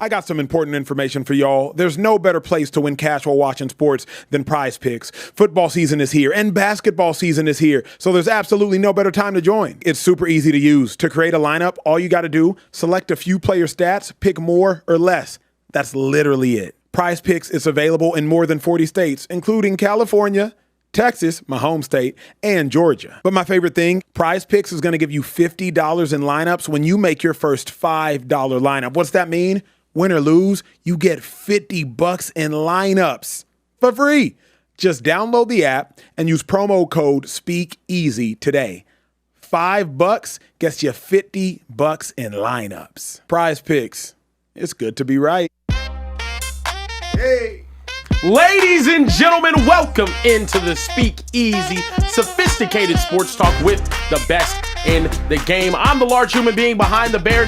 I got some important information for y'all. There's no better place to win cash while watching sports than PrizePicks. Football season is here and basketball season is here, so there's absolutely no better time to join. It's super easy to use. To create a lineup, all you got to do, select a few player stats, pick more or less. That's literally it. PrizePicks is available in more than 40 states, including California, Texas, my home state, and Georgia. But my favorite thing, PrizePicks is going to give you $50 in lineups when you make your first $5 lineup. What's that mean? Win or lose, you get $50 in lineups for free. Just download the app and use promo code Speakeasy today. $5 gets you $50 in lineups. PrizePicks, it's good to be right. Hey. Ladies and gentlemen, welcome into the Speakeasy, sophisticated sports talk with the best in the game. I'm the large human being behind the bar,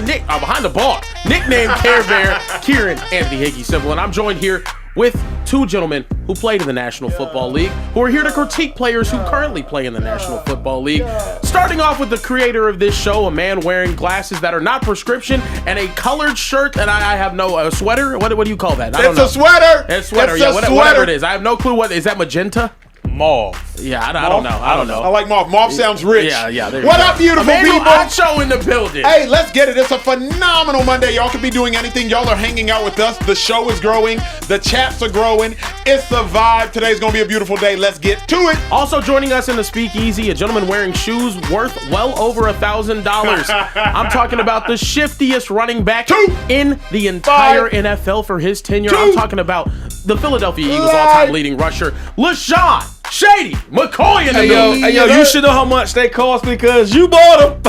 nicknamed Care Bear, Kieran Anthony Hickey Simple, and I'm joined here with two gentlemen who played in the National Football League, who are here to critique players who currently play in the National Football League. Starting off with the creator of this show, a man wearing glasses that are not prescription and a colored shirt, and I have no sweater. What do you call that? I don't know. It's a sweater. It's a sweater. Whatever it is. I have no clue what is that. Magenta. Mauve. Yeah, I don't know. I like mauve. Mauve sounds rich. Yeah. What up, beautiful people? Macho in the building. Hey, let's get it. It's a phenomenal Monday. Y'all could be doing anything. Y'all are hanging out with us. The show is growing. The chats are growing. It's the vibe. Today's going to be a beautiful day. Let's get to it. Also joining us in the Speakeasy, a gentleman wearing shoes worth well over $1,000. I'm talking about the shiftiest running back in the entire NFL for his tenure. I'm talking about the Philadelphia Eagles all-time leading rusher, LaShawn Shady McCoy in the building. Hey, yo, you should know how much they cost because you bought them.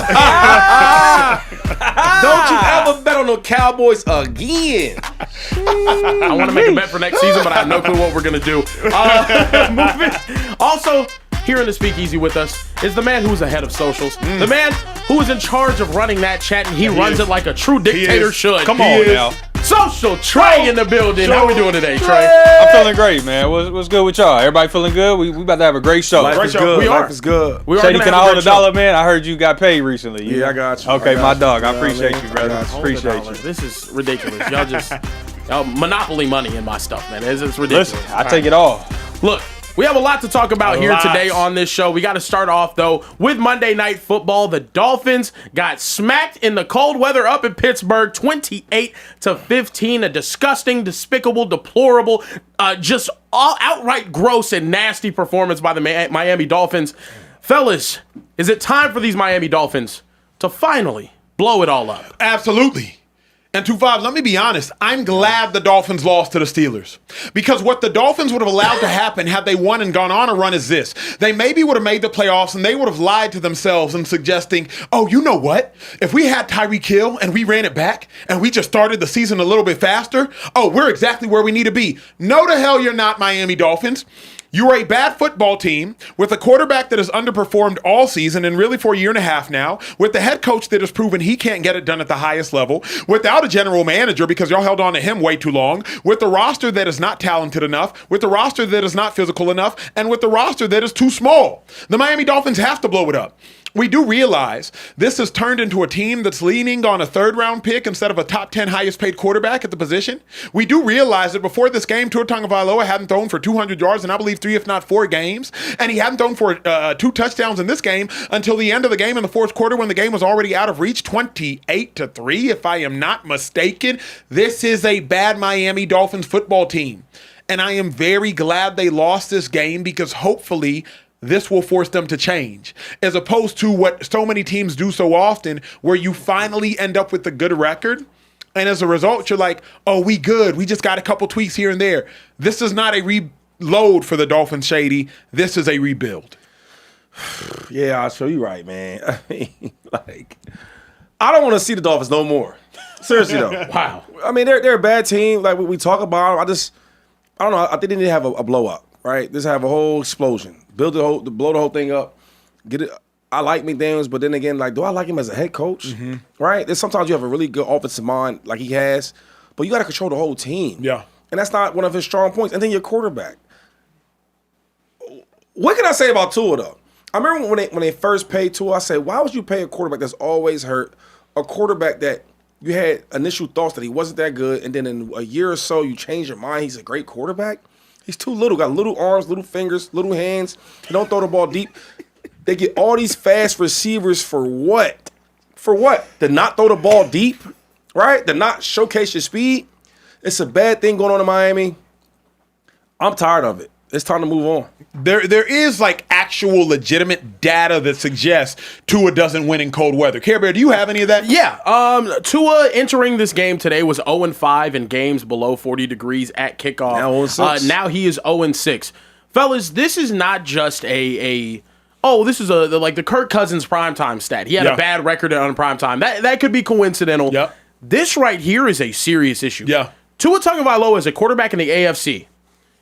Don't you ever bet on the Cowboys again. I want to make a bet for next season, but I have no clue what we're going to do. Moving. Also, here in the Speakeasy with us is the man who's ahead of socials, the man who is in charge of running that chat, and he runs it like a true dictator should. Come on now. Social Trey in the building. How we doing today, Trey? I'm feeling great, man. What's good with y'all? Everybody feeling good? We about to have a great show. Life is good. Life is good. Shady, can I hold $1, man? I heard you got paid recently. Yeah, I got you. Okay, my dog. I appreciate you, brother. Appreciate you. This is ridiculous. Y'all monopoly money in my stuff, man. It's ridiculous. Listen, I take it all. Look, we have a lot to talk about here today on this show. We got to start off, though, with Monday Night Football. The Dolphins got smacked in the cold weather up in Pittsburgh, 28-15. A disgusting, despicable, deplorable, just all outright gross and nasty performance by the Miami Dolphins. Fellas, is it time for these Miami Dolphins to finally blow it all up? Absolutely. And 2-5, let me be honest. I'm glad the Dolphins lost to the Steelers. Because what the Dolphins would have allowed to happen had they won and gone on a run is this. They maybe would have made the playoffs and they would have lied to themselves and suggesting, oh, you know what? If we had Tyreek Hill and we ran it back and we just started the season a little bit faster, oh, we're exactly where we need to be. No, the hell you're not, Miami Dolphins. You are a bad football team with a quarterback that has underperformed all season and really for a year and a half now, with the head coach that has proven he can't get it done at the highest level, without a general manager because y'all held on to him way too long, with the roster that is not talented enough, with the roster that is not physical enough, and with the roster that is too small. The Miami Dolphins have to blow it up. We do realize this has turned into a team that's leaning on a third-round pick instead of a top 10 highest-paid quarterback at the position. We do realize that before this game, Tua Tagovailoa hadn't thrown for 200 yards in, I believe, 3 if not 4 games. And he hadn't thrown for 2 touchdowns in this game until the end of the game in the fourth quarter when the game was already out of reach, 28-3, if I am not mistaken. This is a bad Miami Dolphins football team. And I am very glad they lost this game because hopefully this will force them to change, as opposed to what so many teams do so often, where you finally end up with a good record. And as a result, you're like, oh, we good. We just got a couple tweaks here and there. This is not a reload for the Dolphins, Shady. This is a rebuild. Yeah, I'll show you right, man. I mean, I don't want to see the Dolphins no more. Seriously, though. Wow. I mean, they're a bad team. Like, we talk about them. I don't know. I think they need to have a blow up, right? Just have a whole explosion. Blow the whole thing up. Get it. I like McDaniels, but then again, do I like him as a head coach? Mm-hmm. Right? There's sometimes you have a really good offensive mind, like he has, but you got to control the whole team. Yeah. And that's not one of his strong points. And then your quarterback. What can I say about Tua, though? I remember when they first paid Tua, I said, why would you pay a quarterback that's always hurt, a quarterback that you had initial thoughts that he wasn't that good, and then in a year or so, you change your mind. He's a great quarterback. He's too little. Got little arms, little fingers, little hands. He don't throw the ball deep. They get all these fast receivers for what? For what? To not throw the ball deep, right? To not showcase your speed. It's a bad thing going on in Miami. I'm tired of it. It's time to move on. There is like actual legitimate data that suggests Tua doesn't win in cold weather. Care Bear, do you have any of that? Yeah. Tua entering this game today was 0-5 in games below 40 degrees at kickoff. Now 0-6. Now he is 0-6. Fellas, this is not just this is like the Kirk Cousins primetime stat. He had a bad record on primetime. That could be coincidental. Yep. This right here is a serious issue. Yeah. Tua Tagovailoa is a quarterback in the AFC.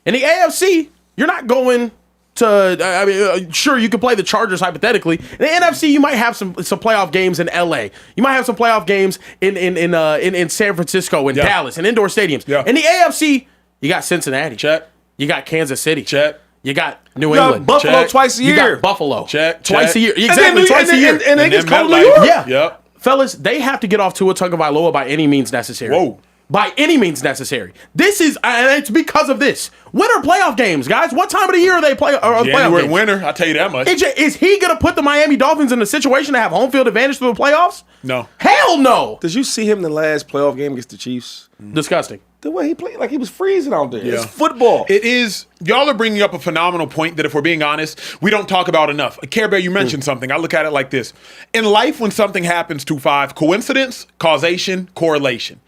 In the AFC, you're not going to. Sure, you can play the Chargers hypothetically. In the NFC, you might have some playoff games in LA. You might have some playoff games in San Francisco, in Dallas, in indoor stadiums. Yeah. In the AFC, you got Cincinnati. Check. You got Kansas City. Check. You got New You got England. Buffalo Check. twice a You year. got Buffalo. Check. Twice a year. And Exactly, then, twice a year. And they And just then come to MetLife. New York. Yeah. Yep. Fellas, they have to get off Tua Tagovailoa by any means necessary. Whoa. By any means necessary. This is, and it's because of this. When are playoff games, guys? What time of the year are they playoff January games? winter, I'll tell you that much. Is he going to put the Miami Dolphins in a situation to have home field advantage through the playoffs? No. Hell no. Did you see him in the last playoff game against the Chiefs? Disgusting. The way he played, like he was freezing out there. Yeah. It's football. It is. Y'all are bringing up a phenomenal point that, if we're being honest, we don't talk about enough. Care Bear, you mentioned something. I look at it like this. In life, when something happens, 2-5, coincidence, causation, correlation.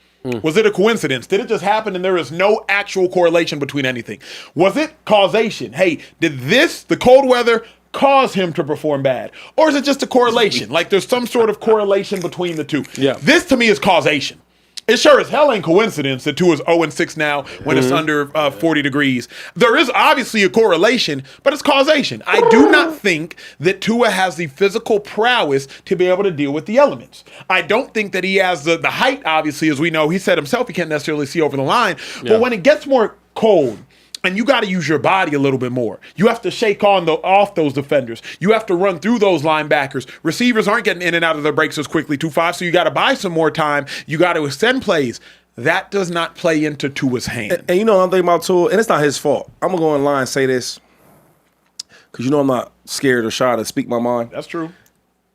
Was it a coincidence? Did it just happen and there is no actual correlation between anything? Was it causation? Hey, did the cold weather, cause him to perform bad? Or is it just a correlation? Like there's some sort of correlation between the two. Yeah. This to me is causation. It sure as hell ain't coincidence that Tua is 0-6 now when it's under 40 degrees. There is obviously a correlation, but it's causation. I do not think that Tua has the physical prowess to be able to deal with the elements. I don't think that he has the height, obviously, as we know. He said himself he can't necessarily see over the line. Yeah. But when it gets more cold, and you got to use your body a little bit more. You have to shake off those defenders. You have to run through those linebackers. Receivers aren't getting in and out of their breaks as quickly, 2-5, so you got to buy some more time. You got to extend plays. That does not play into Tua's hand. And you know I'm thinking about Tua, and it's not his fault. I'm going to go in line and say this, because you know I'm not scared or shy to speak my mind. That's true.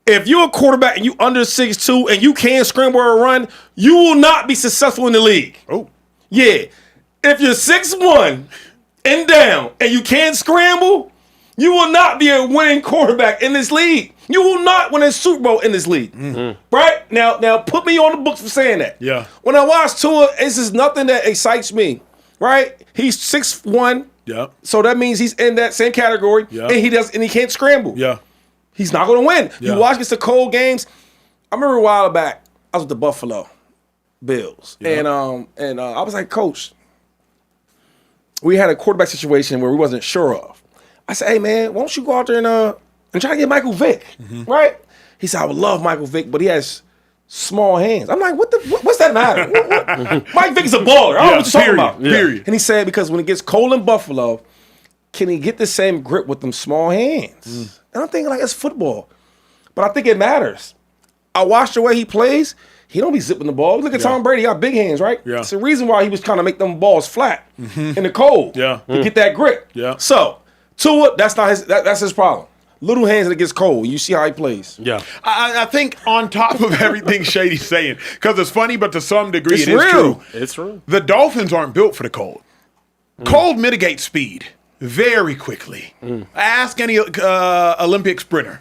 If you're a quarterback and you under 6'2", and you can't scramble or run, you will not be successful in the league. Oh. Yeah. If you're 6'1", and down, and you can't scramble, you will not be a winning quarterback in this league. You will not win a Super Bowl in this league. Mm-hmm. Right? Now put me on the books for saying that. Yeah. When I watch Tua, this is nothing that excites me. Right? He's 6'1". Yeah. So that means he's in that same category. Yeah. And he can't scramble. Yeah. He's not gonna win. Yeah. You watch against the cold games. I remember a while back, I was with the Buffalo Bills. Yeah. And I was like, Coach, we had a quarterback situation where we wasn't sure of. I said, hey, man, why don't you go out there and try to get Michael Vick, right? He said, I would love Michael Vick, but he has small hands. I'm like, what's that matter? Mike Vick is a baller. I don't know what you're talking about. Period. And he said, because when it gets cold in Buffalo, can he get the same grip with them small hands? And I'm thinking, like, it's football. But I think it matters. I watched the way he plays. He don't be zipping the ball. Look at Tom Brady. He got big hands, right? Yeah. It's the reason why he was trying to make them balls flat in the cold. Yeah. To get that grip. Yeah. So, Tua, that's not his. That's his problem. Little hands and it gets cold. You see how he plays. Yeah. I think on top of everything Shady's saying, because it's funny, but to some degree It's it is real. true. It's true. The Dolphins aren't built for the cold. Cold mitigates speed very quickly. Ask any Olympic sprinter.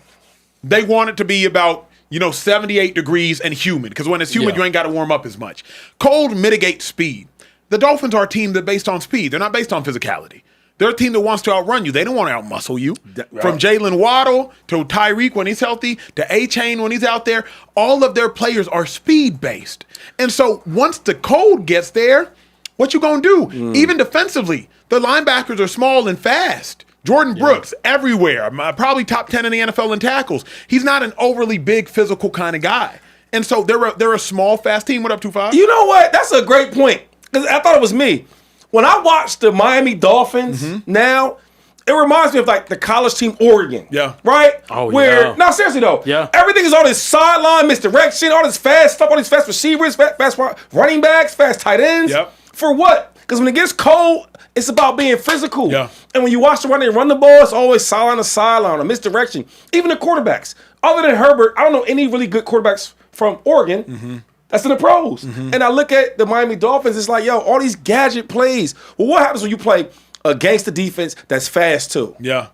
They want it to be about 78 degrees and humid, because when it's humid, Yeah. you ain't got to warm up as much. Cold mitigates speed. The Dolphins are a team that's based on speed. They're not based on physicality. They're a team that wants to outrun you. They don't want to outmuscle you. From Jalen Waddle to Tyreek when he's healthy to A-Chain when he's out there, all of their players are speed-based. And so once the cold gets there, what you going to do? Even defensively, the linebackers are small and fast. Jordan Brooks, everywhere. Probably top 10 in the NFL in tackles. He's not an overly big physical kind of guy. And so they're a small, fast team. What up, 2-5? You know what? That's a great point. Because I thought it was me. When I watch the Miami Dolphins now, It reminds me of like the college team Oregon. Yeah. Right? Oh, Where, yeah. no, seriously though. Yeah. Everything is on this sideline, misdirection, all this fast stuff, all these fast receivers, fast running backs, fast tight ends. Yep. For what? Because when it gets cold, it's about being physical. Yeah. And when you watch the run the ball, it's always sideline to sideline, a misdirection. Even the quarterbacks. Other than Herbert, I don't know any really good quarterbacks from Oregon. That's in the pros. And I look at the Miami Dolphins, it's like, yo, all these gadget plays. Well, what happens when you play against the defense that's fast too? Yeah.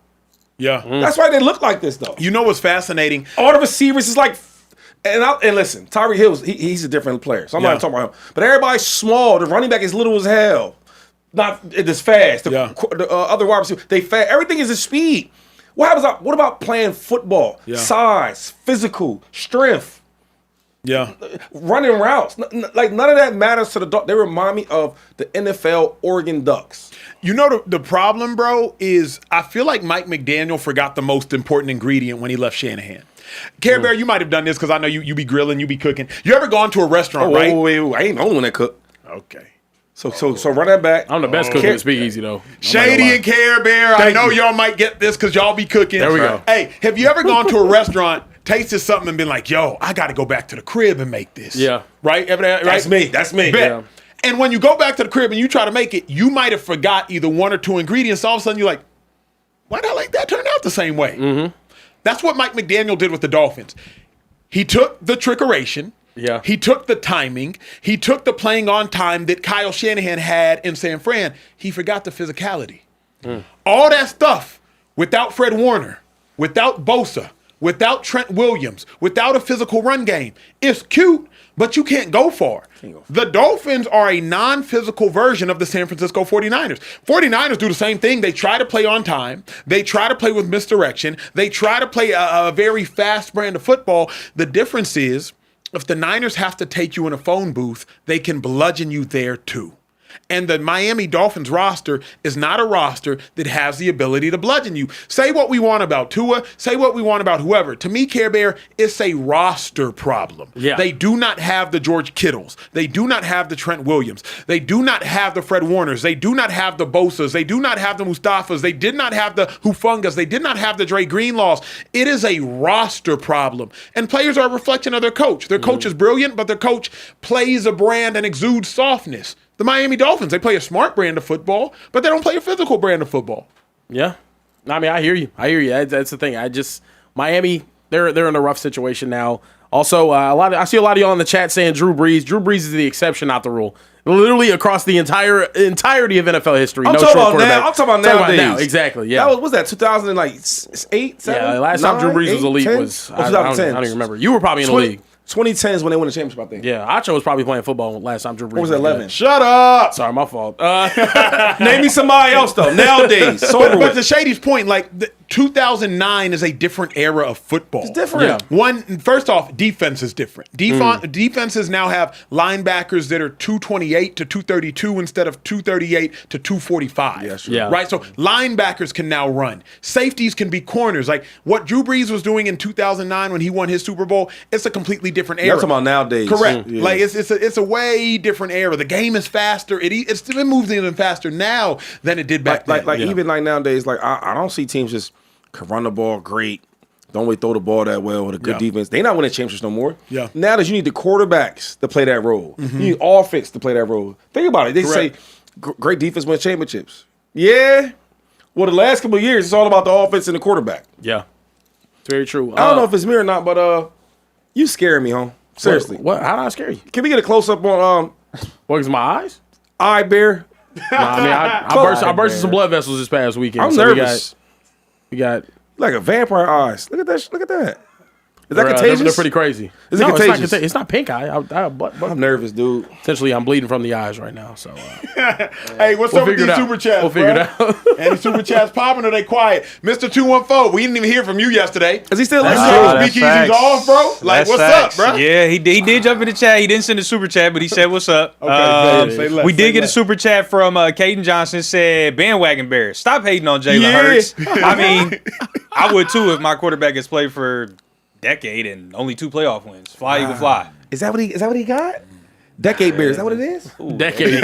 Yeah. That's why they look like this, though. You know what's fascinating? All the receivers is like, and listen, Tyreek Hill, he's a different player, so I'm not even talking about him. But everybody's small. The running back is little as hell. Not this fast. The other wide receiver, they fast. Everything is a speed. What about playing football? Yeah. Size, physical, strength. Yeah. Running routes. Like, none of that matters to the Ducks. They remind me of the NFL Oregon Ducks. You know the problem, bro, is I feel like Mike McDaniel forgot the most important ingredient when he left Shanahan. Care Bear, you might have done this because I know you be grilling, you be cooking. You ever gone to a restaurant, right? Wait, I ain't the only one that cook. Okay. So run that back. I'm the best cook at Speakeasy, though. Shady and Care Bear, I know y'all might get this because y'all be cooking. There we go. Hey, have you ever gone to a restaurant, tasted something and been like, yo, I got to go back to the crib and make this? Yeah. Right? That's me. That's me. Bet. Yeah. And when you go back to the crib and you try to make it, you might have forgot either one or two ingredients. All of a sudden, you're like, why did I like that turn out the same way? That's what Mike McDaniel did with the Dolphins. He took the trickeration. Yeah. He took the timing. He took the playing on time that Kyle Shanahan had in San Fran. He forgot the physicality. All that stuff without Fred Warner, without Bosa, without Trent Williams, without a physical run game. It's cute, but you can't go far. The Dolphins are a non-physical version of the San Francisco 49ers. 49ers do the same thing. They try to play on time. They try to play with misdirection. They try to play a very fast brand of football. The difference is, if the Niners have to take you in a phone booth, they can bludgeon you there too. And the Miami Dolphins roster is not a roster that has the ability to bludgeon you. Say what we want about Tua, say what we want about whoever. To me, Care Bear, it's a roster problem. Yeah. They do not have the George Kittles. They do not have the Trent Williams. They do not have the Fred Warners. They do not have the Bosas. They do not have the Mustafas. They did not have the Hufungas. They did not have the Dre Greenlaws. It is a roster problem. And players are a reflection of their coach. Their coach is brilliant, but their coach plays a brand and exudes softness. The Miami Dolphins, they play a smart brand of football, but they don't play a physical brand of football. Yeah. I mean, I hear you. That's the thing. Miami, they're in a rough situation now. Also, I see a lot of y'all in the chat saying Drew Brees. Drew Brees is the exception, not the rule. Literally across the entirety of NFL history. I'm talking about nowadays. Now. Exactly. Yeah. Was that 2008, 7? Yeah. Last time Drew Brees was elite 10? was 2010. I don't even remember. You were probably in the league. 2010 is when they won the championship, I think. Yeah, Acho was probably playing football last time Drew Brees. What was it, 11? Shut up! Sorry, my fault. Name me somebody else, though. Nowadays. But to Shady's point, like, 2009 is a different era of football. It's different. Yeah. First off, defense is different. Defenses now have linebackers that are 228 to 232 instead of 238 to 245. Yeah, sure. Yeah. Right? So linebackers can now run. Safeties can be corners. Like what Drew Brees was doing in 2009 when he won his Super Bowl, it's a completely different era. You're talking about nowadays. Correct. Yeah. Like it's a way different era. The game is faster. It moves even faster now than it did back then. Even like nowadays, like I don't see teams just can run the ball great, don't really throw the ball that well with a good defense. They not winning championships no more. Yeah. Nowadays you need the quarterbacks to play that role. You need offense to play that role. Think about it. They say great defense wins championships. Yeah. Well, the last couple of years, it's all about the offense and the quarterback. Yeah. It's very true. I don't know if it's me or not, but you scare me, home. Seriously. What? How did I scare you? Can we get a close up on What is my eyes? Eye Bear? I bursted some blood vessels this past weekend. I'm so nervous. We got like a vampire eyes. Look at that. Look at that. Is that they're, contagious? They're pretty crazy. Is it no, contagious? It's not, it's not pink eye. I'm nervous, dude. Essentially, I'm bleeding from the eyes right now. So, hey, what's up with these super chats? We'll figure it out. Any super chats popping or they quiet? Mr. 214, we didn't even hear from you yesterday. Is he still That's Speakeasy's facts. off, bro? Like, That's what's facts. up, bro? Yeah, he did jump in the chat. He didn't send a super chat, but he said, what's up? Okay, say less, we say did get a less. super chat from Caden Johnson. Said, bandwagon Bears, stop hating on Jalen Hurts. I mean, I would too if my quarterback has played for decade and only 2 playoff wins. Fly, Eagle, fly. Is that what he got? Decade Bear. Is that what it is? Decade.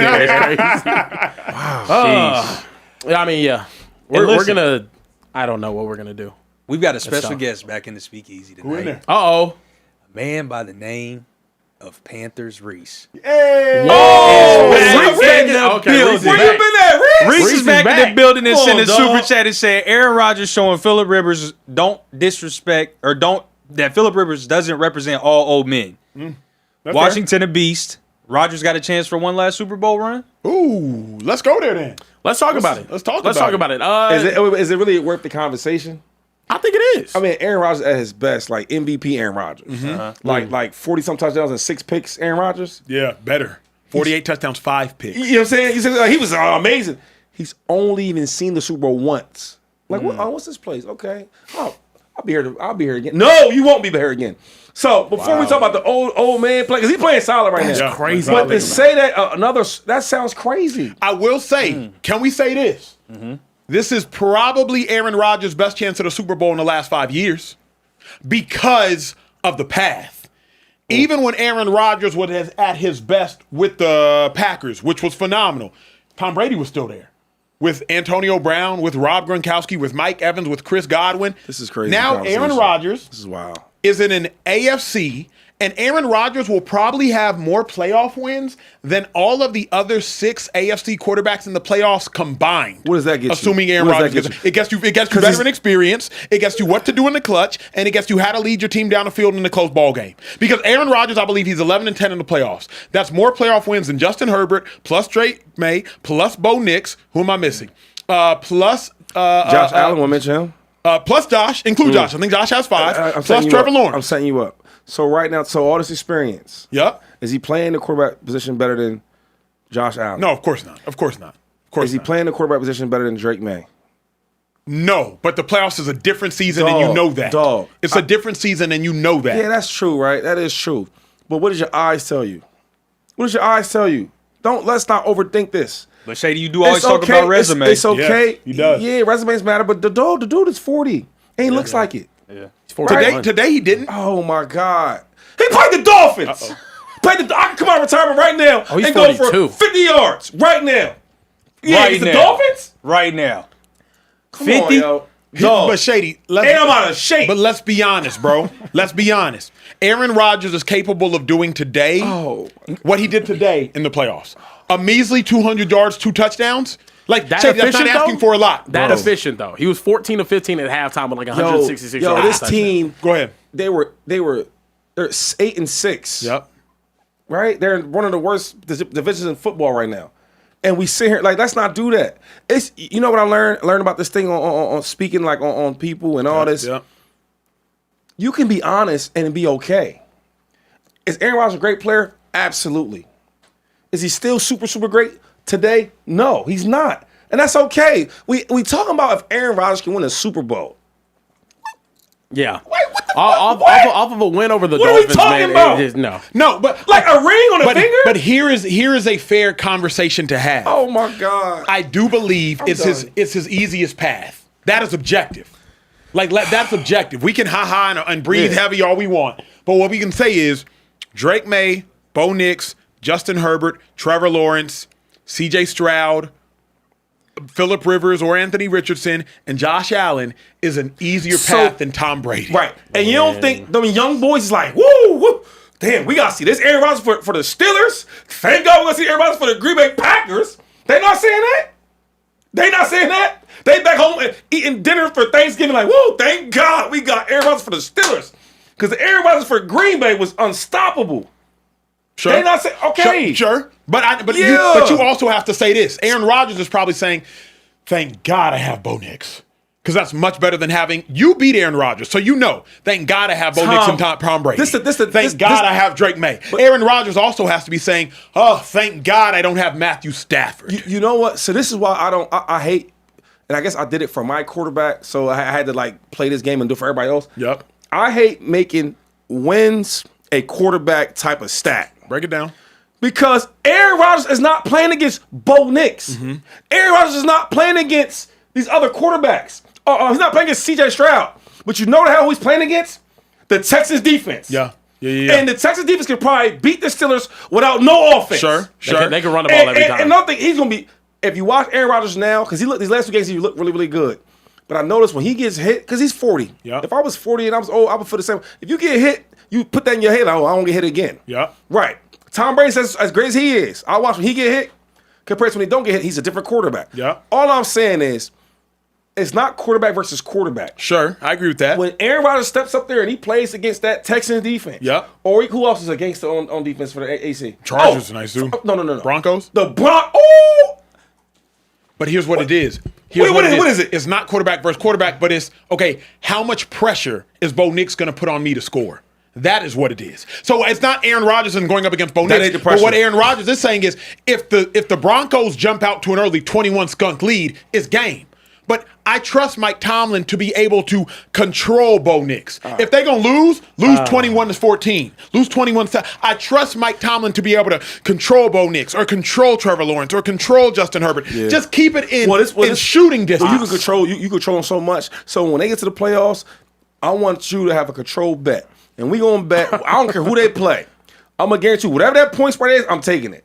Wow. I mean, yeah. We're gonna. I don't know what we're gonna do. We've got a special guest back in the Speakeasy tonight. Who in there? Uh-oh. A man by the name of Panthers Reese. Hey! Oh, Reese Reese in the building. Where you been at, Reese? Reese is back in the building and Come sent on, a dog. super chat and said Aaron Rodgers showing Phillip Rivers that Phillip Rivers doesn't represent all old men. Washington a beast. Rodgers got a chance for one last Super Bowl run. Ooh, let's go there then. Let's talk about it. Let's talk Let's about talk it. about it. Is it really worth the conversation? I think it is. I mean, Aaron Rodgers at his best, like MVP Aaron Rodgers. Like 40-some touchdowns and 6 picks Aaron Rodgers. Yeah, better. 48 touchdowns, 5 picks. You know what I'm saying? He was amazing. He's only even seen the Super Bowl once. Like, what's this place? Okay. Oh, I'll be here again. No, you won't be here again. So before we talk about the old man play, because he's playing solid right now. That's crazy. But to say that that sounds crazy. I will say, can we say this? This is probably Aaron Rodgers' best chance at a Super Bowl in the last 5 years because of the path. Even when Aaron Rodgers was at his best with the Packers, which was phenomenal, Tom Brady was still there. With Antonio Brown, with Rob Gronkowski, with Mike Evans, with Chris Godwin. This is crazy. Now Aaron Rodgers This is wild. is in an AFC, and Aaron Rodgers will probably have more playoff wins than all of the other 6 AFC quarterbacks in the playoffs combined. What does that get you? Assuming Aaron What does that Rodgers get you? it gets you veteran experience, it gets you what to do in the clutch, and it gets you how to lead your team down the field in a close ball game. Because Aaron Rodgers, I believe he's 11-10 in the playoffs. That's more playoff wins than Justin Herbert, plus Drake May, plus Bo Nix. Who am I missing? Plus Josh Allen, want to mention him? plus Josh, include Josh. I think Josh has 5. I'm Plus setting you Trevor up. Lawrence. I'm setting you up. So right now, all this experience, Yep. is he playing the quarterback position better than Josh Allen? No, of course not. Of course not. Of course Is he not. playing the quarterback position better than Drake May? No, but the playoffs is a different season, and you know that. Dog. It's a different season, and you know that. Yeah, that's true, right? That is true. But what does your eyes tell you? What does your eyes tell you? Let's not overthink this. But Shady, you do always talk about resume. It's okay. Yes, he does. Yeah, resumes matter, but the dude is 40. And he looks like it. He's Today, 41. today he didn't. Oh my God. He played the Dolphins. I can come out of retirement right now he's and go 42. for 50 yards right now. Yeah, Right it's the now. Dolphins? Right now. Come 50? on, yo. Dog. But Shady, And I'm out of shape. But let's be honest, bro. Let's be honest. Aaron Rodgers is capable of doing today what he did today in the playoffs. A measly 200 yards, 2 touchdowns. Like, That Shady, that's not efficient, asking though? for a lot. That bro. efficient though. He was 14 of 15 at halftime with like 166 Yo, yards. this team, Go ahead. they're 8-6. Yep. Right? They're in one of the worst divisions in football right now. And we sit here like, let's not do that. It's, you know what I learned about this thing on speaking like on people and all this. Yep. You can be honest and be okay. Is Aaron Rodgers a great player? Absolutely. Is he still super, super great today? No, he's not. And that's okay. We talking about if Aaron Rodgers can win a Super Bowl. Yeah. Wait, what the Off, fuck? What? off of a win over the What are we Dolphins, talking man. about? No. No, but Like a ring on a finger? but here is a fair conversation to have. Oh my God. I do believe it's done. his easiest path. That is objective. Like that's objective. We can and breathe Yeah. heavy all we want, but what we can say is Drake May, Bo Nix, Justin Herbert, Trevor Lawrence, C.J. Stroud, Phillip Rivers or Anthony Richardson, and Josh Allen is an easier path than Tom Brady. Right. And you don't think them young boys is like, woo, woo. Damn, we got to see this Aaron Rodgers for the Steelers. Thank God we're going to see Aaron Rodgers for the Green Bay Packers. They not saying that? They not saying that? They back home and eating dinner for Thanksgiving like, woo, thank God we got Aaron Rodgers for the Steelers. Because Aaron Rodgers for Green Bay was unstoppable. Sure. They not saying, okay. Sure. But Yeah. you also have to say this. Aaron Rodgers is probably saying, thank God I have Bo Nix. Because that's much better than having you beat Aaron Rodgers. So you know, thank God I have Bo Nix and Tom Brady. Thank God I have Drake May. Aaron Rodgers also has to be saying, oh, thank God I don't have Matthew Stafford. You know what? So this is why I hate, and I guess I did it for my quarterback, so I had to like play this game and do it for everybody else. Yep. I hate making wins a quarterback type of stat. Break it down. Because Aaron Rodgers is not playing against Bo Nix. Aaron Rodgers is not playing against these other quarterbacks. He's not playing against C.J. Stroud. But you know the hell who he's playing against? The Texans defense. Yeah. And the Texans defense could probably beat the Steelers without no offense. Sure. They can run the ball every time. And another thing, he's going to be, if you watch Aaron Rodgers now, because these last 2 games he looked really, really good. But I noticed when he gets hit, because he's 40. Yeah. If I was 40 and I was old, I would feel the same. If you get hit, you put that in your head, like, oh, I don't get hit again. Yeah. Right. Tom Brady says, as great as he is, I watch when he get hit compared to when he don't get hit, he's a different quarterback. Yeah. All I'm saying is, it's not quarterback versus quarterback. Sure, I agree with that. When Aaron Rodgers steps up there and he plays against that Texans defense. Yeah. Or who else is against on defense for the AC? Chargers is nice too. No. Broncos? The Oh! But here's what it is. What is it? It's not quarterback versus quarterback, but it's, okay, how much pressure is Bo Nix going to put on me to score? That is what it is. So it's not Aaron Rodgers and going up against Bo Nix. But what Aaron Rodgers is saying is, if the Broncos jump out to an early 21 skunk lead, it's game. But I trust Mike Tomlin to be able to control Bo Nix. If they're going to lose 21-14, lose 21-7. I trust Mike Tomlin to be able to control Bo Nix or control Trevor Lawrence or control Justin Herbert. Yeah. Just keep it in shooting distance. You can control them so much. So when they get to the playoffs, I want you to have a controlled bet. And we going to bet, I don't care who they play. I'm going to guarantee you, whatever that point spread is, I'm taking it.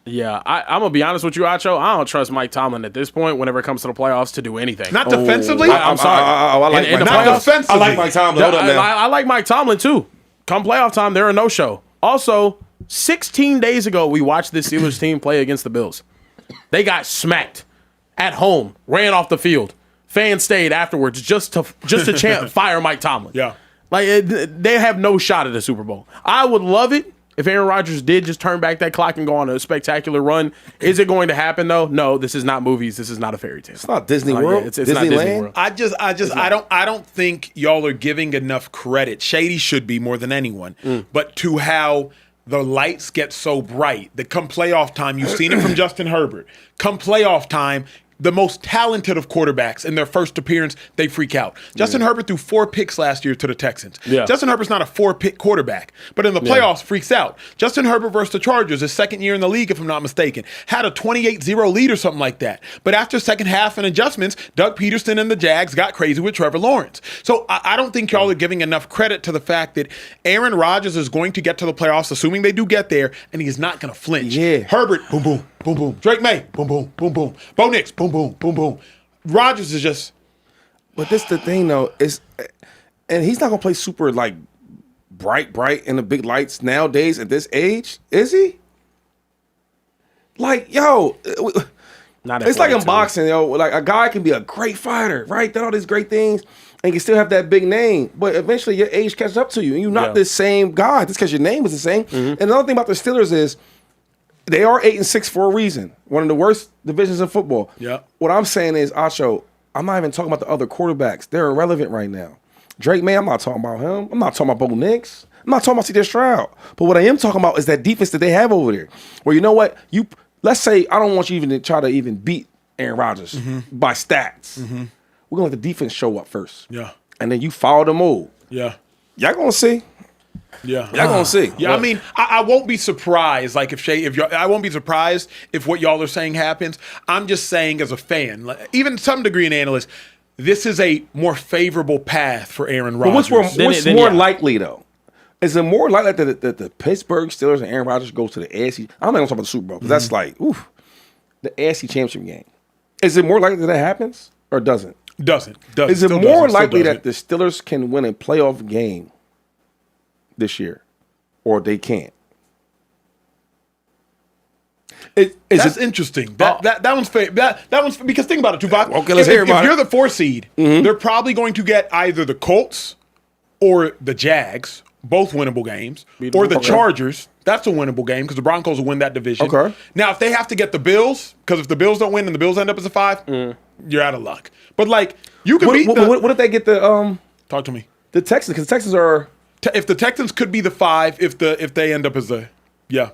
Yeah, I'm going to be honest with you, Acho. I don't trust Mike Tomlin at this point whenever it comes to the playoffs to do anything. Not defensively? I'm sorry. I like in the Not playoffs, defensively. I like Mike Tomlin. Hold up now. I like Mike Tomlin, too. Come playoff time, they're a no-show. Also, 16 days ago, we watched this Steelers team play against the Bills. They got smacked at home, ran off the field. Fans stayed afterwards just to chant fire Mike Tomlin. Yeah. Like, they have no shot at the Super Bowl. I would love it if Aaron Rodgers did just turn back that clock and go on a spectacular run. Is it going to happen, though? No, this is not movies. This is not a fairy tale. It's not Disney World. It's not Disney World. I don't think y'all are giving enough credit. Shady should be more than anyone, but to how the lights get so bright that come playoff time, you've seen it from Justin Herbert. Come playoff time, the most talented of quarterbacks in their first appearance, they freak out. Justin Herbert threw 4 picks last year to the Texans. Yeah. Justin Herbert's not a 4-pick quarterback, but in the playoffs, freaks out. Justin Herbert versus the Chargers, his second year in the league, if I'm not mistaken, had a 28-0 lead or something like that. But after second half and adjustments, Doug Peterson and the Jags got crazy with Trevor Lawrence. So I don't think y'all are giving enough credit to the fact that Aaron Rodgers is going to get to the playoffs, assuming they do get there, and he's not going to flinch. Yeah. Herbert, boom, boom. Boom, boom. Drake May, boom, boom, boom, boom. Bo Nix, boom, boom, boom, boom. Rodgers is just. But this the thing, though, and he's not going to play super, like, bright in the big lights nowadays at this age, is he? Like, yo, Not at it's like in 42. boxing, yo. Like, a guy can be a great fighter, right? Done all these great things, and you still have that big name. But eventually your age catches up to you, and you're not the same guy just because your name is the same. And another thing about the Steelers is, they are 8-6 for a reason. One of the worst divisions in football. Yeah. What I'm saying is, Acho, I'm not even talking about the other quarterbacks. They're irrelevant right now. Drake May, I'm not talking about him. I'm not talking about Bo Nix. I'm not talking about C.J. Stroud. But what I am talking about is that defense that they have over there. Where, you know what? Let's say I don't want you even to try to even beat Aaron Rodgers by stats. We're going to let the defense show up first. Yeah. And then you follow the move. Yeah. Y'all going to see. Yeah. Y'all gonna see. Yeah, I mean, I won't be surprised. Like I won't be surprised if what y'all are saying happens. I'm just saying, as a fan, even to some degree an analyst, this is a more favorable path for Aaron Rodgers. But what's more likely though? Is it more likely that the Pittsburgh Steelers and Aaron Rodgers go to the AFC? I'm not gonna talk about the Super Bowl because that's like, the AFC Championship game. Is it more likely that happens or doesn't? Doesn't. Is it more likely that the Steelers can win a playoff game this year, or they can't? That's interesting. That one's fair. That one's because think about it, Tupac. Okay, let's hear about if it. you're the 4 seed, they're probably going to get either the Colts or the Jags, both winnable games, or the Chargers. That's a winnable game because the Broncos will win that division. Okay. Now, if they have to get the Bills, because if the Bills don't win and the Bills end up as a 5, you're out of luck. But like you can beat what if they get the Talk to me. the Texans? Because the Texans are. If the Texans could be the 5, if they end up as a Yeah.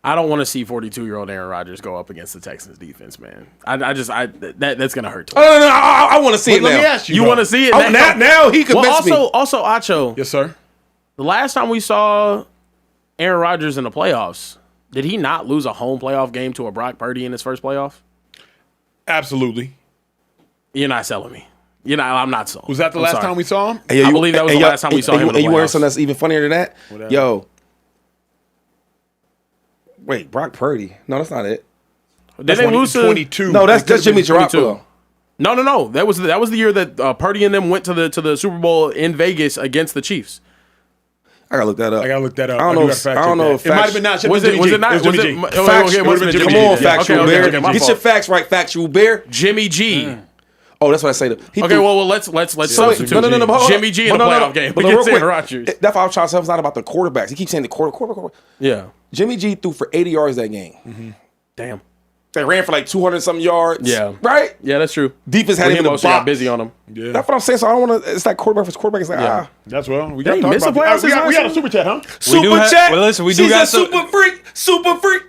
I don't want to see 42-year-old Aaron Rodgers go up against the Texans defense, man. That's gonna hurt. No, I want to see it now. Let me ask you. You though. want to see it Now he convinced me. Also, Acho. Yes, sir. The last time we saw Aaron Rodgers in the playoffs, did he not lose a home playoff game to a Brock Purdy in his first playoff? Absolutely. You're not selling me. I'm not sold. Was that the last time we saw him? I believe that was the last time we saw him in the And you playoffs. heard something that's even funnier than that? Whatever. Yo. Wait, Brock Purdy. No, that's not it. Did they lose to 22. No, that's Jimmy 22. Garoppolo. No. That was the year that Purdy and them went to the Super Bowl in Vegas against the Chiefs. I gotta look that up. I gotta look that up. I don't know. I don't know. It might have been not. Was it not? Jimmy G. Come on, factual bear. my Get fault. your facts right, factual bear. Jimmy G. Oh, that's what I say. Well, let's substitute no. Jimmy G in the playoff game But against real quick, Rodgers. that's why I was trying to say it's not about the quarterbacks. He keeps saying the quarter. Yeah. Jimmy G threw for 80 yards that game. Damn. They ran for like 200-something yards. Yeah. Right? Yeah, that's true. Defense had him in the box. got busy on him. Yeah. That's what I'm saying. So I don't want to. It's like quarterback versus quarterback. It's like, That's well. We They got to missed talk the about playoffs that. We got a this super chat, huh? Super chat. Well, listen, we do She's got a some- super freak. Super freak.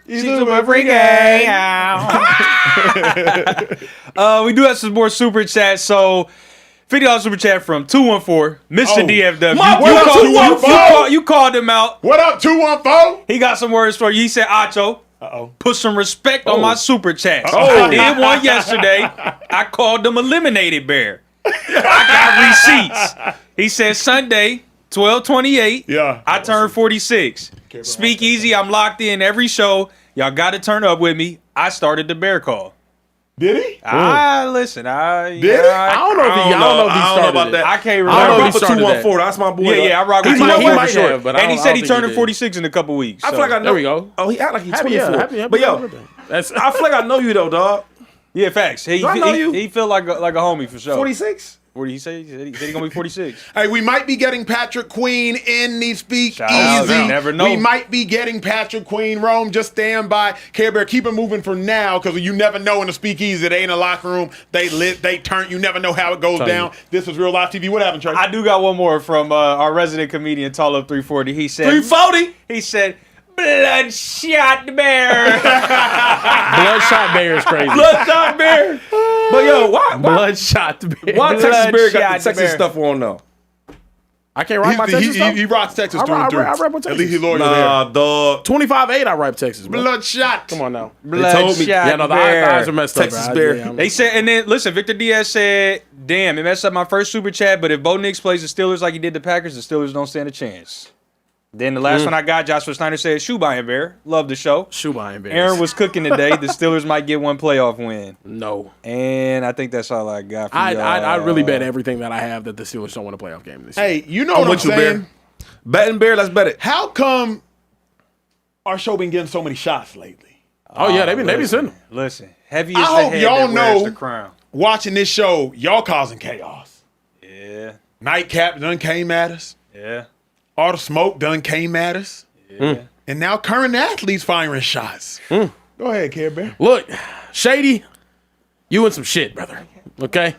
We do have some more super chats. So, $50 super chat from 214, Mr. Oh. DFW. My boy, You called him out. What up, 214? He got some words for you. He said, Acho, put some respect on my super chats. Oh. I did one yesterday. I called them Eliminated Bear. I got receipts. He said, Sunday, 12/28. Yeah. I turned 46. Speakeasy, I'm locked in every show. Y'all got to turn up with me. I started the Bear call. Did he? Listen. Did he? I don't know if he started about it. that. I can't I don't know remember. if he started that. 214. That's my boy. Yeah, I rock He with might- he 214 might for sure. have, but I And he don't- said I he don't think turning he did. 46 in a couple weeks. I feel like I know. There we go. Oh, he act like he's Happy 24. But yo, birthday. I feel like I know you though, dog. Yeah, facts. He Do I know you? he feel like a homie for sure. 46. What did he say? He said he's gonna be 46. Hey, we might be getting Patrick Queen in the Speakeasy. Shout out, you never know. We might be getting Patrick Queen. Rome, just stand by. Care Bear, keep it moving for now because you never know in the Speakeasy. They in a locker room. They lit. They turn. You never know how it goes down. This is Real Life TV. What happened, Trey? I do got one more from our resident comedian, Tall Up 340. He said 340. He said, Bloodshot Bear. Bloodshot Bear is crazy. Bloodshot Bear. But yo, why Bloodshot Bear. Texas Bear got the Bloodshot Texas Bear. stuff on though? I can't rap my Texas stuff. He rocks Texas through and I through. rap with At Texas. least he's loyal Nah, dog. 25-8, I rap Texas, bro. there. Bloodshot. Come on now. Bloodshot Yeah, no, the Bear. eyes are messed Texas up. Bear. Yeah, They said, and then listen, Victor Diaz said, "Damn, it messed up my first super chat. But if Bo Nix plays the Steelers like he did the Packers, the Steelers don't stand a chance." Then the last one I got, Joshua Snyder said, "Shoe buying Bear, love the show." Shoe buying Bears. Aaron was cooking today. The Steelers might get one playoff win, No. and I think that's all I got. For I really bet everything that I have that the Steelers don't win a playoff game this year. Hey, you know what I'm with you, saying? Bear. Betting Bear, let's bet it. How come our show been getting so many shots lately? Oh, yeah, they been sending. Listen, heavy I is the hope head y'all that wears know- the crown. Watching this show, y'all causing chaos. Yeah, Nightcap done came at us. yeah, All the smoke done came at us. yeah. And now current athletes firing shots. Go ahead, Care Bear. Look, Shady, you in some shit, brother. Okay?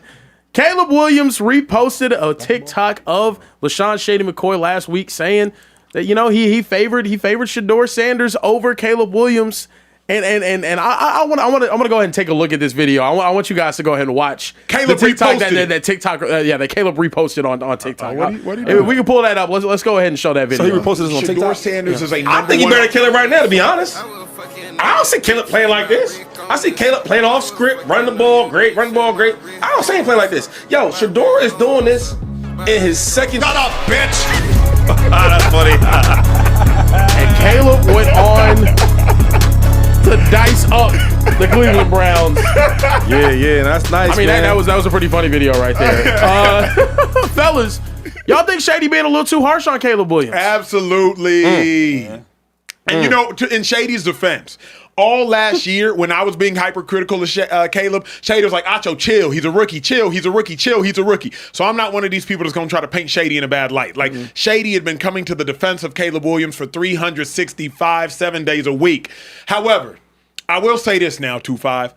Caleb Williams reposted a TikTok of LaShawn Shady McCoy last week saying that, you know, he favored Shedeur Sanders over Caleb Williams. And I want to go ahead and take a look at this video. I want you guys to go ahead and watch Caleb the TikTok reposted that TikTok that Caleb reposted on TikTok. what do you If do? we can pull that up. Let's go ahead and show that So video. he reposted this on Shedeur TikTok. Sanders is a number I think you one. better kill it right now, to be honest. I don't see Caleb playing like this. I see Caleb playing off script, running the ball great, I don't see him playing like this. Yo, Shedeur is doing this in his second. Shut up, bitch. That's funny. And Caleb went on to dice up the Cleveland Browns. Yeah, that's nice. I mean, man. that was a pretty funny video right there. Fellas, y'all think Shady being a little too harsh on Caleb Williams? Absolutely. And you know, in Shady's defense, all last year when I was being hypercritical of Caleb, Shady was like, Acho, chill. He's a rookie. Chill. He's a rookie. Chill. He's a rookie. So I'm not one of these people that's going to try to paint Shady in a bad light. Like, Shady had been coming to the defense of Caleb Williams for 7 days a week. However, I will say this now, 2-5.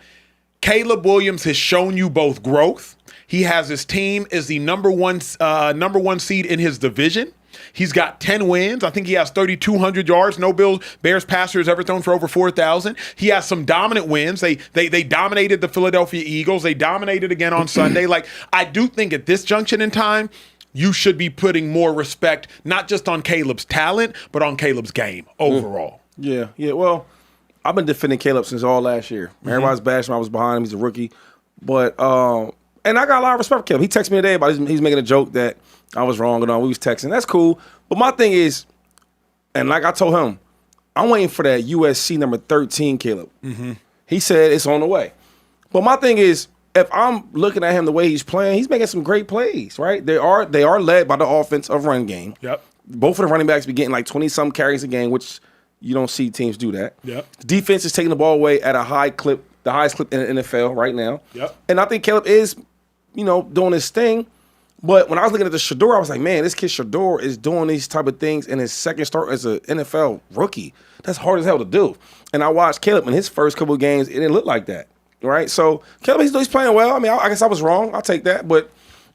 Caleb Williams has shown you both growth. He has his team is the number one seed in his division. He's got 10 wins. I think he has 3,200 yards. No Bears passer has ever thrown for over 4,000. He has some dominant wins. They dominated the Philadelphia Eagles. They dominated again on Sunday. Like, I do think at this junction in time, you should be putting more respect, not just on Caleb's talent, but on Caleb's game overall. Yeah. Well, I've been defending Caleb since all last year. Everybody's bashing him. I was behind him. He's a rookie. But, and I got a lot of respect for Caleb. He texted me today about he's making a joke that I was wrong and all. We was texting. That's cool. But my thing is, and like I told him, I'm waiting for that USC number 13 Caleb. He said it's on the way. But my thing is, if I'm looking at him the way he's playing, he's making some great plays, right? They are led by the offensive run game. Yep. Both of the running backs be getting like 20-some carries a game, which you don't see teams do that. Yep. The defense is taking the ball away at a high clip, the highest clip in the NFL right now. Yep. And I think Caleb is, doing his thing. But when I was looking at the Shedeur, I was like, man, this kid Shedeur is doing these type of things in his second start as an NFL rookie. That's hard as hell to do. And I watched Caleb in his first couple of games, it didn't look like that. Right? So Caleb, he's playing well. I mean, I guess I was wrong. I'll take that. But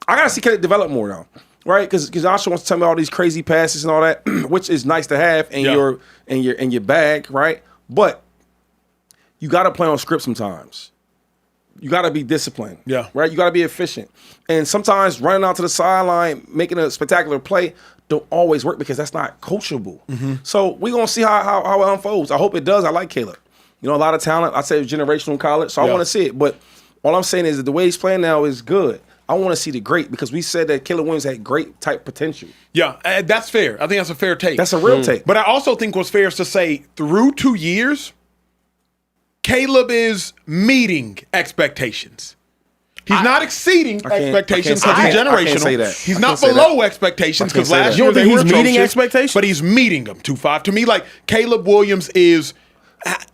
I got to see Caleb develop more, though. Right? Because Joshua wants to tell me all these crazy passes and all that, which is nice to have in your bag, right? But you got to play on script sometimes. You got to be disciplined. Yeah. Right? You got to be efficient. And sometimes running out to the sideline, making a spectacular play, don't always work because that's not coachable. Mm-hmm. So we're going to see how it unfolds. I hope it does. I like Caleb. A lot of talent. I say generational in college, so I want to see it. But all I'm saying is that the way he's playing now is good. I want to see the great because we said that Caleb Williams had great type potential. Yeah, that's fair. I think that's a fair take. That's a real take. But I also think what's fair is to say through 2 years, Caleb is meeting expectations. He's not exceeding expectations because he's generational. I can't say that. He's not below expectations because last year You don't they think were he's meeting atrocious, expectations? but he's meeting them. 2-5 to me, like Caleb Williams is.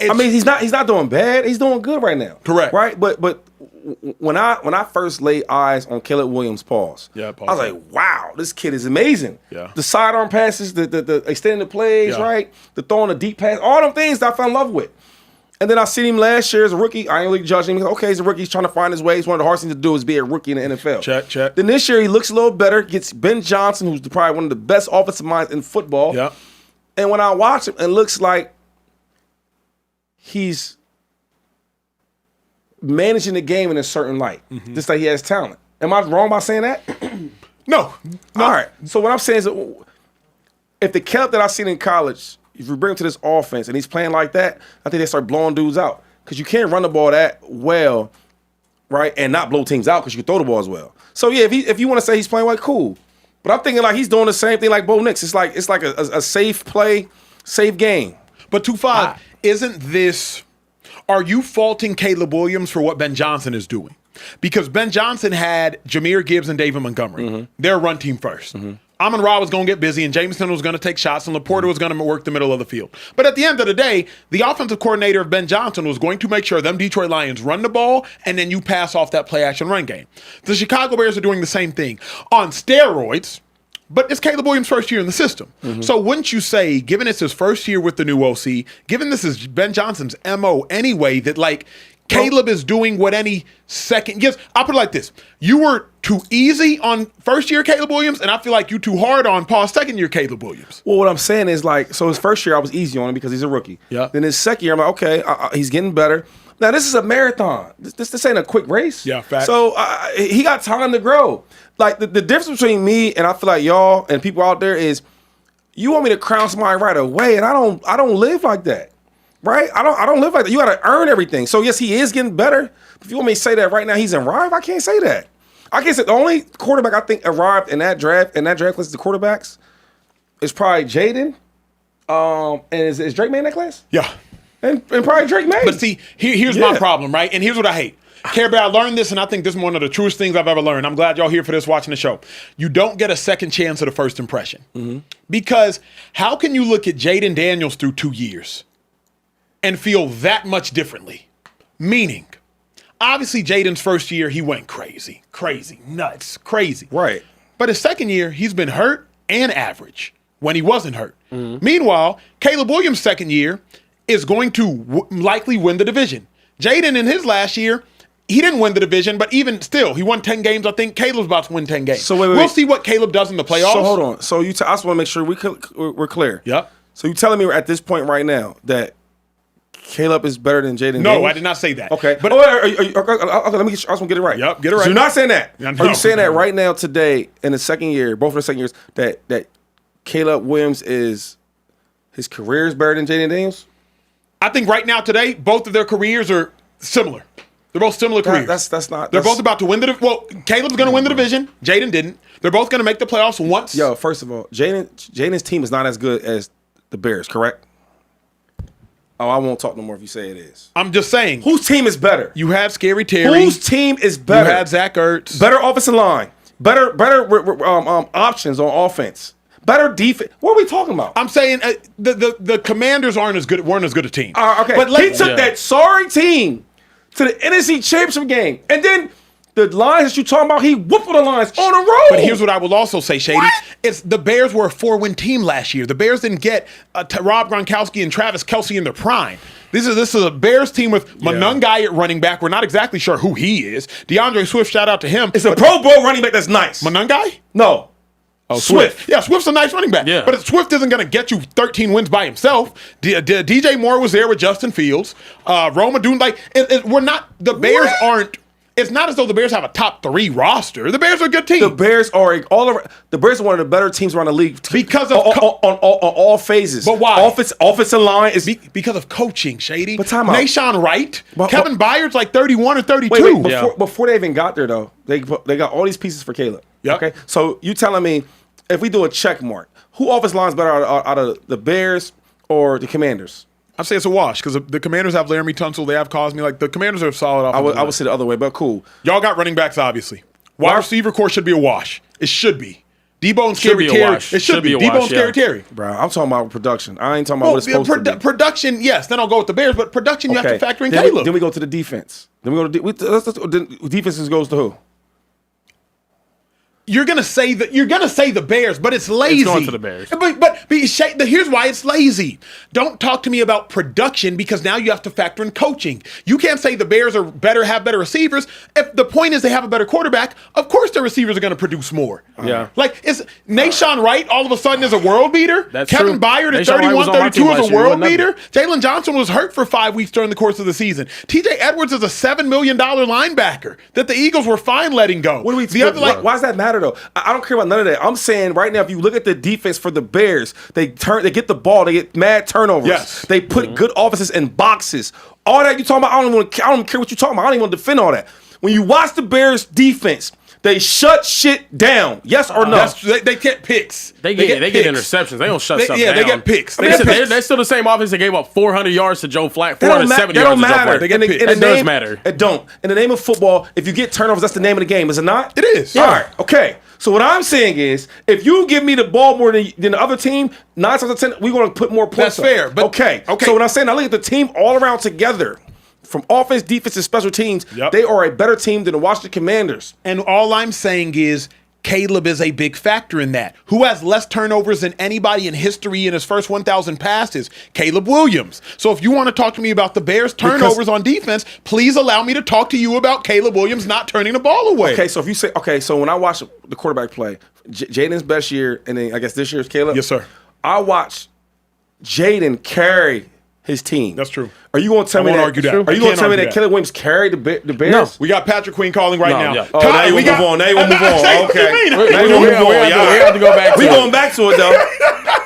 I mean, he's not doing bad. He's doing good right now. Correct. Right. But when I first laid eyes on Caleb Williams' pause, I was like, wow, this kid is amazing. Yeah. The sidearm passes, the extended plays, right? The throwing a deep pass, all them things that I fell in love with. And then I seen him last year as a rookie. I ain't really judging him. Okay, he's a rookie. He's trying to find his way. It's one of the hardest things to do is be a rookie in the NFL. Check. Then this year he looks a little better. Gets Ben Johnson, who's probably one of the best offensive minds in football. Yeah. And when I watch him, it looks like he's managing the game in a certain light. Mm-hmm. Just like he has talent. Am I wrong by saying that? No. All right. So what I'm saying is if the Caleb that I've seen in college, if you bring him to this offense and he's playing like that, I think they start blowing dudes out. Because you can't run the ball that well, right, and not blow teams out because you can throw the ball as well. So, yeah, if you want to say he's playing well, cool. But I'm thinking like he's doing the same thing like Bo Nix. It's like a safe play, safe game. But 2-5, isn't this – are you faulting Caleb Williams for what Ben Johnson is doing? Because Ben Johnson had Jahmyr Gibbs and David Montgomery. Mm-hmm. Their run team first. Mm-hmm. Amon-Ra was going to get busy, and Jameson was going to take shots, and Laporta was going to work the middle of the field. But at the end of the day, the offensive coordinator of Ben Johnson was going to make sure them Detroit Lions run the ball, and then you pass off that play-action run game. The Chicago Bears are doing the same thing on steroids, but it's Caleb Williams' first year in the system. Mm-hmm. So wouldn't you say, given it's his first year with the new OC, given this is Ben Johnson's MO anyway, that like Caleb is doing what any second – yes, I'll put it like this. You were too easy on first-year Caleb Williams, and I feel like you too hard on second-year Caleb Williams. Well, what I'm saying is like – so his first year I was easy on him because he's a rookie. Yeah. Then his second year I'm like, okay, he's getting better. Now, this is a marathon. This ain't a quick race. Yeah, fact. So he got time to grow. Like the difference between me and I feel like y'all and people out there is you want me to crown somebody right away, and I don't live like that. Right? I don't live like that. You got to earn everything. So, yes, he is getting better. If you want me to say that right now he's arrived, I can't say that. I can't say the only quarterback I think arrived in that draft class, the quarterbacks, is probably Jayden. And is Drake made in that class? Yeah. And probably Drake made. But see, here's my problem, right? And here's what I hate. Care Bear, I learned this, and I think this is one of the truest things I've ever learned. I'm glad y'all here for this watching the show. You don't get a second chance at a first impression. Mm-hmm. Because how can you look at Jayden Daniels through 2 years and feel that much differently? Meaning, obviously Jayden's first year, he went crazy, nuts, crazy. Right. But his second year, he's been hurt and average when he wasn't hurt. Mm-hmm. Meanwhile, Caleb Williams' second year is going to likely win the division. Jayden in his last year, he didn't win the division, but even still, he won 10 games. I think Caleb's about to win 10 games. So we'll see what Caleb does in the playoffs. So hold on. So I just want to make sure we're clear. Yep. So you telling me at this point right now that Caleb is better than Jayden? No, I did not say that. Okay. But okay, let me. I just want to get it right. Yep, get it right. So you're not saying that. Yeah, Are you saying that right now today in the second year, both of the second years, that Caleb Williams his career is better than Jayden Daniels? I think right now today, both of their careers are similar. They're both similar careers. That's not. They're both about to win the division. Well, Caleb's going to win the division. Jayden didn't. They're both going to make the playoffs once. Yo, first of all, Jayden's team is not as good as the Bears, correct? Oh, I won't talk no more if you say it is. I'm just saying. Whose team is better? You have Scary Terry. Whose team is better? You had Zach Ertz. Better offensive line. Better options on offense. Better defense. What are we talking about? I'm saying the Commanders weren't as good a team. Okay, but he took that sorry team to the NFC Championship game, and then the Lions that you talking about, he whooped the Lions on the road. But here's what I will also say, Shady. It's the Bears were a 4-win team last year. The Bears didn't get Rob Gronkowski and Travis Kelce in their prime. This is a Bears team with Monangai at running back. We're not exactly sure who he is. DeAndre Swift, shout out to him. It's a Pro Bowl running back that's nice. Monangai? No. Oh, Swift. Yeah, Swift's a nice running back. Yeah. But Swift isn't going to get you 13 wins by himself. DJ Moore was there with Justin Fields. Roma doing we're not, the Bears aren't, it's not as though the Bears have a top 3 roster. The Bears are a good team. The Bears are the Bears are one of the better teams around the league because of on all phases. But why? Offensive line is because of coaching, Shady. But time out. Nashawn Wright, Kevin Byard's like 31 or 32. Wait, before they even got there though, they got all these pieces for Caleb. Yep. Okay, so you telling me if we do a check mark, who offensive line is better out of the Bears or the Commanders? I'd say it's a wash because the Commanders have Laramie Tunsil, they have Cosme. Like the Commanders are solid. I would say the other way, but cool. Y'all got running backs, obviously. Wide receiver core should be a wash. It should be. Debo and Scary Terry. It should be. Debo and Scary Terry. Bro, I'm talking about production. I ain't talking about what it's supposed to be. Production, yes. Then I'll go with the Bears, but production you have to factor in Caleb. Then we go to the defense. Then we go to defenses goes to who? You're gonna say the Bears, but it's lazy. It's going to the Bears. But here's why it's lazy. Don't talk to me about production because now you have to factor in coaching. You can't say the Bears have better receivers. If the point is they have a better quarterback, of course their receivers are going to produce more. Yeah. Like is Nashawn Wright all of a sudden is a world beater? That's Kevin true. Byard at Nashawn Wright was on my 31-32 team is last a year. He world wasn't beater. Jalen Johnson was hurt for 5 weeks during the course of the season. TJ Edwards is a $7 million linebacker that the Eagles were fine letting go. What do we? Why does that matter though? I don't care about none of that. I'm saying right now, if you look at the defense for the Bears, they get the ball, they get mad turnovers. Yes. They put good offenses in boxes. All that you talking about, I don't care what you talking about. I don't even want to defend all that. When you watch the Bears defense, they shut shit down. Yes or no? They get picks. They get interceptions. They don't shut stuff down. They get picks. They're still the same offense that gave up 400 yards to Joe Flacco, 470 yards to Joe Flacco. They get picks. It does matter. It don't. In the name of football, if you get turnovers, that's the name of the game, is it not? It is. Yeah. All right. Okay. So what I'm saying is, if you give me the ball more than the other team, 9 times out of 10, we're going to put more points. That's fair. But okay. So what I'm saying, I look at the team all around together. From offense, defense, and special teams, they are a better team than the Washington Commanders. And all I'm saying is Caleb is a big factor in that. Who has less turnovers than anybody in history in his first 1,000 passes? Caleb Williams. So if you want to talk to me about the Bears' turnovers on defense, please allow me to talk to you about Caleb Williams not turning the ball away. Okay, so if you say, so when I watch the quarterback play, Jayden's best year, and then I guess this year's Caleb. Yes, sir. I watch Jayden carry his team. That's true. Are you going to tell me that? Argue that. Are you going to tell me that Caleb Williams carried the Bears? No. We got Patrick Queen calling right now. Yeah. Oh, now you want to move on. Now you want to move on. Okay. Now you want to move on. We have to go back to it. We going back to it, though.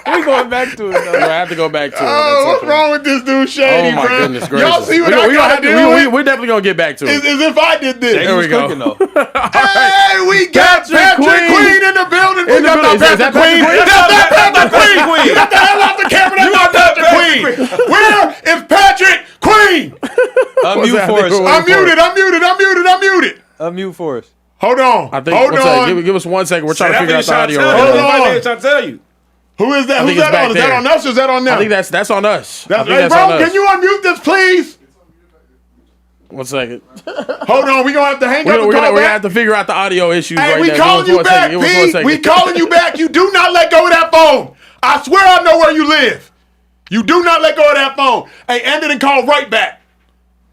We going back to it, though. I have to go back to it. Oh, what's wrong with this dude, Shady, oh, my bro? goodness gracious. Y'all see what I got to do? We're definitely going to get back to it. As if I did this. There we go. Hey, we got Patrick Queen in the building. In the building. Is that Patrick Queen? That's Patrick Queen. You got the hell off the camera. That's not Patrick Queen. Where is Patrick Queen? Unmute for us. I'm muted. Unmute for us. Hold on. Hold on. Give us 1 second. We're trying to figure out the audio. Hold on. I'm trying to tell you. Who is that? Who's that on? Is that on us or is that on them? I think that's on us. Hey, bro, can you unmute this, please? 1 second. Hold on. We're going to have to hang up and call back. We're going to have to figure out the audio issues right now. Hey, we calling you back, P. We calling you back. You do not let go of that phone. I swear I know where you live. You do not let go of that phone. Hey, end it and call right back.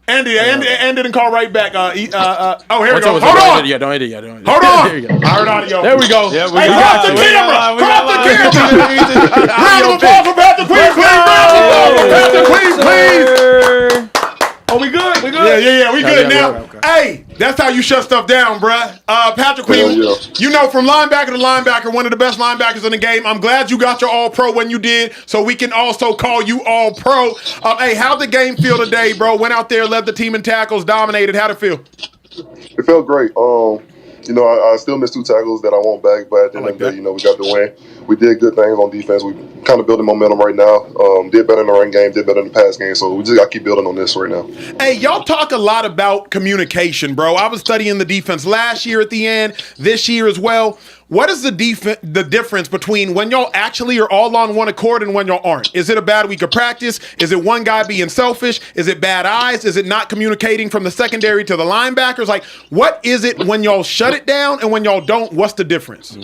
End it and call right back. Oh, here we go. Hold on. Yeah, don't hit it yet. Hold on. I heard audio. There we go. Yeah, Hey, cross the camera. Cross the camera. Round of applause for Patrick Queen, please. Round of applause for Patrick Queen, please. Oh, we good? We good? Yeah, we good now. Okay. Hey, that's how you shut stuff down, bruh. Patrick Queen, you know, from linebacker to linebacker, one of the best linebackers in the game. I'm glad you got your All-Pro when you did, so we can also call you All-Pro. Hey, how'd the game feel today, bro? Went out there, led the team in tackles, dominated. How'd it feel? It felt great. You know, I still missed 2 tackles that I want back, but at the end of the day, you know, we got the win. we did good things on defense. We kind of building momentum right now. Did better in the run game, did better in the pass game. So we just got to keep building on this right now. Hey, y'all talk a lot about communication, bro. I was studying the defense last year at the end, this year as well. What is the difference between when y'all actually are all on one accord and when y'all aren't? Is it a bad week of practice? Is it one guy being selfish? Is it bad eyes? Is it not communicating from the secondary to the linebackers? Like, what is it when y'all shut it down and when y'all don't? What's the difference?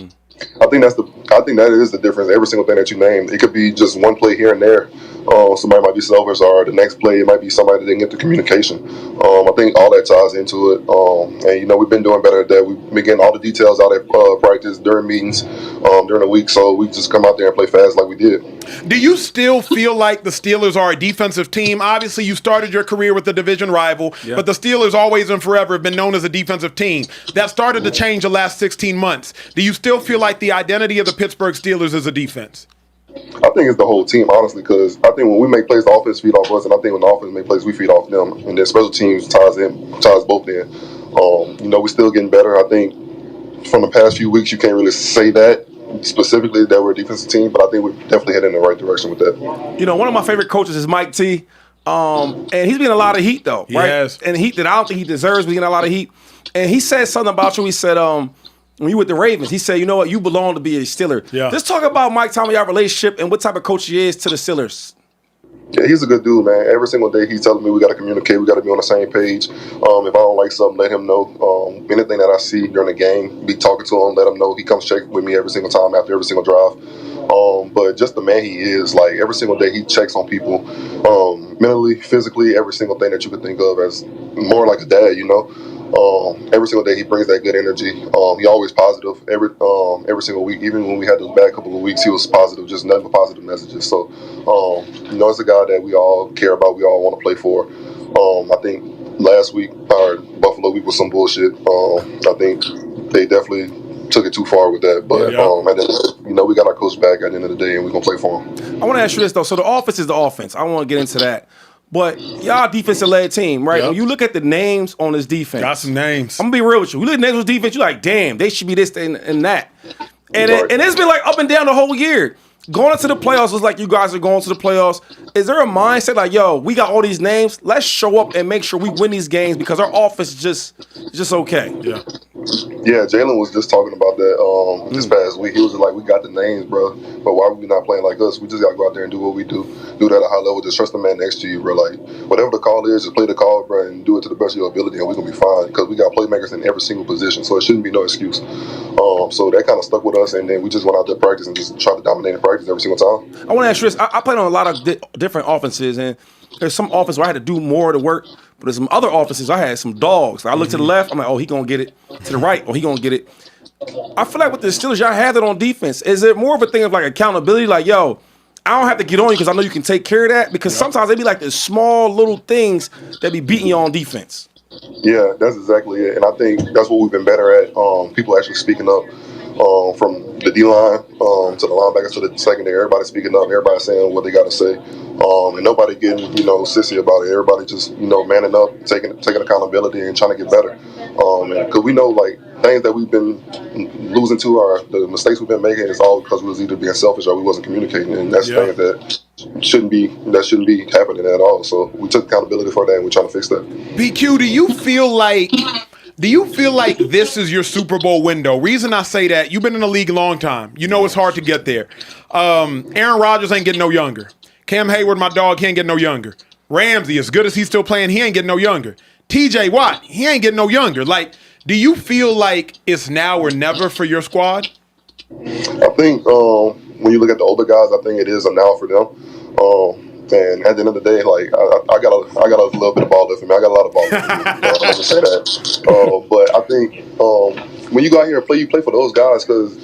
I think that is the difference. Every single thing that you named, it could be just one play here and there. Somebody might be selfish, or the next play it might be somebody that didn't get the communication. I think all that ties into it. And we've been doing better at that. We've been getting all the details out at practice, during meetings, during the week. So we just come out there and play fast like we did. Do you still feel like the Steelers are a defensive team? Obviously, you started your career with the division rival, but the Steelers always and forever have been known as a defensive team. That started to change the last 16 months. Do you still feel like the identity of the Pittsburgh Steelers is a defense? I think it's the whole team, honestly, because I think when we make plays, the offense feed off us, and I think when the offense make plays, we feed off them. And then special teams ties both in. We're still getting better. I think from the past few weeks, you can't really say that specifically that we're a defensive team, but I think we're definitely heading in the right direction with that. One of my favorite coaches is Mike T. And he's been a lot of heat, though, right? Yes. And heat that I don't think he deserves, but he's getting a lot of heat. And he said something about you. He said, when you with the Ravens, he said, you know what, you belong to be a Steeler. Yeah. Just talk about Mike Tomlin, your relationship, and what type of coach he is to the Steelers. Yeah, he's a good dude, man. Every single day he's telling me we got to communicate, we got to be on the same page. If I don't like something, let him know. Anything that I see during the game, be talking to him, let him know. He comes check with me every single time after every single drive. But just the man he is, like every single day he checks on people, mentally, physically, every single thing that you could think of as more like a dad, every single day he brings that good energy. He always positive every single week. Even when we had those bad couple of weeks, he was positive, just nothing but positive messages. So, it's a guy that we all care about, we all want to play for. I think last week, our Buffalo week was some bullshit. I think they definitely took it too far with that. But we got our coach back at the end of the day, and we're gonna play for him. I want to ask you this though. So the offense is the offense. I want to get into that. But y'all defensive-led team, right? Yep. When you look at the names on this defense. Got some names. I'm going to be real with you. We look at the names on defense, you're like, damn, they should be this and that. And it's been like up and down the whole year. Going into the playoffs, it's like you guys are going to the playoffs. Is there a mindset like, yo, we got all these names. Let's show up and make sure we win these games because our offense is just okay. Yeah, Jalen was just talking about that this past week. He was just like, we got the names, bro, but why are we not playing like us? We just got to go out there and do what we do that at a high level. Just trust the man next to you, bro. Like, whatever the call is, just play the call, bro, and do it to the best of your ability, and we're going to be fine because we got playmakers in every single position, so it shouldn't be no excuse. So that kind of stuck with us, and then we just went out there practice and just tried to dominate in practice every single time. I want to ask you this. I played on a lot of different offenses, and there's some offenses where I had to do more of the work, but there's some other offenses I had some dogs. I look to the left, I'm like, oh, he going to get it. To the right, oh, he going to get it. I feel like with the Steelers, y'all have it on defense. Is it more of a thing of like accountability? Like, yo, I don't have to get on you because I know you can take care of that? Because sometimes they be like the small little things that be beating you on defense. Yeah, that's exactly it. And I think that's what we've been better at. People actually speaking up from the D-line to the linebackers to the secondary. Everybody speaking up. Everybody saying what they got to say. And nobody getting, sissy about it. Everybody just, manning up, taking accountability and trying to get better. Because we know, like, things that we've been losing to are the mistakes we've been making is all because we was either being selfish or we wasn't communicating. And that's things that shouldn't be happening at all. So we took accountability for that and we're trying to fix that. BQ, do you feel like this is your Super Bowl window? Reason I say that, you've been in the league a long time. You know it's hard to get there. Aaron Rodgers ain't getting no younger. Cam Hayward, my dog, he ain't getting no younger. Ramsey, as good as he's still playing, he ain't getting no younger. TJ Watt, he ain't getting no younger. Like, do you feel like it's now or never for your squad? I think when you look at the older guys, I think it is a now for them. And at the end of the day, like I got a little bit of ball left for me. I got a lot of ball left for me. I'm gonna say that. But I think when you go out here and play, you play for those guys because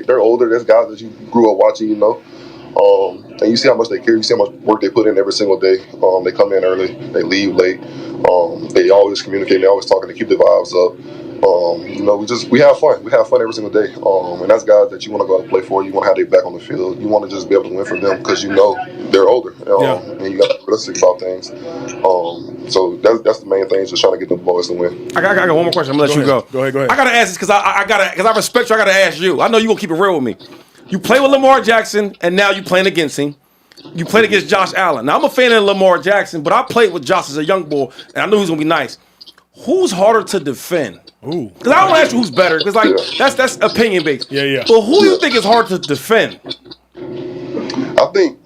they're older. There's guys that you grew up watching, and you see how much they care. You see how much work they put in every single day. They come in early, they leave late. They always communicate. They always talking to keep the vibes up. We have fun. We have fun every single day. And that's guys that you want to go out and play for. You want to have their back on the field. You want to just be able to win for them because they're older. And you got to be realistic about things. So that's the main thing, is just trying to get the boys to win. I got one more question. I'm going to let you go. Go ahead. I got to ask this because I respect you. I got to ask you. I know you're going to keep it real with me. You play with Lamar Jackson, and now you playing against him. You played against Josh Allen. Now, I'm a fan of Lamar Jackson, but I played with Josh as a young boy, and I knew he was going to be nice. Who's harder to defend? Ooh. Because I don't want to ask you who's better, because that's opinion based. Yeah. But who do you think is hard to defend? I think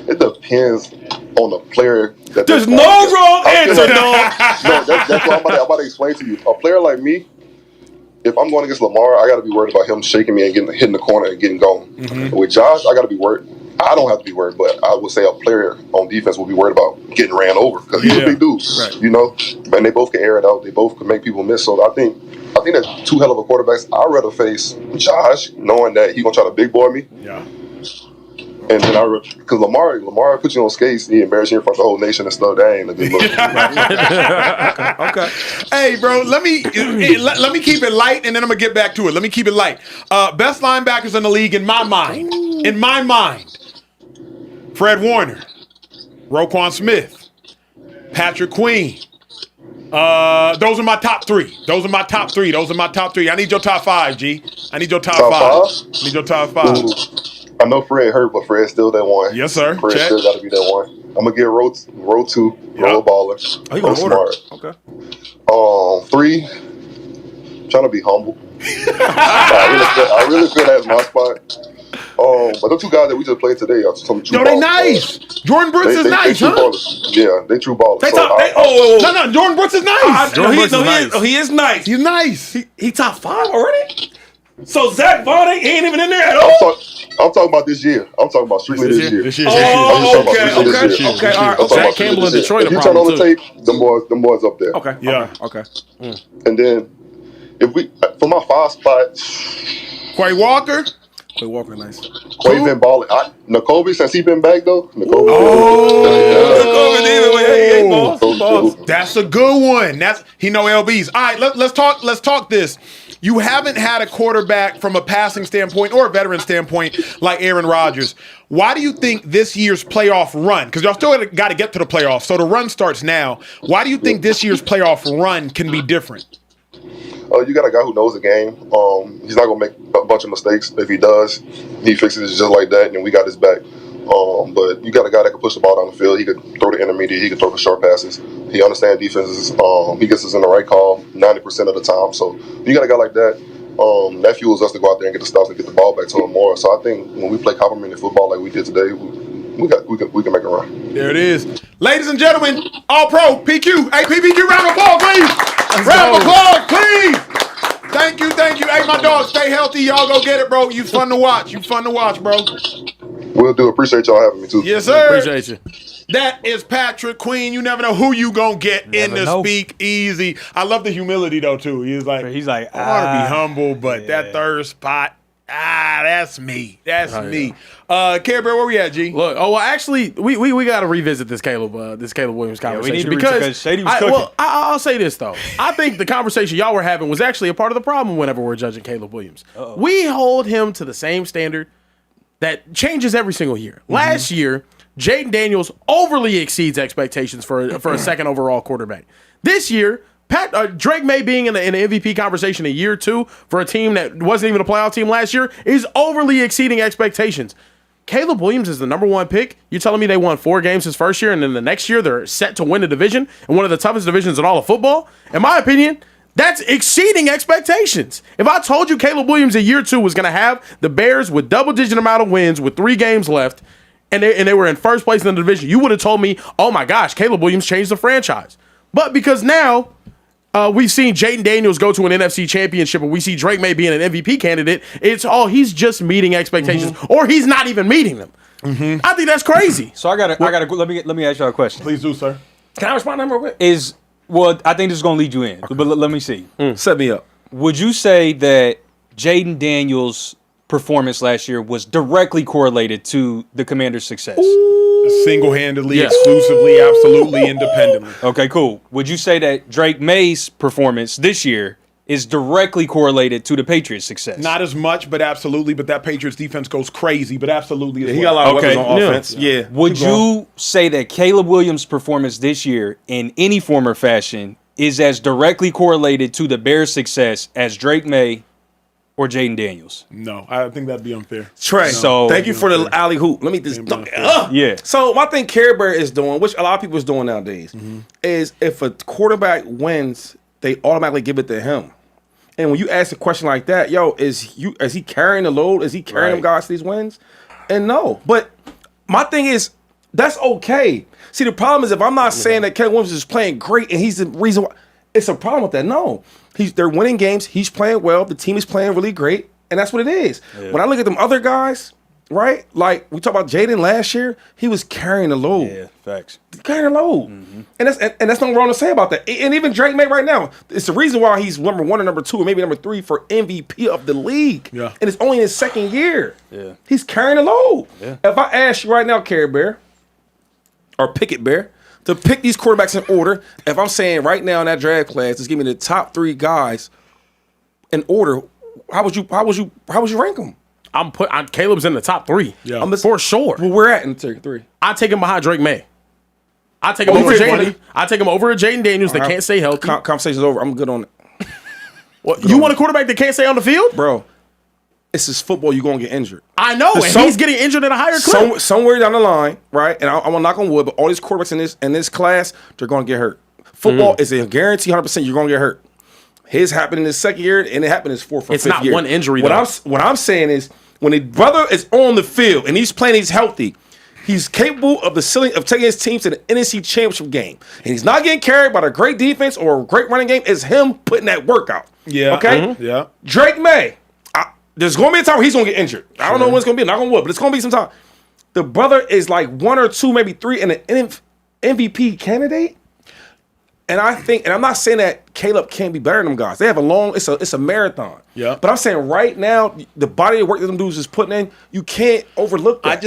it depends on the player. There's no wrong answer, dog. No, that's what I'm about to explain to you. A player like me, if I'm going against Lamar, I got to be worried about him shaking me and hitting the corner and getting gone. Mm-hmm. With Josh, I got to be worried. I don't have to be worried, but I would say a player on defense will be worried about getting ran over because he's a big dude, you know. And they both can air it out. They both can make people miss. So I think that's two hell of a quarterbacks. I'd rather face Josh, knowing that he's gonna try to big boy me. Yeah. And then because Lamar puts you on skates, he embarrass you in front of the whole nation and stuff. That ain't a good look. Okay. Hey, bro, let me keep it light, and then I'm gonna get back to it. Let me keep it light. Best linebackers in the league in my mind. In my mind, Fred Warner, Roquan Smith, Patrick Queen. Those are my top three. I need your top five, G. I need your top five. I need your top five. Ooh. I know Fred hurt, but Fred's still that one. Yes, sir. Fred Check. still got to be that one. I'm gonna get row two, row a baller. Oh, you gonna smart. Okay. 3, trying to be humble. I really feel that's my spot. But the two guys that we just played today are some true ballers. They nice. Jordan Brooks is nice, they huh? Ballers. Yeah, they true ballers. No, Jordan Brooks is nice. He is nice. He's nice. He top 5 already? So Zach Vaughn ain't even in there at all? I'm talking about this year. I'm talking about strictly this year. Okay. All right. Zach Campbell in Detroit. If you turn on the tape, the boys up there. Okay. Yeah. Okay. And then if we for my 5 spot, Quay Walker. Quay Walker, nice. Quay been balling. Nakobe, since he been back though. That's a good one. He know LBs. All right, let's talk this. You haven't had a quarterback from a passing standpoint or a veteran standpoint like Aaron Rodgers. Why do you think this year's playoff run, because y'all still got to get to the playoffs, so the run starts now. Why do you think this year's playoff run can be different? You got a guy who knows the game. He's not gonna make a bunch of mistakes. If he does, he fixes it just like that, and we got his back. But you got a guy that can push the ball down the field. He could throw the intermediate. He could throw the short passes. He understands defenses. He gets us in the right call 90% of the time. So you got a guy like that. That fuels us to go out there and get the stops and get the ball back to him more. So I think when we play complimentary football like we did today, we can make a run. There it is. Ladies and gentlemen, All-Pro, PQ. Hey, PQ, round of applause, please. Round of applause, please. Thank you. Hey, my dog, stay healthy. Y'all go get it, bro. You fun to watch, bro. Will do. Appreciate y'all having me, too. Yes, sir. Appreciate you. That is Patrick Queen. You never know who you gonna get in the Speakeasy. I love the humility, though, too. He's like, I want to be humble, but that third spot, that's me. That's me. Care Bear, where we at, G? Look, actually, we got to revisit this Caleb Williams conversation. We need to because Shady was cooking. I'll say this, though. I think the conversation y'all were having was actually a part of the problem whenever we're judging Caleb Williams. Uh-oh. We hold him to the same standard that changes every single year. Mm-hmm. Last year, Jayden Daniels overly exceeds expectations for a second overall quarterback. This year, Drake May being in the MVP conversation a year 2 for a team that wasn't even a playoff team last year is overly exceeding expectations. Caleb Williams is the number 1 pick. You're telling me they won 4 games his first year, and then the next year they're set to win the division and one of the toughest divisions in all of football? In my opinion, that's exceeding expectations. If I told you Caleb Williams in year 2 was going to have the Bears with double-digit amount of wins with 3 games left, and they were in first place in the division, you would have told me, oh my gosh, Caleb Williams changed the franchise. But because now we've seen Jayden Daniels go to an NFC championship and we see Drake May being an MVP candidate, it's he's just meeting expectations or he's not even meeting them. Mm-hmm. I think that's crazy. So I gotta let me ask y'all a question. Please do, sir. Can I respond to him real quick? I think this is gonna lead you in, but let me see. Set me up. Would you say that Jayden Daniels' performance last year was directly correlated to the Commanders' success? Single-handedly, exclusively, absolutely, independently. Okay, cool. Would you say that Drake May's performance this year is directly correlated to the Patriots' success? Not as much, but absolutely. But that Patriots defense goes crazy, but absolutely as well. He got a lot of weapons on offense. Yeah. Would you say that Caleb Williams' performance this year in any form or fashion is as directly correlated to the Bears' success as Drake May or Jayden Daniels? No, I think that'd be unfair. Trey, So- thank you for the alley hoop. Let me just Yeah. So my thing Care Bear is doing, which a lot of people is doing nowadays, is if a quarterback wins, they automatically give it to him. And when you ask a question like that, is he carrying the load? Is he carrying them guys to these wins? And no. But my thing is, that's okay. See, the problem is if I'm not saying that Caleb Williams is playing great and he's the reason why, it's a problem with that. No. They're winning games. He's playing well. The team is playing really great. And that's what it is. Yeah. When I look at them other guys, right? Like we talked about Jayden last year, he was carrying the load. Yeah, facts. Carrying the load. And that's nothing wrong to say about that. And even Drake May right now, it's the reason why he's number 1 or number 2 or maybe number 3 for MVP of the league. Yeah. And it's only in his second year. Yeah. He's carrying the load. Yeah. If I ask you right now, Care Bear or Picket Bear, to pick these quarterbacks in order, if I'm saying right now in that draft class, just give me the top 3 guys in order, how would you rank them? Caleb's in the top 3. Yeah. For sure. Well, we're at in tier 3. I take him behind Drake May. I take him over Jayden. I take him over Jayden Daniels that can't stay healthy. Conversation's over. I'm good on it. What, you want a quarterback that can't stay on the field? Bro, this is football. You're going to get injured. I know, and he's getting injured at a higher clip. Somewhere down the line, right? And I'm going to knock on wood, but all these quarterbacks in this class, they're going to get hurt. Football is a guarantee 100% you're going to get hurt. His happened in his second year, and it happened in his fourth or It's fifth not year. one injury, What though. I'm saying is, when a brother is on the field and he's playing, he's healthy, he's capable of taking his team to the NFC Championship game. And he's not getting carried by a great defense or a great running game. It's him putting that work out. Yeah. Okay? Yeah. Drake May, there's going to be a time where he's going to get injured. I don't know when it's going to be. Not going to wood, but it's going to be some time. The brother is like 1 or 2, maybe 3 in an MVP candidate. And I think, and I'm not saying that Caleb can't be better than them guys. They have it's a marathon. Yeah. But I'm saying right now, the body of work that them dudes is putting in, you can't overlook that.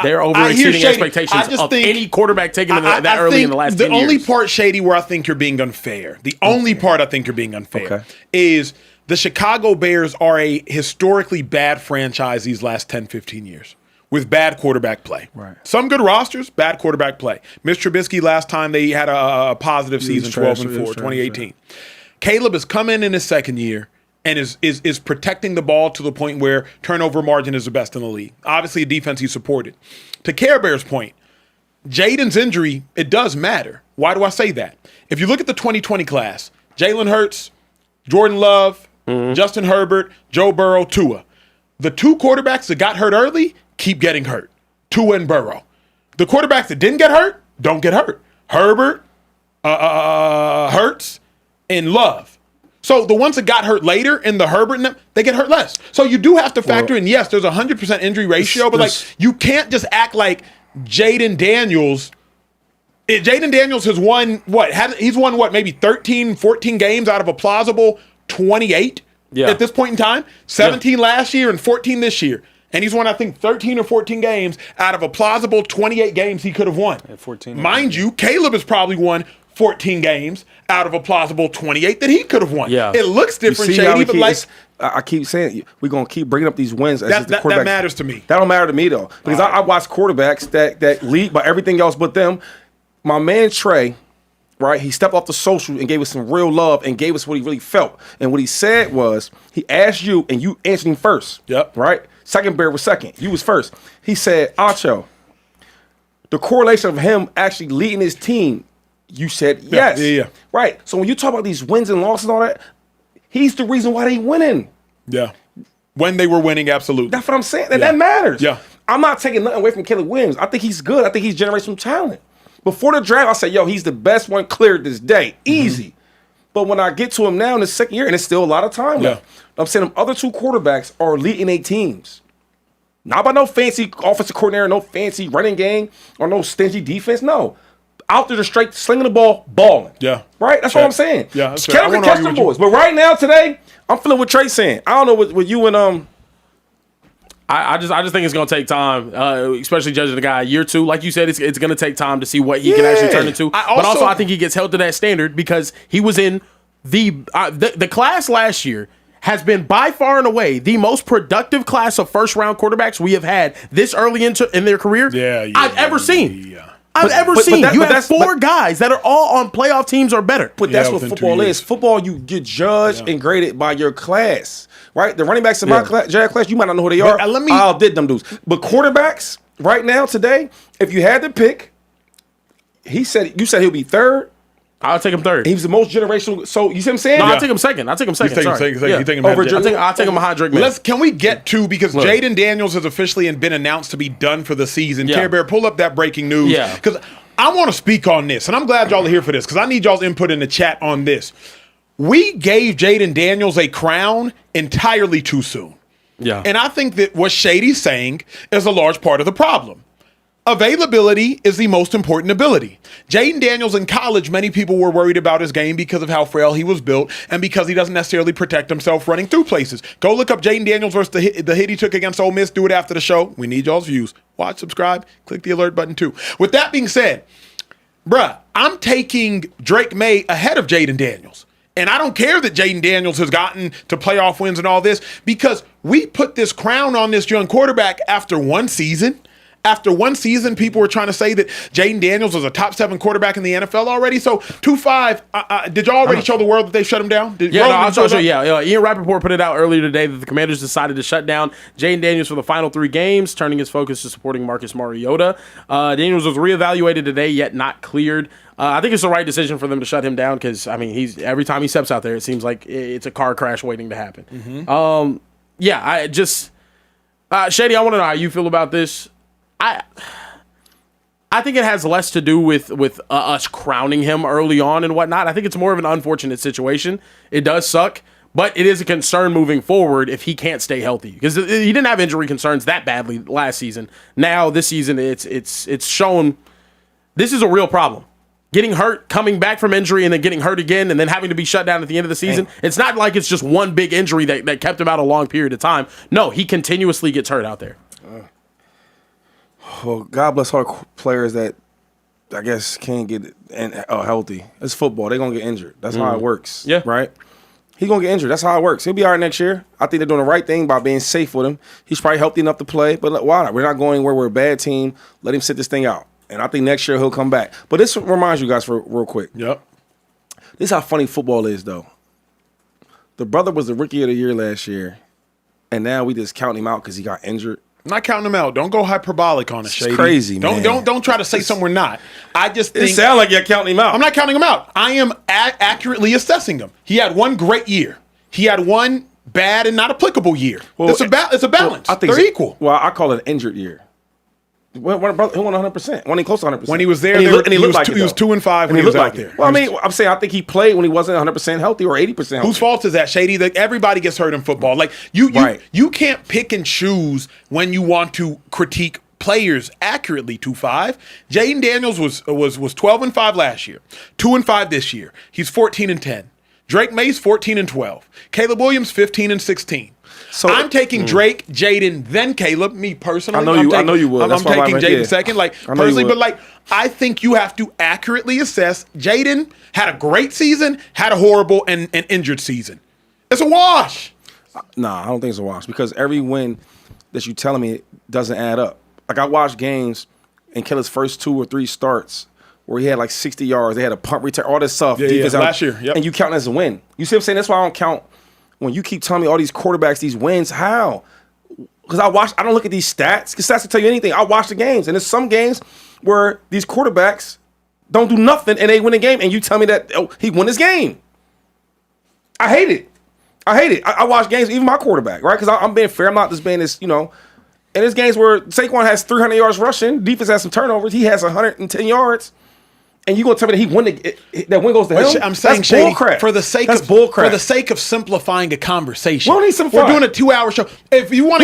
They're I hear overexceeding Shady. expectations I just of think- any quarterback taken that early in the last 10 The only years. part, Shady, where I think you're being unfair, the only part I think you're being unfair is the Chicago Bears are a historically bad franchise these last 10, 15 years with bad quarterback play. Right. Some good rosters, bad quarterback play. Mr. Trubisky, last time they had a positive season, 12-4, 2018. Caleb has come in his second year and is protecting the ball to the point where turnover margin is the best in the league. Obviously, a defense he supported. To Care Bear's point, Jayden's injury, it does matter. Why do I say that? If you look at the 2020 class, Jalen Hurts, Jordan Love, Justin Herbert, Joe Burrow, Tua. The 2 quarterbacks that got hurt early keep getting hurt. Tua and Burrow. The quarterbacks that didn't get hurt don't get hurt. Herbert, Hurts, and Love. So the ones that got hurt later in the Herbert and them, they get hurt less. So you do have to factor in, yes, there's a 100% injury ratio, but you can't just act like Jayden Daniels. Jayden Daniels has won he's won maybe 13, 14 games out of a plausible 28 at this point in time. 17 last year and 14 this year. And he's won, I think, 13 or 14 games out of a plausible 28 games he could have won. 14. Mind you, Caleb has probably won 14 games out of a plausible 28 that he could have won. Yeah. It looks different, Shady, but I keep saying we're gonna keep bringing up these wins. As that quarterbacks. matters to me. That don't matter to me though, because I watch quarterbacks that lead by everything else but them. My man Trey, right? He stepped off the social and gave us some real love and gave us what he really felt. And what he said was, he asked you and you answered him first. Yep. Right? Second Bear was second. You was first. He said, Acho, the correlation of him actually leading his team, you said yes. Yeah. Right. So when you talk about these wins and losses and all that, he's the reason why they winning. Yeah. When they were winning, absolutely. That's what I'm saying. And that matters. Yeah. I'm not taking nothing away from Caleb Williams. I think he's good. I think he's generational talent. Before the draft, I said, he's the best one cleared this day. Easy. But when I get to him now in the second year, and it's still a lot of time left, I'm saying them other 2 quarterbacks are leading their teams. Not by no fancy offensive coordinator, no fancy running game, or no stingy defense. No. Out there, straight slinging the ball, balling. Yeah. Right? That's what I'm saying. Yeah, that's Caleb can catch them boys. But right now, today, I'm feeling what Trey's saying. I don't know what you and I just think it's gonna take time, especially judging the guy a year or 2. Like you said, it's gonna take time to see what he can actually turn into. But also, I think he gets held to that standard because he was in the class last year. Has been by far and away the most productive class of first-round quarterbacks we have had this early in their career I've ever seen. I've ever but seen. that- You but have that's- four but- guys that are all on playoff teams or better. But that's Yeah, what within 2 football years. is. Football, you get judged and graded by your class, right? The running backs in my class, JR class, you might not know who they are. let me- I outdid them dudes. But quarterbacks, right now, today, if you had to pick, you said he'll be third. I'll take him third. He was the most generational. So you see what I'm saying? No, I'll take him second. I'll take him second. taking Sorry. second. Yeah. You think him Over ahead of I'll take him behind Drake May. Can we get to, because Jayden Daniels has officially been announced to be done for the season. Yeah. Care Bear, pull up that breaking news. Yeah. Because I want to speak on this, and I'm glad y'all are here for this, because I need y'all's input in the chat on this. We gave Jayden Daniels a crown entirely too soon. Yeah. And I think that what Shady's saying is a large part of the problem. Availability is the most important ability. Jayden Daniels in college, many people were worried about his game because of how frail he was built and because he doesn't necessarily protect himself running through places. Go look up Jayden Daniels versus the hit he took against Ole Miss. Do it after the show. We need y'all's views. Watch, subscribe, click the alert button too. With that being said, bruh, I'm taking Drake May ahead of Jayden Daniels. And I don't care that Jayden Daniels has gotten to playoff wins and all this, because we put this crown on this young quarterback after one season. After one season, people were trying to say that Jayden Daniels was a top 7 quarterback in the NFL already. So 2-5, did y'all already show the world that they shut him down? I'll show you. Yeah, Ian Rappaport put it out earlier today that the Commanders decided to shut down Jayden Daniels for the final 3 games, turning his focus to supporting Marcus Mariota. Daniels was reevaluated today, yet not cleared. I think it's the right decision for them to shut him down because, I mean, he's every time he steps out there, it seems like it's a car crash waiting to happen. Shady, I want to know how you feel about this. I think it has less to do with us crowning him early on and whatnot. I think it's more of an unfortunate situation. It does suck, but it is a concern moving forward if he can't stay healthy, because he didn't have injury concerns that badly last season. Now this season, it's shown this is a real problem. Getting hurt, coming back from injury, and then getting hurt again, and then having to be shut down at the end of the season. Dang. It's not like it's just one big injury that kept him out a long period of time. No, he continuously gets hurt out there. Well, God bless our players that I guess can't get healthy. It's football. They're going to get injured. That's how it works. Yeah. Right? He's going to get injured. That's how it works. He'll be all right next year. I think they're doing the right thing by being safe with him. He's probably healthy enough to play, but why not? We're not going where we're a bad team. Let him sit this thing out. And I think next year he'll come back. But this reminds you guys for real quick. Yep. This is how funny football is, though. The brother was the rookie of the year last year, and now we just count him out because he got injured. I'm not counting him out. Don't go hyperbolic on it, Shady. crazy, man. Don't try to say something we're not. I just It think sounds like you're counting him out. I'm not counting him out. I am accurately assessing him. He had one great year. He had one bad and not applicable year. Well, it's a balance. I think They're equal. Well, I call it an injured year. He won 100%. When he close to 100%. When he was there, and he he looked was like two- it, he was though. 2-5 when And he was looked out like there. it. Well, I mean, I'm saying I think he played when he wasn't 100% healthy or 80% healthy. Whose fault is that, Shady? That everybody gets hurt in football. Like Right. you can't pick and choose when you want to critique players accurately. 2-5. Jayden Daniels was 12-5 last year, 2-5 this year. He's 14-10. Drake May's 14-12. Caleb Williams 15-16. So I'm taking Drake, Jayden, then Caleb. Me personally, I know you would. I'm That's why taking I'm Jayden yeah. second. Like I know you personally, would. but like I think you have to accurately assess. Jayden had a great season, had a horrible and injured season. It's a wash. Nah, I don't think it's a wash because every win that you're telling me doesn't add up. Like I watched games in Caleb's first 2 or 3 starts where he had like 60 yards. They had a punt return, all this stuff. Yeah, last year. Yep. And you count it as a win. You see what I'm saying? That's why I don't count when you keep telling me all these quarterbacks, these wins. How? Because I don't look at these stats. Because stats will tell you anything. I watch the games. And there's some games where these quarterbacks don't do nothing and they win a game. And you tell me that he won this game. I hate it. I watch games, even my quarterback, right? Because I'm being fair. I'm not just being this, And there's games where Saquon has 300 yards rushing. Defense has some turnovers. He has 110 yards. And you gonna tell me that he won that win goes to him? I'm saying, that's Shady, bullcrap. for the sake of simplifying a conversation. We don't need simplify. We're doing a 2-hour show. If you want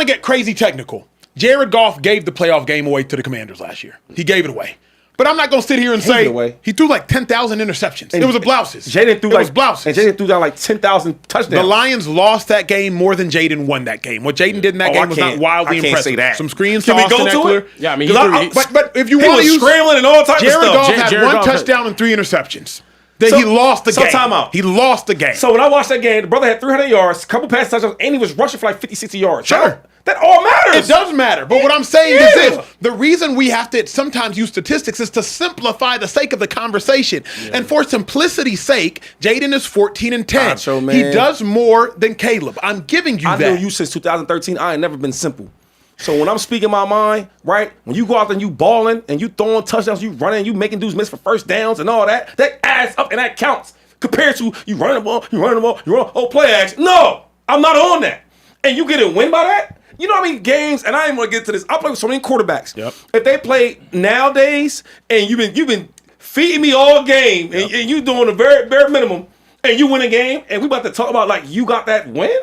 to get crazy technical, Jared Goff gave the playoff game away to the Commanders last year. He gave it away. But I'm not going to sit here and say he threw like 10,000 interceptions. It was a blouses. Jayden threw Jayden threw down like 10,000 touchdowns. The Lions lost that game more than Jayden won that game. What Jayden did in that game was not wildly impressive. Say that. Some screens Can we tossed go in to Eckler. it? Yeah, I mean, but if you want to use scrambling and all types of Jared stuff. Goff had one touchdown and 3 interceptions. Then he lost the game. Time out. He lost the game. So when I watched that game, the brother had 300 yards, a couple pass touchdowns, and he was rushing for like 50, 60 yards. Sure. That all matters. It does matter. But what I'm saying is this. The reason we have to sometimes use statistics is to simplify the sake of the conversation. Yeah. And for simplicity's sake, Jayden is 14 and 10. Nacho, man. He does more than Caleb. I'm giving you that. I've known you since 2013. I ain't never been simple. So when I'm speaking my mind, right, when you go out there and you balling and you throwing touchdowns, you running, you making dudes miss for first downs and all that, that adds up and that counts. Compared to you running the ball, you run, play action. No, I'm not on that. And you get a win by that? You know what I mean? Games, and I ain't want to get to this. I play with so many quarterbacks. Yep. If they play nowadays and you've been feeding me all game and you doing the very bare minimum and you win a game and we about to talk about like you got that win?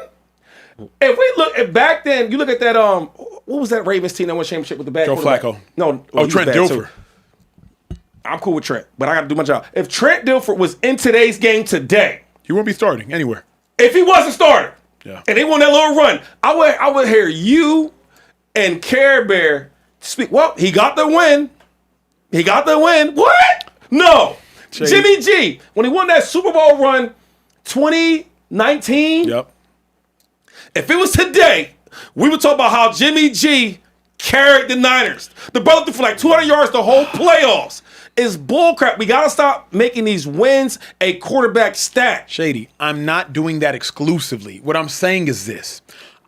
If we look at back then, you look at that what was that Ravens team that won championship with the bad Joe quarterback? Flacco. No, Trent Dilfer. I'm cool with Trent, but I got to do my job. If Trent Dilfer was in today's game today, He wouldn't be starting anywhere. if he wasn't starting, Yeah. and they won that little run, I would hear you and Care Bear speak. Well, he got the win. He got the win. What? No. Shady. Jimmy G, when he won that Super Bowl run 2019, Yep. if it was today, we would talk about how Jimmy G carried the Niners. The brother threw for like 200 yards the whole playoffs. It's bullcrap. We got to stop making these wins a quarterback stat. Shady, I'm not doing that exclusively. What I'm saying is this.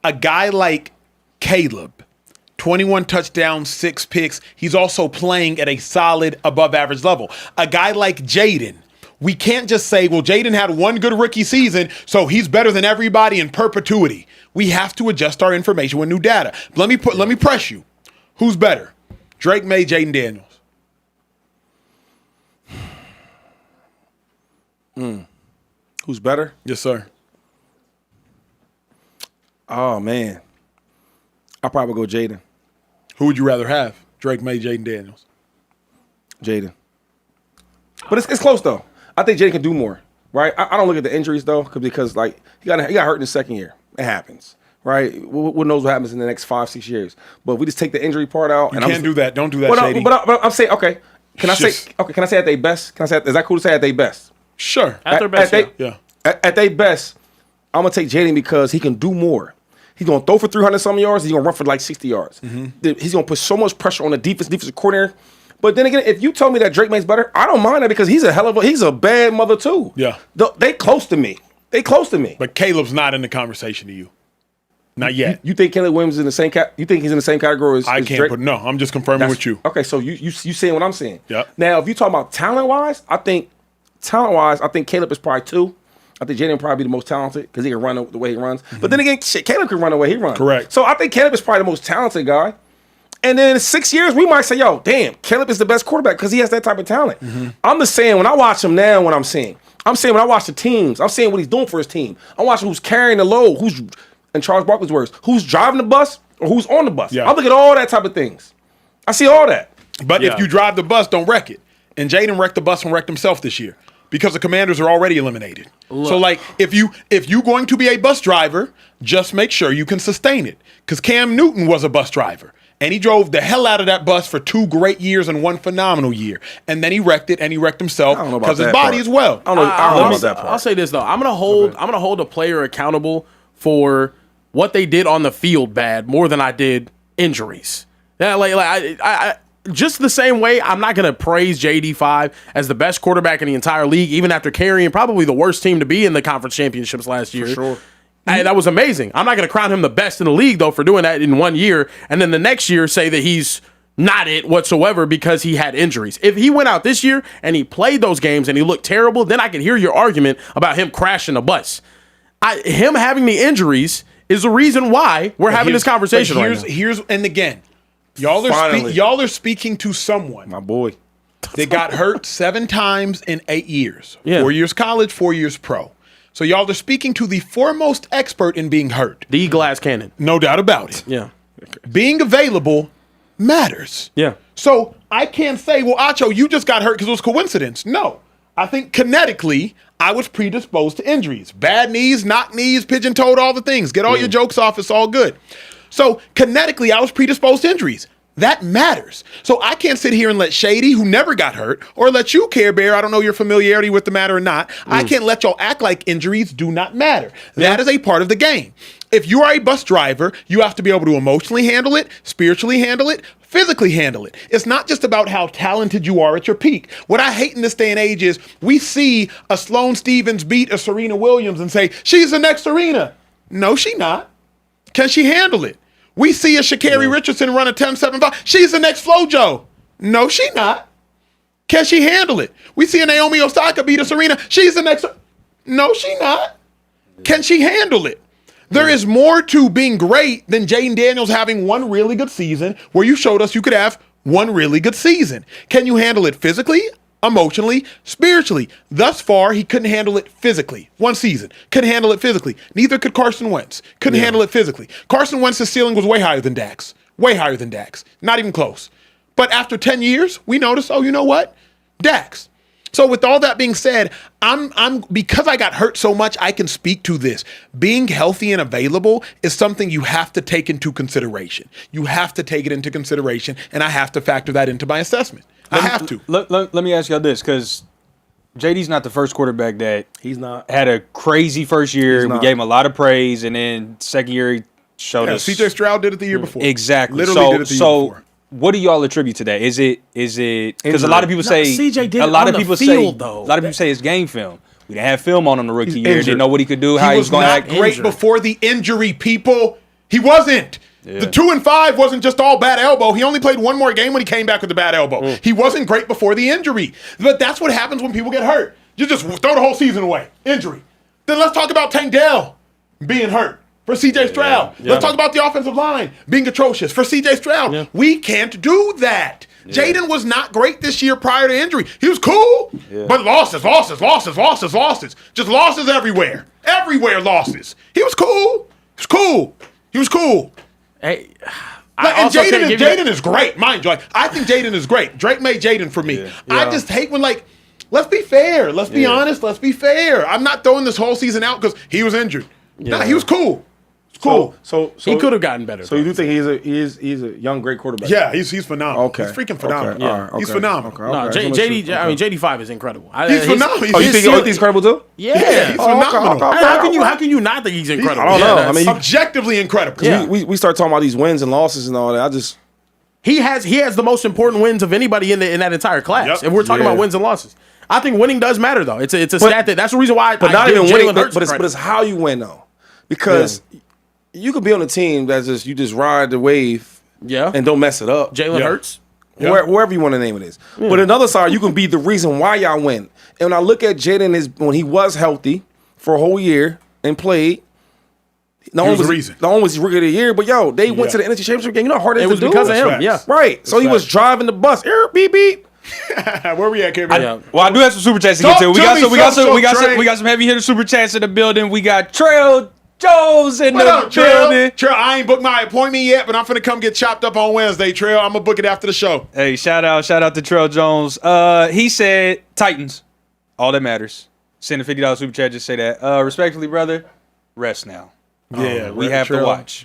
A guy like Caleb, 21 touchdowns, 6 picks, he's also playing at a solid above average level. A guy like Jayden, we can't just say, well, Jayden had one good rookie season, so he's better than everybody in perpetuity. We have to adjust our information with new data. Let me press you. Who's better? Drake May, Jayden Daniels. Who's better? Yes, sir. Oh, man. I'll probably go Jayden. Who would you rather have? Drake May, Jayden Daniels. Jayden. But it's close, though. I think Jayden can do more, right? I don't look at the injuries, though, because like, he got hurt in his second year. It happens, right? Who knows what happens in the next 5-6 years? But if we just take the injury part out. You can't do that. Don't do that, Shady. But I'm saying, okay. Can I say at their best? Is that cool to say at their best? Sure. At their best, yeah. At their best, I'm going to take Jayden because he can do more. He's going to throw for 300-some yards. He's going to run for like 60 yards. Mm-hmm. He's going to put so much pressure on the defensive coordinator. But then again, if you told me that Drake May's better, I don't mind that because he's a bad mother too. Yeah. They close to me. But Caleb's not in the conversation to you. Not yet. You think Caleb Williams is in the same you think he's in the same category as I can't Drake? put no. I'm just confirming with you. Okay, so you saying what I'm saying. Yep. Now, if you talk about talent-wise, I think Caleb is probably 2. I think Jayden probably be the most talented because he can run the way he runs. Mm-hmm. But then again, Caleb can run the way he runs. Correct. So I think Caleb is probably the most talented guy. And then in 6 years, we might say, yo, damn, Caleb is the best quarterback because he has that type of talent. Mm-hmm. I'm just saying, when I watch him now, when I'm saying when I watch the teams, I'm saying what he's doing for his team. I'm watching who's carrying the load, who's, in Charles Barkley's words, who's driving the bus or who's on the bus. Yeah. I look at all that type of things. I see all that. But if you drive the bus, don't wreck it. And Jayden wrecked the bus and wrecked himself this year because the Commanders are already eliminated. Look. So, like, if you going to be a bus driver, just make sure you can sustain it. Because Cam Newton was a bus driver. And he drove the hell out of that bus for 2 great years and 1 phenomenal year. And then he wrecked it, and he wrecked himself because his body as well. I don't know about that part. I'll say this, though. I'm gonna hold a player accountable for what they did on the field bad more than I did injuries. Yeah, I just the same way, I'm not going to praise JD5 as the best quarterback in the entire league, even after carrying probably the worst team to be in the conference championships last year. For sure. And that was amazing. I'm not going to crown him the best in the league, though, for doing that in 1 year, and then the next year say that he's not it whatsoever because he had injuries. If he went out this year and he played those games and he looked terrible, then I can hear your argument about him crashing the bus. Him having the injuries is the reason why we're having this conversation right now. And again, y'all are speaking to someone. My boy. They got hurt 7 times in 8 years. Yeah. 4 years college, 4 years pro. So y'all are speaking to the foremost expert in being hurt. The glass cannon. No doubt about it. Yeah. Being available matters. Yeah. So I can't say, well, Acho, you just got hurt because it was coincidence. No. I think kinetically, I was predisposed to injuries. Bad knees, knock knees, pigeon-toed, all the things. Get all your jokes off. It's all good. So kinetically, I was predisposed to injuries. That matters. So I can't sit here and let Shady, who never got hurt, or let you, Care Bear, I don't know your familiarity with the matter or not, I can't let y'all act like injuries do not matter. That is a part of the game. If you are a bus driver, you have to be able to emotionally handle it, spiritually handle it, physically handle it. It's not just about how talented you are at your peak. What I hate in this day and age is we see a Sloane Stephens beat a Serena Williams and say, she's the next Serena. No, she not. Can she handle it? We see a Sha'Carri Richardson run a 10.75. She's the next FloJo. No, she not. Can she handle it? We see a Naomi Osaka beat a Serena. She's the next. No, she not. Can she handle it? There is more to being great than Jayden Daniels having one really good season where you showed us you could have one really good season. Can you handle it physically, emotionally, spiritually? Thus far, he couldn't handle it physically. One season. Couldn't handle it physically. Neither could Carson Wentz. Couldn't handle it physically. Carson Wentz's ceiling was way higher than Dak's. Way higher than Dak's. Not even close. But after 10 years, we noticed, oh, you know what? Dak's. So with all that being said, I'm because I got hurt so much, I can speak to this. Being healthy and available is something you have to take into consideration. You have to take it into consideration, and I have to factor that into my assessment. I have to. Let me ask y'all this, because JD's not the first quarterback that He's not. had a crazy first year. We gave him a lot of praise, and then second year he showed us. CJ Stroud did it the year before. Exactly. Literally did it the year before. What do y'all attribute to that? Is it because a lot of people say CJ did a it lot on of people the say field, though. a lot of people say it's game film. We didn't have film on him the rookie year. injured. Didn't know what he could do. How He he was was going to not act. great before the injury, people. He wasn't. Yeah. The 2-5 wasn't just all bad elbow. He only played one more game when he came back with the bad elbow. He wasn't great before the injury. But that's what happens when people get hurt. You just throw the whole season away. Injury. Then let's talk about Tank Dell being hurt for CJ Stroud. Let's talk about the offensive line being atrocious for CJ Stroud. We can't do that. Jayden was not great this year prior to injury. He was cool, but losses. Just losses everywhere. Everywhere losses. He was cool. He was cool. Hey, And Jayden is great, mind you. Like, I think Jayden is great. Drake made Jayden for me. I just hate when, like, let's be fair. Let's be honest. Let's be fair. I'm not throwing this whole season out because he was injured. Nah, he was cool. Cool. So he could have gotten better. So you do think he's a young, great quarterback? Yeah, he's phenomenal. Okay. He's freaking phenomenal. Okay. All right. He's Okay. phenomenal. Okay. No, Okay. JD5 is incredible. He's phenomenal. Oh, you think he's incredible too? Yeah. He's phenomenal. How can you not think he's incredible? I don't know. I mean, Objectively incredible. Yeah. we start talking about these wins and losses and all that. He has the most important wins of anybody in that entire class. Yep. If we're talking about wins and losses, I think winning does matter though. It's a stat that's the reason why. But I not give even Jalen winning. Hurts But credit. it's how you win though, because you could be on a team that's just you just ride the wave, and don't mess it up. Jalen Hurts. Wherever you want to name it is. But another side, you can be the reason why y'all win. And when I look at Jayden, when he was healthy for a whole year and played, not only was he rookie of the year, but they went to the NFC Championship game. You know how hard it is was to do? because of him. Facts. Yeah. Right. So he was driving the bus. Beep beep. Where we at, Kevin? Well, I do have some super chats to get to. We got some heavy hitter super chats in the building. We got Trail Jones in the building. Trail, I ain't booked my appointment yet, but I'm finna come get chopped up on Wednesday, Trail. I'm gonna book it after the show. Hey, shout out to Trail Jones. He said Titans. All that matters. Send a $50 super chat. Just say that. Respectfully, brother. Rest now. Yeah, we have to watch.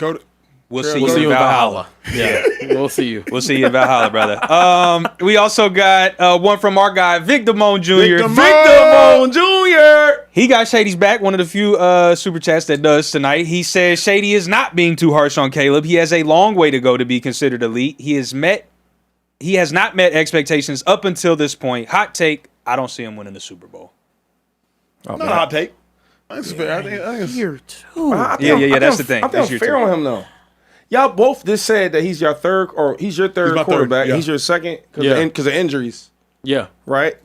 We'll see you in Valhalla. Yeah, we'll see you. We'll see you in Valhalla, brother. We also got one from our guy, Vic Damone Jr. Victor Jr. He got Shady's back, one of the few super chats that does tonight. He says Shady is not being too harsh on Caleb. He has a long way to go to be considered elite. He has not met expectations up until this point. Hot take, I don't see him winning the Super Bowl. Not a hot take. I think it's Here too. That's the thing. I think I'm fair on him though. Y'all both just said that he's your third my quarterback. third, yeah. He's your second because of injuries, Yeah. right?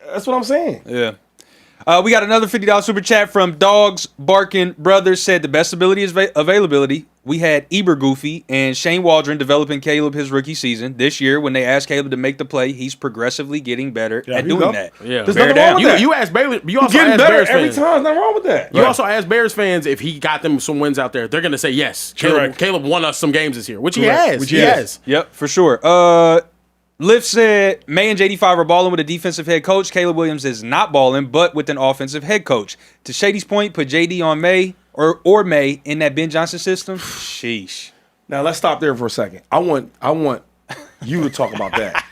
That's what I'm saying. Yeah. We got another $50 super chat from Dogs Barkin Brothers. Said the best ability is availability. We had Eber Goofy and Shane Waldron developing Caleb his rookie season. This year, when they asked Caleb to make the play, he's progressively getting better at doing that. Yeah. There's Bear nothing down. wrong with that. You asked Baylor. You also Getting asked better Bears every fans. time. Nothing wrong with that. You also asked Bears fans if he got them some wins out there. They're going to say yes. Caleb won us some games this year, which he has. He has. Yep, for sure. Lift said May and JD5 are balling with a defensive head coach. Caleb Williams is not balling, but with an offensive head coach. To Shady's point, put JD on May or May in that Ben Johnson system. Sheesh. Now let's stop there for a second. I want you to talk about that.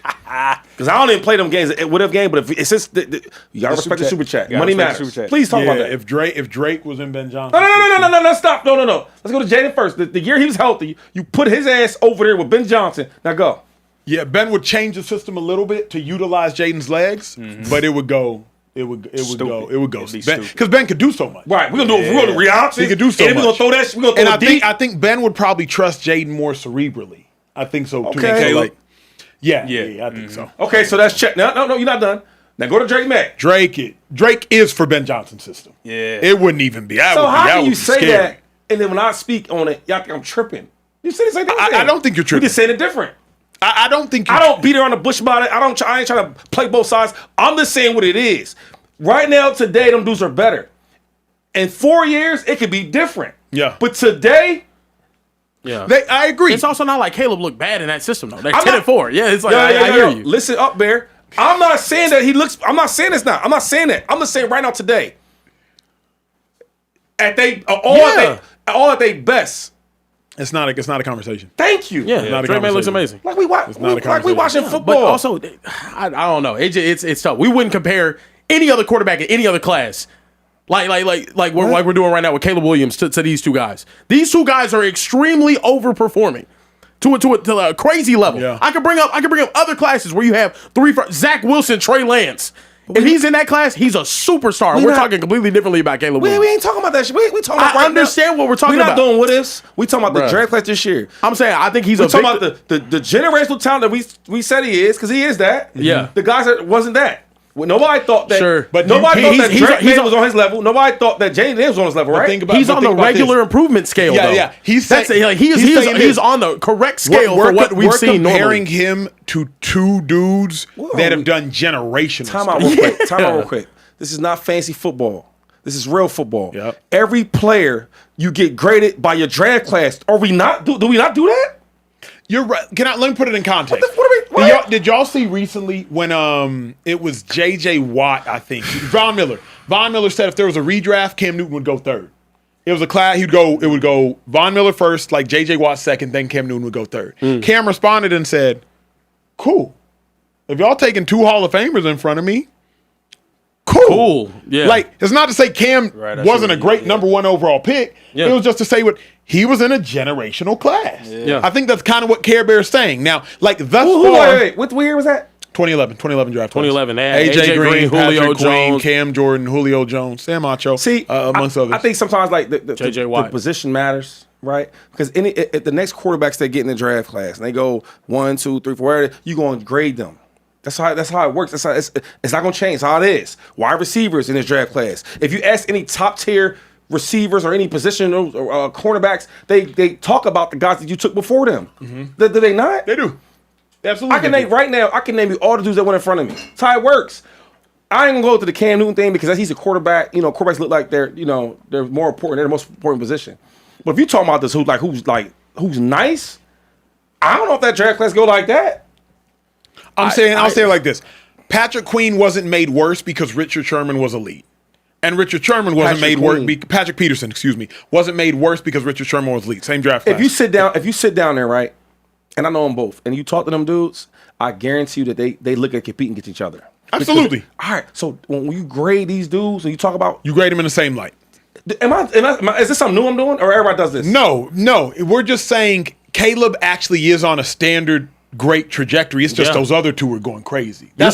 Because I don't even play them games, whatever game, but if it's just, you got to respect the super chat. Money matters. Please talk about that. If Drake was in Ben Johnson. No, stop. No. Let's go to Jayden first. The year he was healthy, you put his ass over there with Ben Johnson. Now go. Yeah, Ben would change the system a little bit to utilize Jayden's legs, but it would go. It would go. Because Ben could do so much. Right. We're gonna do reactions. He could do so much. We're gonna throw that. We're gonna throw and deep. I think Ben would probably trust Jayden more cerebrally. I think so too. Okay. Yeah, I think so. Okay, so that's check. No, you're not done. Now go to Drake Mack. Drake is for Ben Johnson's system. Yeah. It wouldn't even be. So how can you say that? And then when I speak on it, y'all think I'm tripping. You say the same thing. I don't think you're tripping. We just saying it different. I don't think I don't beat around the bush about it. I ain't trying to play both sides. I'm just saying what it is. Right now, today, them dudes are better. In 4 years, it could be different. Yeah. But today, I agree. It's also not like Caleb looked bad in that system though. They're 10-4. Yeah, it's like I hear you. Listen up, Bear. I'm not saying that he looks. I'm not saying this now. I'm not saying that. I'm just saying right now today. At they best. It's not a conversation. Thank you. Yeah, Drake Mack looks amazing. Like we watching football. But also, I don't know. It's tough. We wouldn't compare any other quarterback in any other class. Like we're doing right now with Caleb Williams to these two guys. These two guys are extremely overperforming to a crazy level. Yeah. I could bring up other classes where you have Zach Wilson, Trey Lance. If he's in that class, he's a superstar. We're talking completely differently about Caleb Williams. We ain't talking about that shit. We talking about I understand what we're talking about. We're not doing what ifs. We talking about the draft class this year. I'm saying I think he's We're talking about the generational talent that we said he is, because he is that. Yeah. The guys that wasn't that. Well, nobody thought that. Sure. But nobody thought that Drake Mack was on his level. Nobody thought that Jayden Daniels was on his level, right? He's on the regular improvement scale, though. Yeah. He's on the correct scale for what we've seen normally. We're comparing him to two dudes that have done generational Time out real quick. This is not fancy football. This is real football. Yep. Every player you get graded by your draft class. Are we not? Do we not do that? You're right. Let me put it in context. Did y'all see recently when it was J.J. Watt, I think, Von Miller. Von Miller said if there was a redraft, Cam Newton would go third. It was a class. It would go Von Miller first, like J.J. Watt second, then Cam Newton would go third. Cam responded and said, "Cool. If y'all taking two Hall of Famers in front of me, cool. Yeah. Like, it's not to say Cam wasn't a great number one overall pick. Yeah. It was just to say he was in a generational class. Yeah. I think that's kind of what Care Bear is saying. Now, like thus far, wait. What year was that? 2011 draft. 2011. AJ Green, Julio Patrick Queen, Jones, Cam Jordan, Julio Jones, Sam Acho, amongst others. I think sometimes like the JJ Watt. the position matters, right? Because if the next quarterbacks they get in the draft class and they go 1, 2, 3, 4, you going to grade them. That's how it works. That's how it's not going to change. That's how it is. Wide receivers in this draft class. If you ask any top tier receivers or any position or cornerbacks, they talk about the guys that you took before them. Do they not? They do. Absolutely. I can name you all the dudes that went in front of me. That's how it works. I ain't gonna go to the Cam Newton thing because he's a quarterback. You know, quarterbacks look like they're more important. They're the most important position. But if you talking about this who's nice, I don't know if that draft class go like that. I'll say it like this. Patrick Queen wasn't made worse because Richard Sherman was elite. And Richard Sherman wasn't made worse. Patrick Peterson, wasn't made worse because Richard Sherman was elite. Same draft class. If you sit down there, right, and I know them both, and you talk to them dudes, I guarantee you that they look at competing against each other. Absolutely. All right. So when you grade these dudes, and you talk about, you grade them in the same light. Is this something new I'm doing, or everybody does this? No. We're just saying Caleb actually is on a standard great trajectory. It's just those other two are going crazy. You're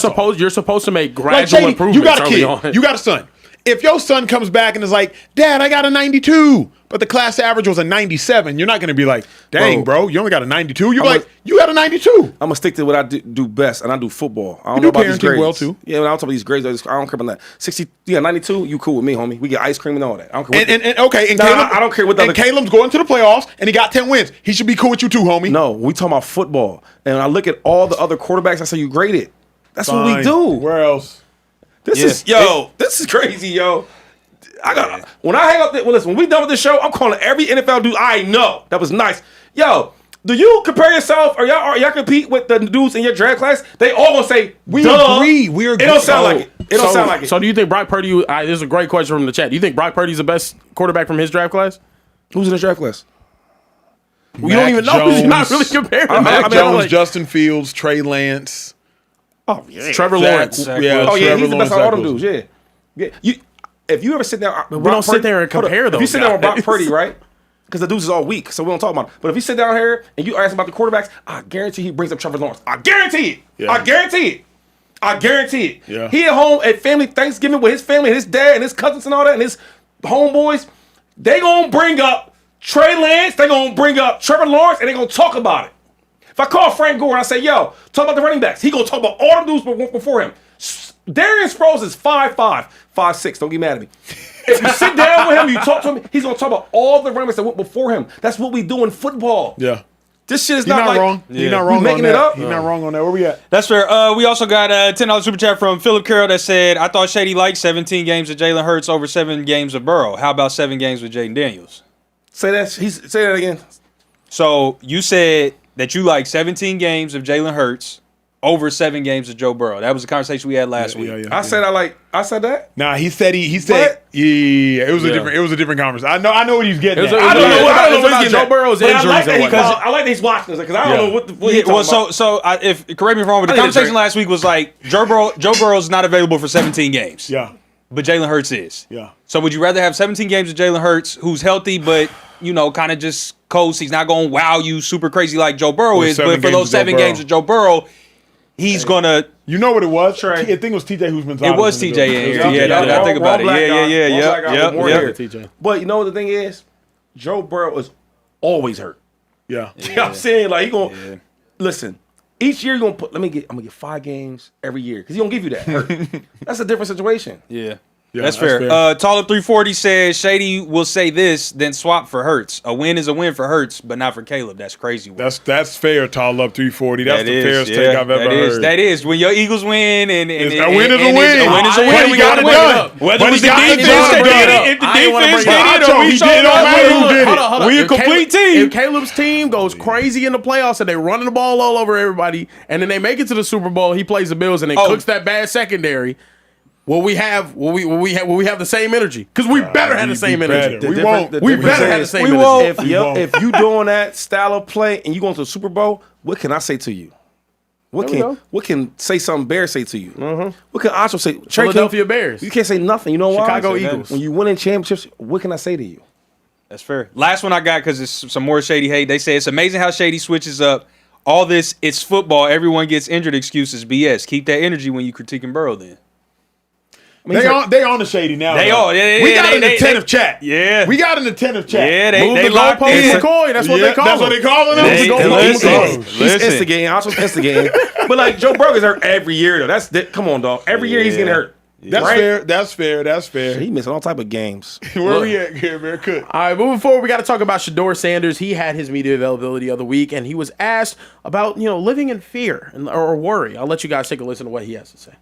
supposed to make gradual improvements. You got a kid. You got a son. If your son comes back and is like, Dad, I got a 92, but the class average was a 97, you're not going to be like, dang, bro, you only got a 92. You're like, you got a 92. I'm going to stick to what I do best, and I do football. I don't know about these grades. Well too. Yeah, when I talk about these grades, I don't care about that. 60, 92, you cool with me, homie. We get ice cream and all that. I don't care what I don't care what the Caleb's going to the playoffs, and he got 10 wins. He should be cool with you too, homie. No, we talking about football. And when I look at all the other quarterbacks, I say you grade it. That's what we do. Where else? This is crazy, yo. When I hang up, listen, when we done with this show, I'm calling every NFL dude I know. That was nice. Yo, do you compare yourself or y'all compete with the dudes in your draft class? They all gonna say, we agree. It don't sound like it. It don't sound like it. So do you think Brock Purdy, this is a great question from the chat. Do you think Brock Purdy's the best quarterback from his draft class? Who's in his draft class? We don't even know. He's not really comparing. Mac Jones, Justin Fields, Trey Lance. Oh, yeah. Trevor Lawrence. Oh, yeah, he's the best of all them dudes, yeah. If you ever sit down, we don't sit there and compare those. If you sit down with Brock Purdy, right? Because the dudes is all weak, so we don't talk about it. But if you sit down here and you ask about the quarterbacks, I guarantee he brings up Trevor Lawrence. I guarantee it. Yeah. I guarantee it. Yeah. He at home at family Thanksgiving with his family and his dad and his cousins and all that and his homeboys. They gonna bring up Trey Lance. They gonna bring up Trevor Lawrence, and they gonna talk about it. If I call Frank Gore and I say, "Yo, talk about the running backs," he gonna talk about all them dudes before him. Darian Sproles is 5'5", 5'6". Don't get mad at me. If you sit down with him, you talk to him, he's gonna talk about all the running backs that went before him. That's what we do in football. Yeah. This shit is You're not like wrong. You're not wrong. making on it that. up. You're not wrong on that. Where we at? That's fair. We also got a $10 super chat from Philip Carroll that said, I thought Shady liked 17 games of Jalen Hurts over 7 games of Burrow. How about 7 games with Jayden Daniels? Say that again. So you said that you like 17 games of Jalen Hurts over 7 games of Joe Burrow. That was the conversation we had last week. I said that. Nah, he said yeah. It was a different conversation. I know what he's getting at. I don't know what he's getting Joe at. Burrow's But injuries. I like that he's watching this because I don't know what he's talking about. If correct me if I'm wrong, but the conversation last week was like Joe Burrow's not available for 17 games. Yeah. But Jalen Hurts is. Yeah. So would you rather have 17 games of Jalen Hurts, who's healthy, but kind of just coast? He's not going to wow you super crazy like Joe Burrow is. But for those 7 games of Joe Burrow, he's gonna. You know what it was? I think it was TJ Husman's. It was TJ in here. Yeah, I think about it. Yeah. But you know what the thing is? Joe Burrow is always hurt. Yeah. You know what I'm saying? Like, he gonna listen. Each year, I'm gonna get 5 games every year because he gonna give you that. Hurt. That's a different situation. Yeah. That's fair. Taller 340 says Shady will say this, then swap for Hurts. A win is a win for Hurts, but not for Caleb. That's crazy. That's fair. Tall up 340. That's the fairest take I've ever heard. That is when your Eagles win and a win is a win. A win is a win. We got it done. Whether the defense did it, if the defense did it, or we showed up, we a complete team. If Caleb's team goes crazy in the playoffs and they running the ball all over everybody, and then they make it to the Super Bowl, he plays the Bills and then cooks that bad secondary. Will we have the same energy? Because we better have the same energy. We won't. We better have the same energy. If you doing that style of play and you going to the Super Bowl, what can I say to you? What can say something Bears say to you? What can Ancho say? Philadelphia Bears. You can't say nothing. You know why? Chicago Eagles. When you winning championships, what can I say to you? That's fair. Last one I got because it's some more Shady hate. They say it's amazing how Shady switches up. All this, it's football. Everyone gets injured. Excuses, BS. Keep that energy when you critiquing Burrow. Then. They on the Shady now. They are. We got an attentive chat. Yeah. We got an attentive chat. Yeah, they Move locked the in. McCoy. That's what they call That's what they calling him. He's instigating. Ancho's instigating. But like Joe Burrow is hurt every year though. Come on, dog. Every year he's getting hurt. That's fair. He missing all type of games. Where we at here, man? Good. All right, moving forward, we got to talk about Shedeur Sanders. He had his media availability the other week, and he was asked about living in fear or worry. I'll let you guys take a listen to what he has to say.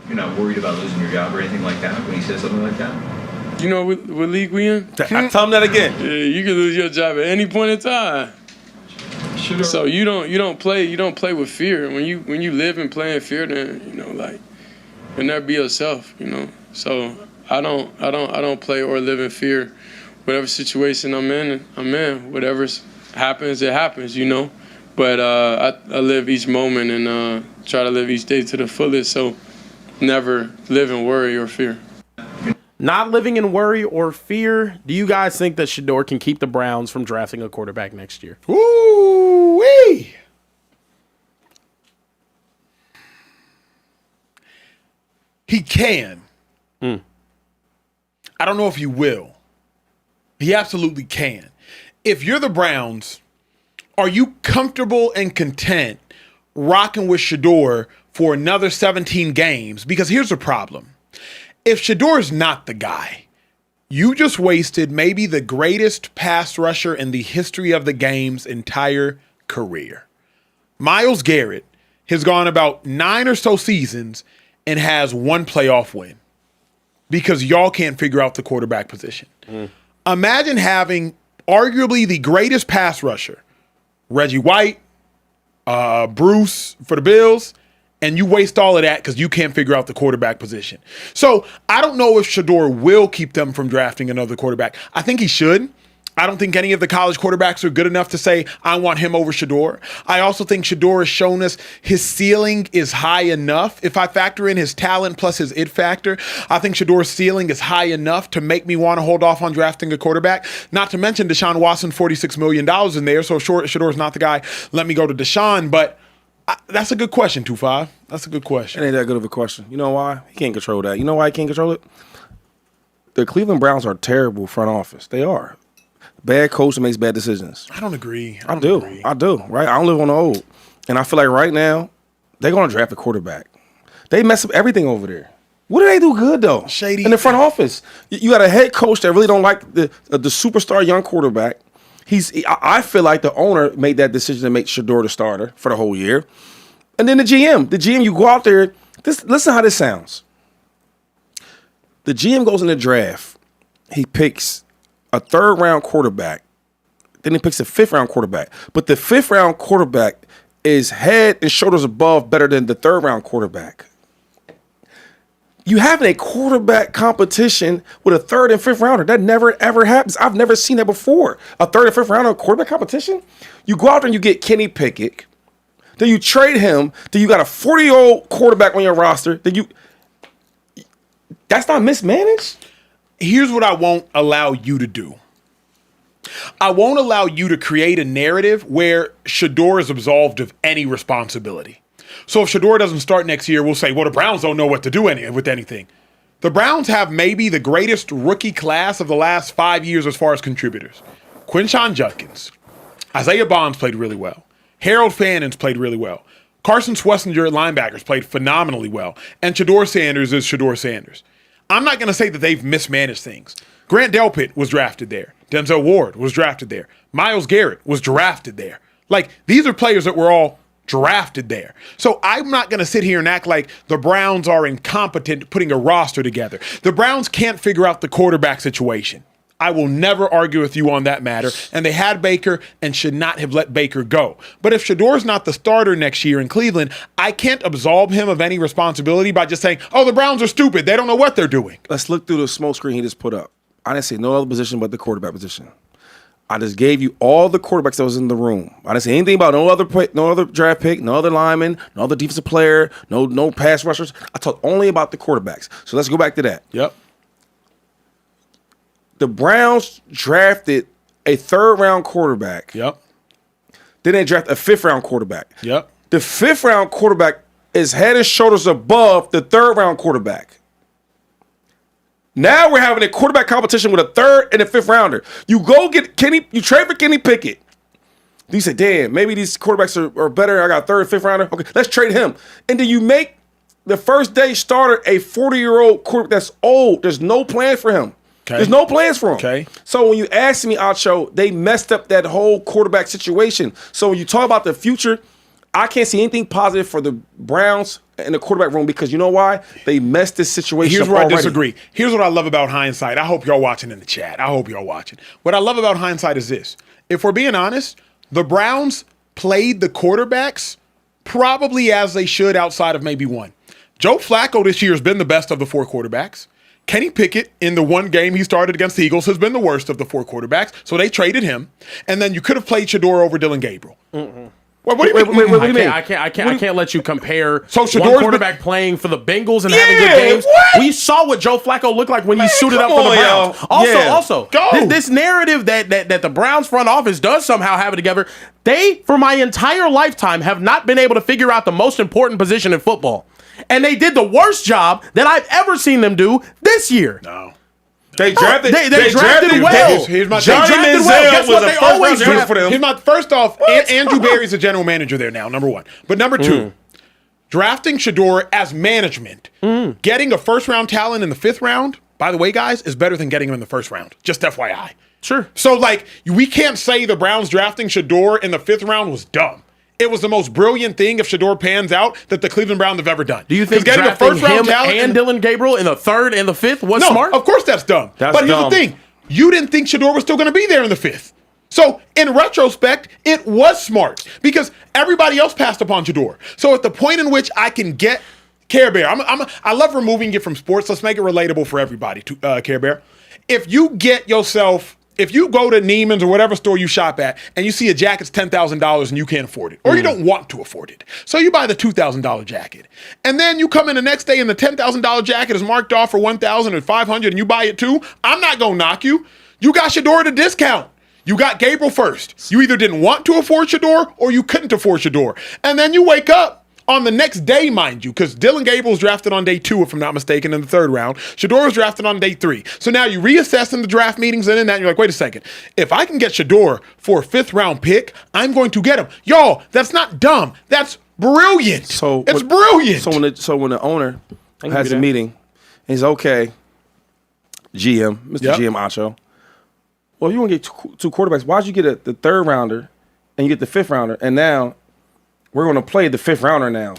You're not worried about losing your job or anything like that when he says something like that? You know what league we in? Tell him that again. Yeah, you can lose your job at any point in time. So you don't play with fear. When you live and play in fear, then you'll never be yourself. So I don't play or live in fear. Whatever situation I'm in. Whatever happens, it happens. But I live each moment and try to live each day to the fullest. So never live in worry or fear. Not living in worry or fear. Do you guys think that Shedeur can keep the Browns from drafting a quarterback next year? Ooh-wee. He can. I don't know if he will. He absolutely can. If you're the Browns, are you comfortable and content rocking with Shedeur for another 17 games? Because here's the problem. If Shedeur's not the guy, you just wasted maybe the greatest pass rusher in the history of the game's entire career. Myles Garrett has gone about 9 or so seasons and has 1 playoff win because y'all can't figure out the quarterback position. Imagine having arguably the greatest pass rusher, Reggie White, Bruce for the Bills, and you waste all of that because you can't figure out the quarterback position. So I don't know if Shedeur will keep them from drafting another quarterback. I think he should. I don't think any of the college quarterbacks are good enough to say, I want him over Shedeur. I also think Shedeur has shown us his ceiling is high enough. If I factor in his talent plus his it factor, I think Shedeur's ceiling is high enough to make me want to hold off on drafting a quarterback. Not to mention Deshaun Watson, $46 million in there. So Shedeur's not the guy. Let me go to Deshaun. But that's a good question, 2-5. That's a good question. It ain't that good of a question. You know why? He can't control that. You know why he can't control it? The Cleveland Browns are terrible front office. They are. Bad coach that makes bad decisions. I don't agree. I do, right? I don't live on the old. And I feel like right now, they're going to draft a quarterback. They mess up everything over there. What do they do good, though? Shady. In the front office. You got a head coach that really don't like the superstar young quarterback. I feel like the owner made that decision to make Shedeur the starter for the whole year. And then the GM, you go out there. Listen how this sounds. The GM goes in the draft. He picks a 3rd-round quarterback. Then he picks a 5th-round quarterback. But the 5th-round quarterback is head and shoulders above better than the 3rd-round quarterback. You having a quarterback competition with a 3rd and 5th rounder. That never, ever happens. I've never seen that before. A 3rd and 5th rounder quarterback competition? You go out there and you get Kenny Pickett. Then you trade him. Then you got a 40-year-old quarterback on your roster. That's not mismanaged? Here's what I won't allow you to do. I won't allow you to create a narrative where Shedeur is absolved of any responsibility. So if Shedeur doesn't start next year, we'll say, well, the Browns don't know what to do with anything. The Browns have maybe the greatest rookie class of the last 5 years as far as contributors. Quinshon Judkins. Isaiah Bonds played really well. Harold Fannon's played really well. Carson Swessinger at linebackers played phenomenally well. And Shedeur Sanders is Shedeur Sanders. I'm not going to say that they've mismanaged things. Grant Delpit was drafted there. Denzel Ward was drafted there. Myles Garrett was drafted there. Like, these are players that were all drafted there. So I'm not going to sit here and act like the Browns are incompetent putting a roster together. The Browns can't figure out the quarterback situation. I will never argue with you on that matter. And they had Baker and should not have let Baker go. But if Shedeur's not the starter next year in Cleveland, I can't absolve him of any responsibility by just saying, oh, the Browns are stupid. They don't know what they're doing. Let's look through the smoke screen he just put up. I didn't say no other position but the quarterback position. I just gave you all the quarterbacks that was in the room. I didn't say anything about no other draft pick, no other lineman, no other defensive player, no pass rushers. I talked only about the quarterbacks. So let's go back to that. Yep. The Browns drafted a 3rd-round quarterback. Yep. Then they drafted a 5th-round quarterback. Yep. The 5th-round quarterback is head and shoulders above the 3rd-round quarterback. Now we're having a quarterback competition with a 3rd and a 5th rounder. You go get you trade for Kenny Pickett. You say, damn, maybe these quarterbacks are better. I got a 3rd and 5th rounder. Okay, let's trade him. And then you make the first day starter a 40-year-old quarterback that's old. There's no plan for him. Okay. There's no plans for him. Okay. So when you ask me, Acho, they messed up that whole quarterback situation. So when you talk about the future, I can't see anything positive for the Browns in the quarterback room because you know why? They messed this situation Here's up where already. I disagree. Here's what I love about hindsight. I hope y'all watching in the chat. I hope y'all watching. What I love about hindsight is this. If we're being honest, the Browns played the quarterbacks probably as they should outside of maybe one. Joe Flacco this year has been the best of the 4 quarterbacks. Kenny Pickett, in the one game he started against the Eagles, has been the worst of the 4 quarterbacks. So they traded him. And then you could have played Shedeur over Dylan Gabriel. What do you mean? What do you mean? I can't let you compare one quarterback playing for the Bengals and having good games. What? We saw what Joe Flacco looked like when he suited up for the Browns. Also, this narrative that the Browns front office does somehow have it together, they, for my entire lifetime, have not been able to figure out the most important position in football. And they did the worst job that I've ever seen them do this year. No. They drafted well. Here's my Johnny Manziel Guess what was they a always first-round draft for them. Here's my first off, Andrew Berry's the general manager there now, number one. But number two, drafting Shedeur as management, getting a 1st-round talent in the 5th round, by the way, guys, is better than getting him in the 1st round. Just FYI. Sure. So, like, we can't say the Browns drafting Shedeur in the 5th round was dumb. It was the most brilliant thing, if Shedeur pans out, that the Cleveland Browns have ever done. Do you think getting drafting a 1st-round him talent and Dylan Gabriel in the 3rd and the 5th was no, smart? Of course that's dumb. But here's the thing. You didn't think Shedeur was still going to be there in the 5th. So, in retrospect, it was smart because everybody else passed upon Shedeur. So, at the point in which I can get Care Bear, I love removing it from sports. Let's make it relatable for everybody, Care Bear. If you get yourself if you go to Neiman's or whatever store you shop at and you see a jacket's $10,000 and you can't afford it, or you don't want to afford it, so you buy the $2,000 jacket, and then you come in the next day and the $10,000 jacket is marked off for $1,000 or $500 and you buy it too, I'm not gonna knock you. You got Shedeur at a discount. You got Gabriel first. You either didn't want to afford Shedeur or you couldn't afford Shedeur. And then you wake up on the next day, mind you, because Dylan Gabriel was drafted on day 2, if I'm not mistaken, in the 3rd round. Shedeur was drafted on day 3. So now you reassess in the draft meetings and in that, and you're like, wait a second. If I can get Shedeur for a 5th round pick, I'm going to get him. Y'all, that's not dumb. That's brilliant. It's brilliant. So when the owner has a meeting, he's okay, GM, Mr. GM Acho. Well, if you want to get two quarterbacks, why'd you get the 3rd rounder and you get the 5th rounder, and now we're going to play the 5th rounder now?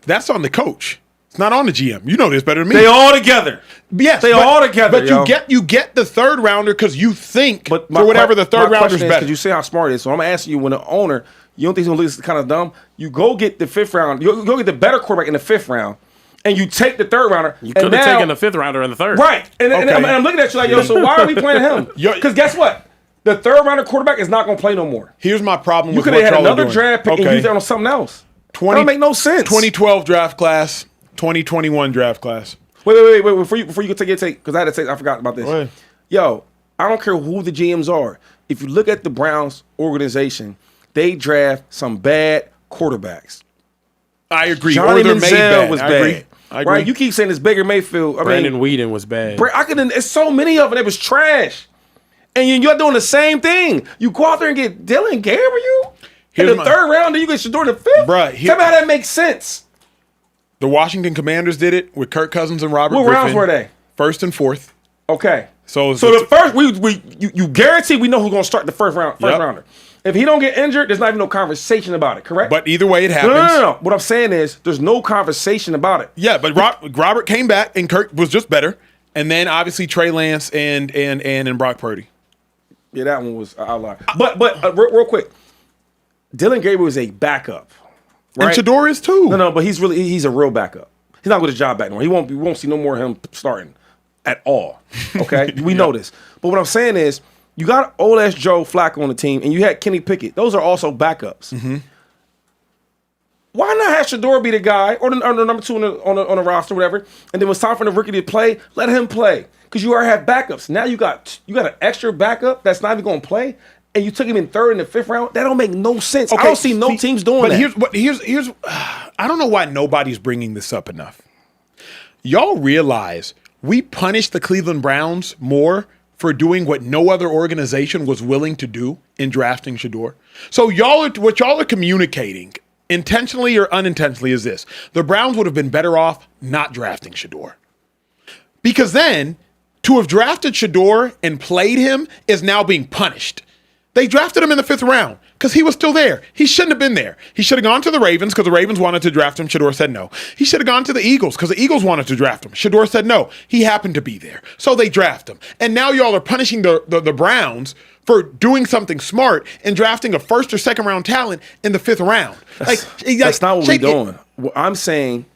That's on the coach. It's not on the GM. You know this better than me. They all together. Yes, they all together. But you get the 3rd rounder because you think for whatever the 3rd rounder's better. Because you see how smart it is. So I'm asking you, when the owner, you don't think he's going to look kind of dumb? You go get the 5th round. You go get the better quarterback in the 5th round, and you take the 3rd rounder. You could have taken the 5th rounder in the 3rd. Right. And I'm looking at you like, yo, so why are we playing him? Because guess what? The 3rd rounder quarterback is not going to play no more. Here's my problem with what y'all are doing. You could have had another draft pick and used that on something else. That don't make no sense. 2012 draft class, 2021 draft class. Wait. Before you take your take, because I had to take, I forgot about this. Yo, I don't care who the GMs are. If you look at the Browns organization, they draft some bad quarterbacks. I agree. Johnny or they're made bad. was I bad. agree. I agree. Right? You keep saying it's Baker Mayfield. Brandon Weeden was bad. It's so many of them. It was trash. And you're doing the same thing. You go out there and get Dylan Gabriel in the 3rd round, then you get Shedeur in the 5th. Bruh, tell me how that makes sense. The Washington Commanders did it with Kirk Cousins and Robert Griffin. What rounds were they? 1st and 4th. Okay. So the first, you guarantee we know who's going to start the first rounder. If he don't get injured, there's not even no conversation about it, correct? But either way, it happens. No. What I'm saying is there's no conversation about it. Yeah, but Robert came back and Kirk was just better. And then obviously Trey Lance and Brock Purdy. Yeah, that one was an outlier. But real quick, Dylan Gabriel is a backup, right? And Shedeur is too. No, but he's a real backup. He's not with his job back anymore. We won't see no more of him starting at all. Okay, we know this. But what I'm saying is, you got old ass Joe Flacco on the team, and you had Kenny Pickett. Those are also backups. Mm-hmm. Why not have Shedeur be the guy or the number 2 on the roster, whatever? And then when it's time for the rookie to play, let him play. Because you already have backups. Now you got an extra backup that's not even going to play, and you took him in 3rd and the 5th round. That don't make no sense. Okay, I don't see no teams doing that. But here's I don't know why nobody's bringing this up enough. Y'all realize we punished the Cleveland Browns more for doing what no other organization was willing to do in drafting Shedeur. So what y'all are communicating, intentionally or unintentionally, is this: the Browns would have been better off not drafting Shedeur. Because then, to have drafted Shedeur and played him is now being punished. They drafted him in the 5th round because he was still there. He shouldn't have been there. He should have gone to the Ravens because the Ravens wanted to draft him. Shedeur said no. He should have gone to the Eagles because the Eagles wanted to draft him. Shedeur said no. He happened to be there. So they draft him. And now y'all are punishing the Browns for doing something smart and drafting a 1st or 2nd round talent in the 5th round. That's not what we're doing. I'm saying,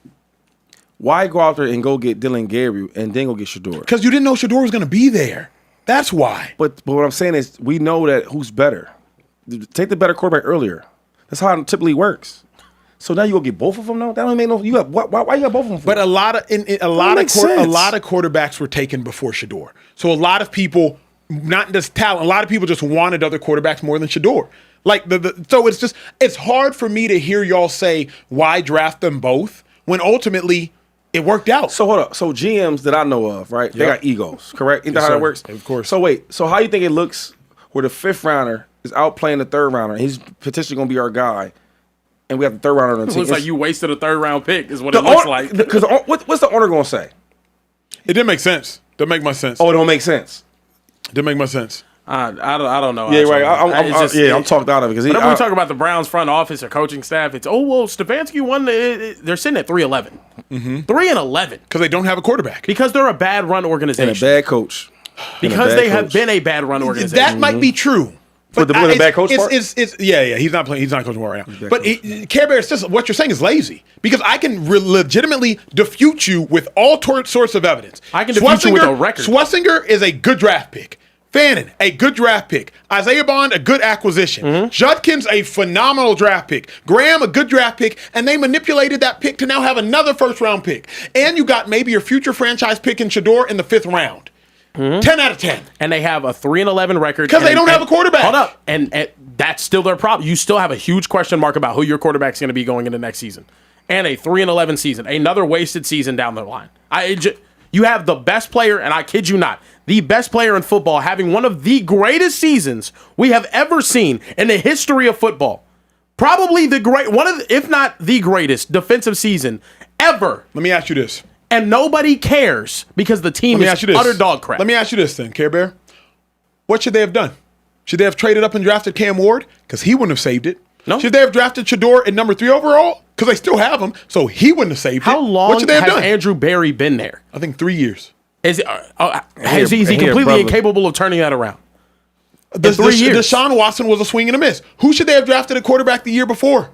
why go out there and go get Dylan Gabriel and then go get Shedeur? Because you didn't know Shedeur was going to be there. That's why. But what I'm saying is, we know that who's better. Take the better quarterback earlier. That's how it typically works. So now you go get both of them. No, that don't make no. You got why you got both of them? For? But a lot of quarterbacks were taken before Shedeur. So a lot of people, not just talent, a lot of people just wanted other quarterbacks more than Shedeur. So it's hard for me to hear y'all say why draft them both when ultimately it worked out. So hold up. So GMs that I know of, right? They got egos, correct? Isn't that how that works? Of course. So wait. So how you think it looks where the 5th rounder is outplaying the 3rd rounder, and he's potentially going to be our guy, and we have the 3rd rounder on the team? It looks like you wasted a 3rd round pick is what it looks like. Because what's the owner going to say? It didn't make sense. Didn't make much sense. Oh, it don't make sense. Didn't make much sense. I don't know. Yeah, right. I'm talked out of it because whenever we talk about the Browns front office or coaching staff, it's Stefanski won. They're sitting at 3-11, 3-11 because they don't have a quarterback. Because they're a bad run organization and a bad coach. Because they have been a bad run organization. That might be true. But the bad coach part? He's not playing. He's not coaching right now. But Care Bear, what you're saying is lazy because I can legitimately defute you with all sorts of evidence. I can defute you with a record. Schlesinger is a good draft pick. Fannin, a good draft pick. Isaiah Bond, a good acquisition. Judkins, a phenomenal draft pick. Graham, a good draft pick. And they manipulated that pick to now have another first-round pick. And you got maybe your future franchise pick in Shedeur in the 5th round. 10 out of 10. And they have a 3-11 record. Because they don't have a quarterback. Hold up. And that's still their problem. You still have a huge question mark about who your quarterback's going to be going into next season. And a 3-11 season. Another wasted season down the line. You have the best player, and I kid you not, the best player in football having one of the greatest seasons we have ever seen in the history of football. Probably if not the greatest defensive season ever. Let me ask you this. And nobody cares because the team is utter dog crap. Let me ask you this then, Care Bear. What should they have done? Should they have traded up and drafted Cam Ward? Because he wouldn't have saved it. No. Should they have drafted Shedeur at number 3 overall? Because they still have him, so he wouldn't have saved it. How long what should they have has done? Andrew Berry been there? I think 3 years. Is he completely incapable of turning that around? In 3 years. Deshaun Watson was a swing and a miss. Who should they have drafted at quarterback the year before?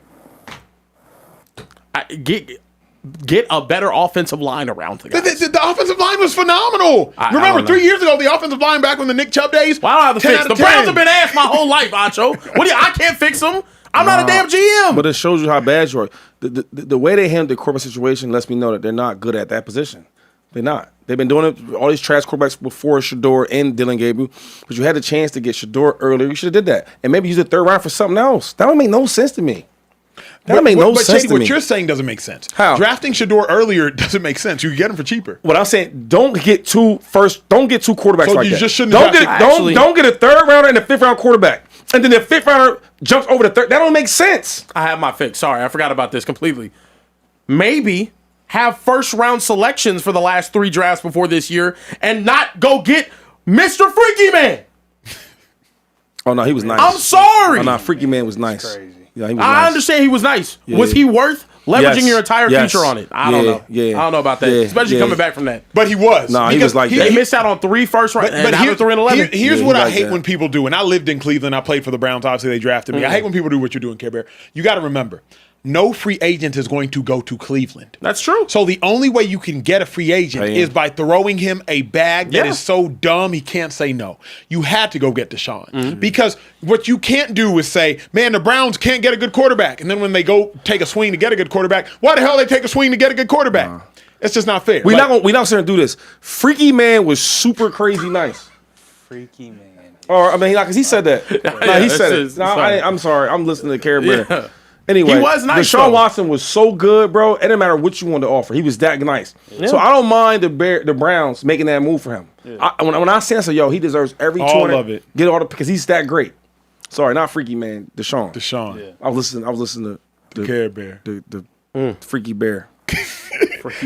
Get a better offensive line around the guys. The offensive line was phenomenal. Remember, 3 years ago, the offensive line back when the Nick Chubb days. Well, I don't have to fix. The Browns have been ass my whole life, Acho. I can't fix them. I'm not a damn GM. But it shows you how bad you are. The way they handle the quarterback situation lets me know that they're not good at that position. They're not. They've been doing it, all these trash quarterbacks before Shedeur and Dylan Gabriel. But you had the chance to get Shedeur earlier. You should have did that. And maybe use the 3rd round for something else. That don't make no sense to me. That don't make no sense Shady, to me. what you're saying doesn't make sense. How? Drafting Shedeur earlier doesn't make sense. You can get him for cheaper. What I'm saying, don't get two quarterbacks So like you that. just shouldn't don't draft don't get a 3rd rounder and a 5th round quarterback. And then the 5th rounder jumps over the 3rd. That don't make sense. I have my fix. Sorry, I forgot about this completely. Maybe have 1st round selections for the last 3 drafts before this year and not go get Mr. Freaky Man. Oh, no, he was nice. I'm sorry. Oh, no, Freaky Man was nice. Crazy. Yeah, he was I nice. understand he was nice. Yeah. Was he worth leveraging your entire Yes. future on it? I don't know. Yeah. I don't know about that. Yeah. Especially Yeah. coming back from that. But he was. Nah, he Because was like that. They missed out on 3 first rounds. But here's 3-11. here's Yeah, what he I like hate that. when people do, and I lived in Cleveland. I played for the Browns. Obviously, they drafted me. I hate when people do what you're doing, Care Bear. You got to remember, no free agent is going to go to Cleveland. That's true. So the only way you can get a free agent is by throwing him a bag that Yeah. is so dumb he can't say no. You had to go get Deshaun. Mm-hmm. Because what you can't do is say, man, the Browns can't get a good quarterback. And then when they go take a swing to get a good quarterback, why the hell they take a swing to get a good quarterback? It's just not fair. We Like, not sitting and do this. Freaky Man was super crazy nice. Freaky man. Or I mean, because he said that. Yeah, he said it's it. No, funny. I'm sorry. I'm listening to Care Bear. Yeah. Anyway, He was nice, Deshaun though. Watson was so good, bro. It didn't matter what you wanted to offer. He was that nice. So I don't mind the Browns making that move for him. When I say, yo, he deserves every All 200. of it. Get all the because he's that great. Sorry, not Freaky Man. Deshaun. Deshaun. I was listening to Care Bear. the Freaky Bear.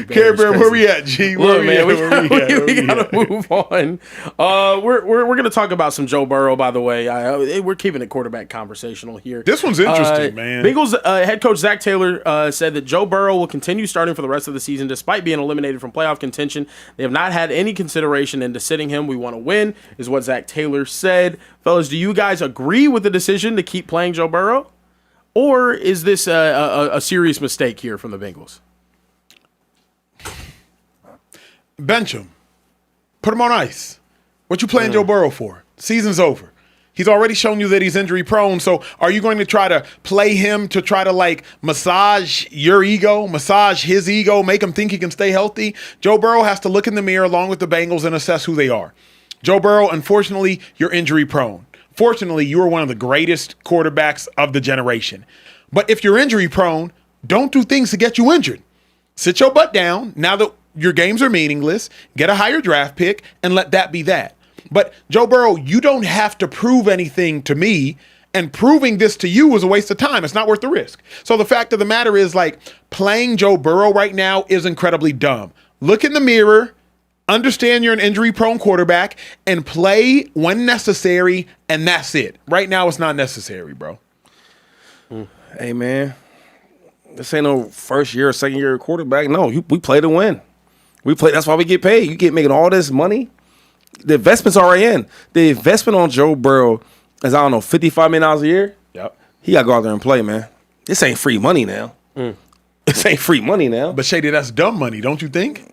Care Bear, where we at, G? Where Look, man, we at? gotta move on. We're gonna talk about some Joe Burrow, by the way. We're keeping it quarterback conversational here. This one's interesting, man. Bengals head coach Zach Taylor said that Joe Burrow will continue starting for the rest of the season despite being eliminated from playoff contention. They have not had any consideration into sitting him. We want to win, is what Zach Taylor said. Fellas, do you guys agree with the decision to keep playing Joe Burrow? Or is this a serious mistake here from the Bengals? Bench him. Put him on ice. What you playing Joe Burrow for? Season's over. He's already shown you that he's injury prone. So are you going to try to play him to try to like massage your ego, massage his ego, make him think he can stay healthy? Joe Burrow has to look in the mirror along with the Bengals and assess who they are. Joe Burrow, unfortunately, you're injury prone. Fortunately, you are one of the greatest quarterbacks of the generation. But if you're injury prone, don't do things to get you injured. Sit your butt down now that your games are meaningless, get a higher draft pick, and let that be that. But Joe Burrow, you don't have to prove anything to me, and proving this to you is a waste of time. It's not worth the risk. So the fact of the matter is, like, playing Joe Burrow right now is incredibly dumb. Look in the mirror, understand you're an injury-prone quarterback, and play when necessary, and that's it. Right now, it's not necessary, bro. Hey, man. This ain't no first year or second year quarterback. No, we play to win. We play. That's why we get paid. You get making all this money. The investment's already in. The investment on Joe Burrow is, I don't know, $55 million a year. Yep. He got to go out there and play, man. This ain't free money now. This ain't free money now. But Shady, that's dumb money, don't you think?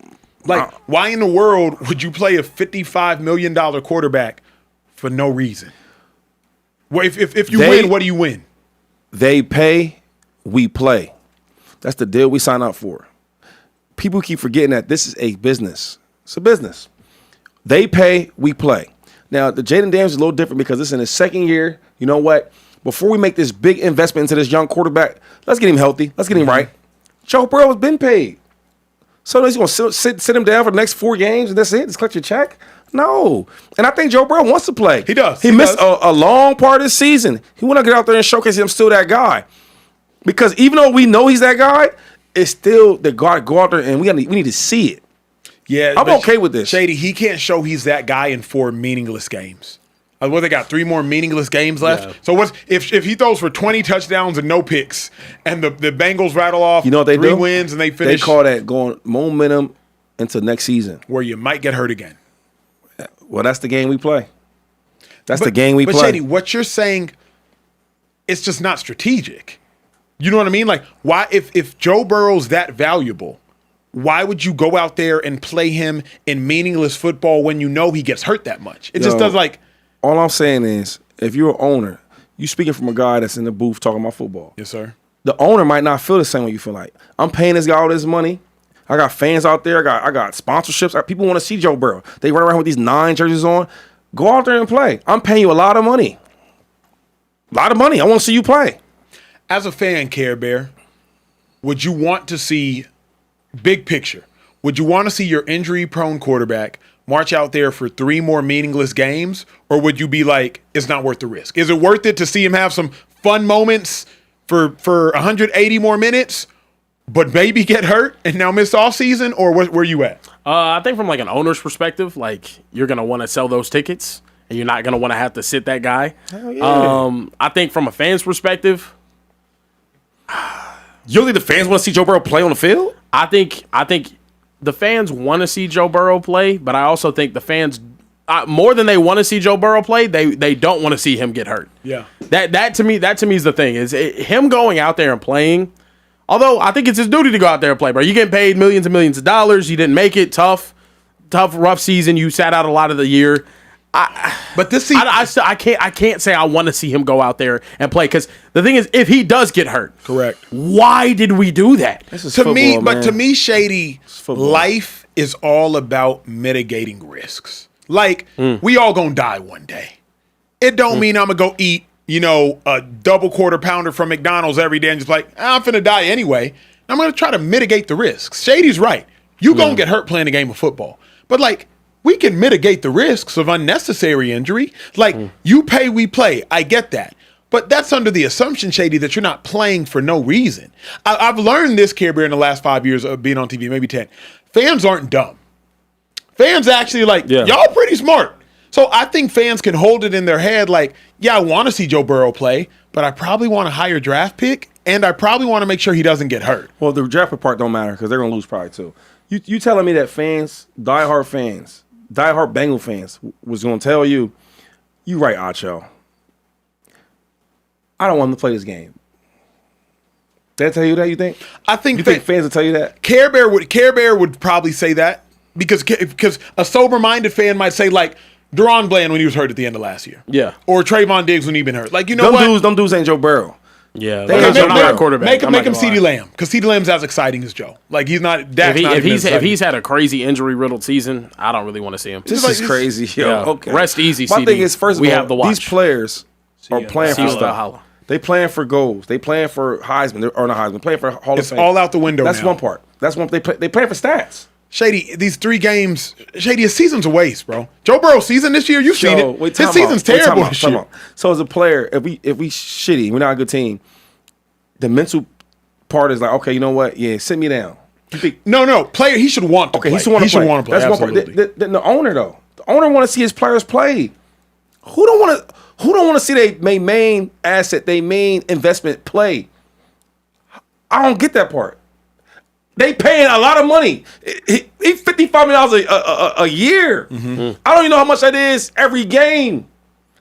Like, why in the world would you play a $55 million quarterback for no reason. Well, if you win, what do you win? They pay, we play. That's the deal we sign up for. People keep forgetting that this is a business. It's a business. They pay, we play. Now, the Jayden Daniels is a little different because it's in his second year. You know what? Before we make this big investment into this young quarterback, let's get him healthy. Let's get him right. Joe Burrow has been paid. So he's going to sit him down for the next 4 games and that's it? Just collect your check? No. And I think Joe Burrow wants to play. He does. He missed a long part of the season. He want to get out there and showcase I'm still that guy. Because even though we know he's that guy, it's still the guy to go out there and we need to see it. Yeah, I'm okay with this. Shady, he can't show he's that guy in 4 meaningless games. What, they got 3 more meaningless games left? Yeah. So what's if he throws for 20 touchdowns and no picks, and the Bengals rattle off, you know what they 3 do? wins and they finish? They call that going momentum into next season, where you might get hurt again. Well, that's the game we play. The game we play. But Shady, what you're saying, it's just not strategic. You know what I mean? Like, why if Joe Burrow's that valuable, why would you go out there and play him in meaningless football when you know he gets hurt that much? It just does like. All I'm saying is, if you're an owner, you speaking from a guy that's in the booth talking about football. Yes, sir. The owner might not feel the same way you feel like. I'm paying this guy all this money. I got fans out there. I got sponsorships. People want to see Joe Burrow. They run around with these 9 jerseys on. Go out there and play. I'm paying you a lot of money. A lot of money. I want to see you play. As a fan, Care Bear, would you want to see, big picture, would you want to see your injury-prone quarterback march out there for 3 more meaningless games, or would you be like, it's not worth the risk? Is it worth it to see him have some fun moments for 180 more minutes, but maybe get hurt and now miss off season, or where you at? I think from like an owner's perspective, like you're gonna want to sell those tickets, and you're not gonna want to have to sit that guy. Hell yeah. I think from a fan's perspective, you don't think the fans want to see Joe Burrow play on the field? I think the fans want to see Joe Burrow play, but I also think the fans, more than they want to see Joe Burrow play, they don't want to see him get hurt. Yeah. That to me is the thing. Him going out there and playing. Although I think it's his duty to go out there and play, bro. You getting paid millions and millions of dollars. You didn't make it. Tough, rough season. You sat out a lot of the year. But this season, I can't say I want to see him go out there and play, because the thing is, if he does get hurt, correct. Why did we do that? To me, Shady, life is all about mitigating risks. Like, we all gonna die one day. It don't mean I'm gonna go eat, a double quarter pounder from McDonald's every day and just like, I'm finna die anyway. I'm gonna try to mitigate the risks. Shady's right. You gonna get hurt playing a game of football, but like, we can mitigate the risks of unnecessary injury. Like, you pay, we play. I get that. But that's under the assumption, Shady, that you're not playing for no reason. I've learned this, Care Bear, in the last 5 years of being on TV, maybe 10. Fans aren't dumb. Fans actually, y'all pretty smart. So I think fans can hold it in their head like, yeah, I want to see Joe Burrow play, but I probably want a higher draft pick, and I probably want to make sure he doesn't get hurt. Well, the draft pick part don't matter because they're going to lose probably too. You telling me that diehard Bengal fans was going to tell you right, Acho. I don't want him to play this game. Did I tell you that, you think? I think you think fans will tell you that? Care Bear would probably say that because a sober-minded fan might say, like, Deron Bland when he was hurt at the end of last year. Yeah. Or Trayvon Diggs when he'd been hurt. Like, you know what? Them dudes ain't Joe Burrow. Yeah, make him CeeDee Lamb, because CeeDee Lamb's as exciting as Joe. Like, he's not. If he's had a crazy injury riddled season, I don't really want to see him. This is crazy, yo. Yeah. Okay, rest easy. My thing is, first of all, these players are playing playing for stuff. They playing for goals. They playing for Heisman or not Heisman. Playing for Hall of Fame. It's all out the window. That's now. one part. That's one. They playing for stats. Shady, these 3 games, Shady, his season's a waste, bro. Joe Burrow's season this year, you've seen it. His season's terrible this year. So as a player, if we shitty, we're not a good team. The mental part is like, okay, you know what? Yeah, sit me down. No, player. He should want to play. He should want to play. That's absolutely. one part. The owner though, the owner want to see his players play. Who don't want to see their main asset, their main investment play? I don't get that part. They paying a lot of money. He $55 million a year. Mm-hmm. I don't even know how much that is every game.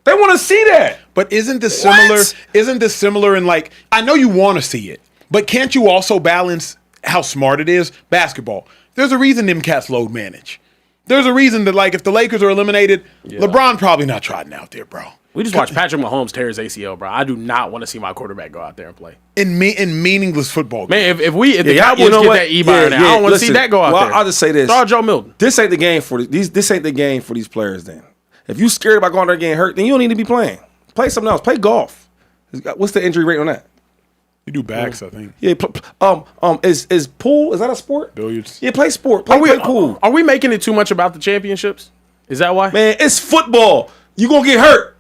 They want to see that. But isn't this similar? Isn't this similar in, like, I know you want to see it, but can't you also balance how smart it is? Basketball. There's a reason them cats load manage. There's a reason that, like, if the Lakers are eliminated, LeBron probably not trotting out there, bro. We just watched Patrick Mahomes tear his ACL, bro. I do not want to see my quarterback go out there and play. In meaningless football games. Man, if the Cowboys get that E-Bar now, I don't want to see that go out there. Well, I'll just say this. Throw out Joe Milton. This ain't the game for these. This ain't the game for these players. Then, if you scared about going there and getting hurt, then you don't need to be playing. Play something else. Play golf. What's the injury rate on that? You do backs, I think. Yeah. Is pool? Is that a sport? Billiards. Yeah. Play sport. Play pool. Are we making it too much about the championships? Is that why? Man, it's football. You gonna get hurt.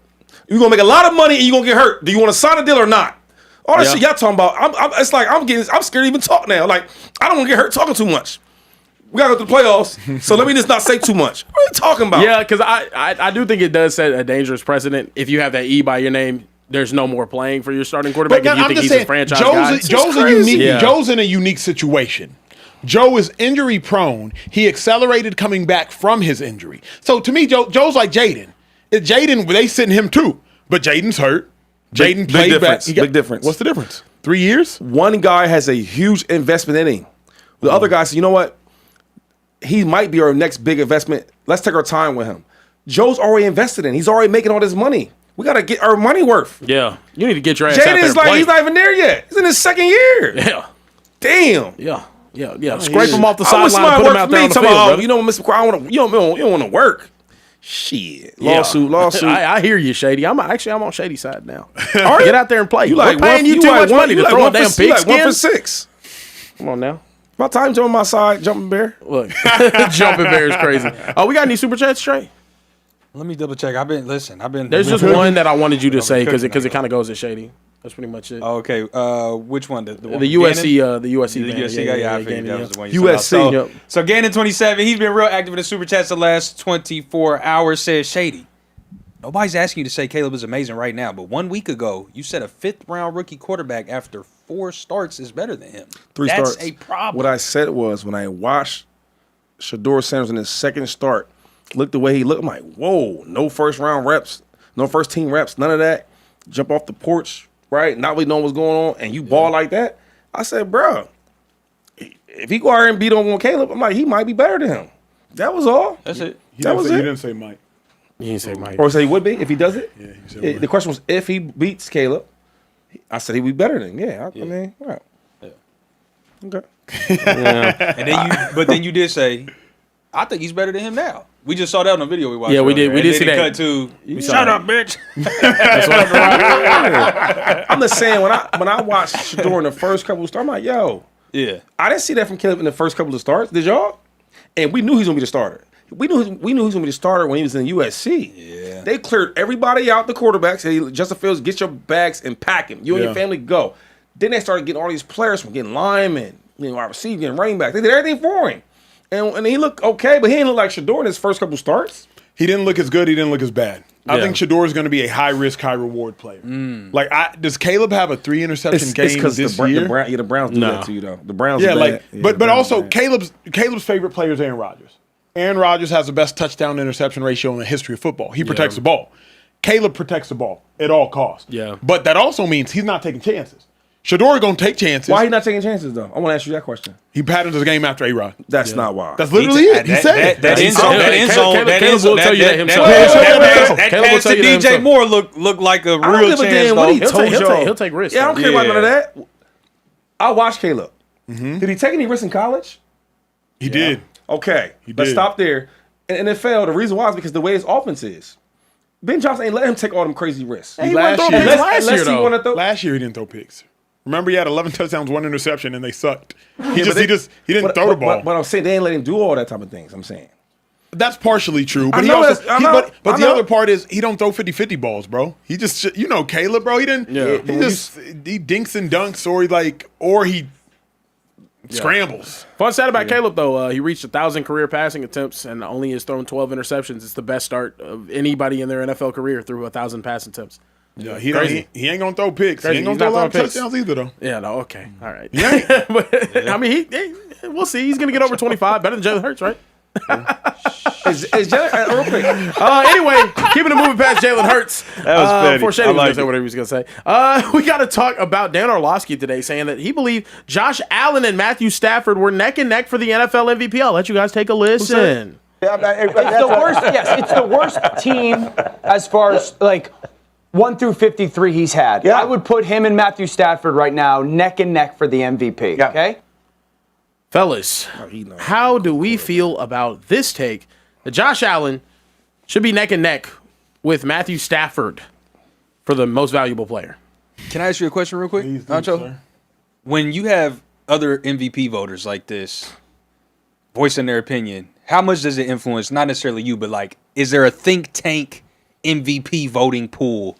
You gonna make a lot of money and you gonna get hurt. Do you want to sign a deal or not? All that shit y'all talking about. It's like I'm scared to even talk now. Like I don't want to get hurt talking too much. We gotta go to the playoffs, so let me just not say too much. What are you talking about? Yeah, because I do think it does set a dangerous precedent. If you have that E by your name, there's no more playing for your starting quarterback. If you think he's a franchise guy. Joe's in a unique situation. Joe is injury prone. He accelerated coming back from his injury. So to me, Joe's like Jayden. Jayden, they sitting him too, but Jayden's hurt. Jayden played back. Big difference. What's the difference? 3 years? One guy has a huge investment in him. The other guy said, you know what? He might be our next big investment. Let's take our time with him. Joe's already invested in. He's already making all this money. We got to get our money worth. Yeah. You need to get your ass out there Jayden's like, he's not even there yet. He's in his second year. Yeah. Damn. Yeah. Scrape him off the sideline and put him out there on the field, brother. You know, Mr. McCoy, you don't want to work. Shit. Lawsuit. I hear you, Shady. I'm on Shady's side now. All right. Get out there and play. We're paying you too like much money to throw a damn pigskin. 1 for 6. Come on now. My time jumping my side, jumping bear. Look, jumping bear is crazy. Oh, we got any super chats, Trey? Let me double check. I've been. There's just one that I wanted you to say because it kind of goes to Shady. That's pretty much it. Okay. Which one? The USC. The USC. The USC guy. Yeah, I figured that was the one. USC. So Gannon 27. He's been real active in the super chats the last 24 hours. Says Shady. Nobody's asking you to say Caleb is amazing right now, but 1 week ago you said a 5th-round rookie quarterback after 4 starts is better than him. 3 starts. That's a problem. What I said was when I watched Shedeur Sanders in his second start, looked the way he looked, I'm like, whoa, no first-round reps, no first-team reps, none of that. Jump off the porch, right, not really knowing what's going on, and you ball like that. I said, bro, if he go out here and beat on Caleb, I'm like, he might be better than him. That was all. That's it. That was it. You didn't say Mike. You didn't say Mike. Or say he would be if he does it? Yeah, he said The question was if he beats Caleb. I said he'd be better than him. Yeah, I mean, right. Yeah. Okay. Yeah. And then you did say, I think he's better than him now. We just saw that on the video we watched. Yeah, we did. We did see that. Cut to shut up, bitch. I'm just saying when I watched Shedeur in the first couple of starts, I'm like, yo, yeah, I didn't see that from Caleb in the first couple of starts. Did y'all? And we knew he was gonna be the starter. We knew he was gonna be the starter when he was in USC. Yeah, they cleared everybody out, the quarterbacks. Hey, Justin Fields, get your bags and pack him. You and your family go. Then they started getting all these players from getting linemen, wide receiver, getting running back. They did everything for him. And he looked okay, but he didn't look like Shedeur in his first couple starts. He didn't look as good. He didn't look as bad. I think Shedeur is going to be a high-risk, high-reward player. Does Caleb have a 3-interception game this year? The Browns do that to you, though. The Browns but also Caleb's favorite player is Aaron Rodgers. Aaron Rodgers has the best touchdown-interception ratio in the history of football. He protects the ball. Caleb protects the ball at all costs. Yeah. But that also means he's not taking chances. Shedeur going to take chances. Why he not taking chances, though? I want to ask you that question. He patterned his game after A-Rod. That's not why. That's literally it. He said it. That end zone. Caleb will tell you that himself. That pass to DJ Moore look like a real chance, though. He'll take risks. Yeah, I don't care about none of that. I watched Caleb. Did he take any risks in college? He did. Okay. Let's stop there. In the NFL, the reason why is because the way his offense is. Ben Johnson ain't let him take all them crazy risks. Last year he didn't throw picks. Remember, he had 11 touchdowns, 1 interception, and they sucked. He didn't throw the ball. But I'm saying they ain't let him do all that type of things. I'm saying that's partially true. But the other part is he don't throw 50-50 balls, bro. He just Caleb, bro. He didn't. Yeah. He dinks and dunks, or he scrambles. Fun stat about Caleb though, he reached 1,000 career passing attempts and only has thrown 12 interceptions. It's the best start of anybody in their NFL career through 1,000 pass attempts. Yeah, he ain't gonna throw picks. Crazy. He ain't gonna throw a lot of touchdowns either, though. Yeah, no, okay, all right. But I mean, we'll see. He's gonna get over 25, better than Jalen Hurts, right? Is Jalen real quick? Anyway, keeping it moving past Jalen Hurts. That was petty. Before Shady was gonna say whatever he was gonna say. We got to talk about Dan Orlovsky today, saying that he believed Josh Allen and Matthew Stafford were neck and neck for the NFL MVP. I'll let you guys take a listen. It's the worst. Yes, it's the worst team as far as like 1 through 53 he's had. Yeah. I would put him and Matthew Stafford right now neck and neck for the MVP. Yeah. Okay. Fellas, how do we feel about this take that Josh Allen should be neck and neck with Matthew Stafford for the most valuable player? Can I ask you a question real quick, Please do, Ancho? sir. When you have other MVP voters like this voicing their opinion, how much does it influence, not necessarily you, but like, is there a think tank MVP voting pool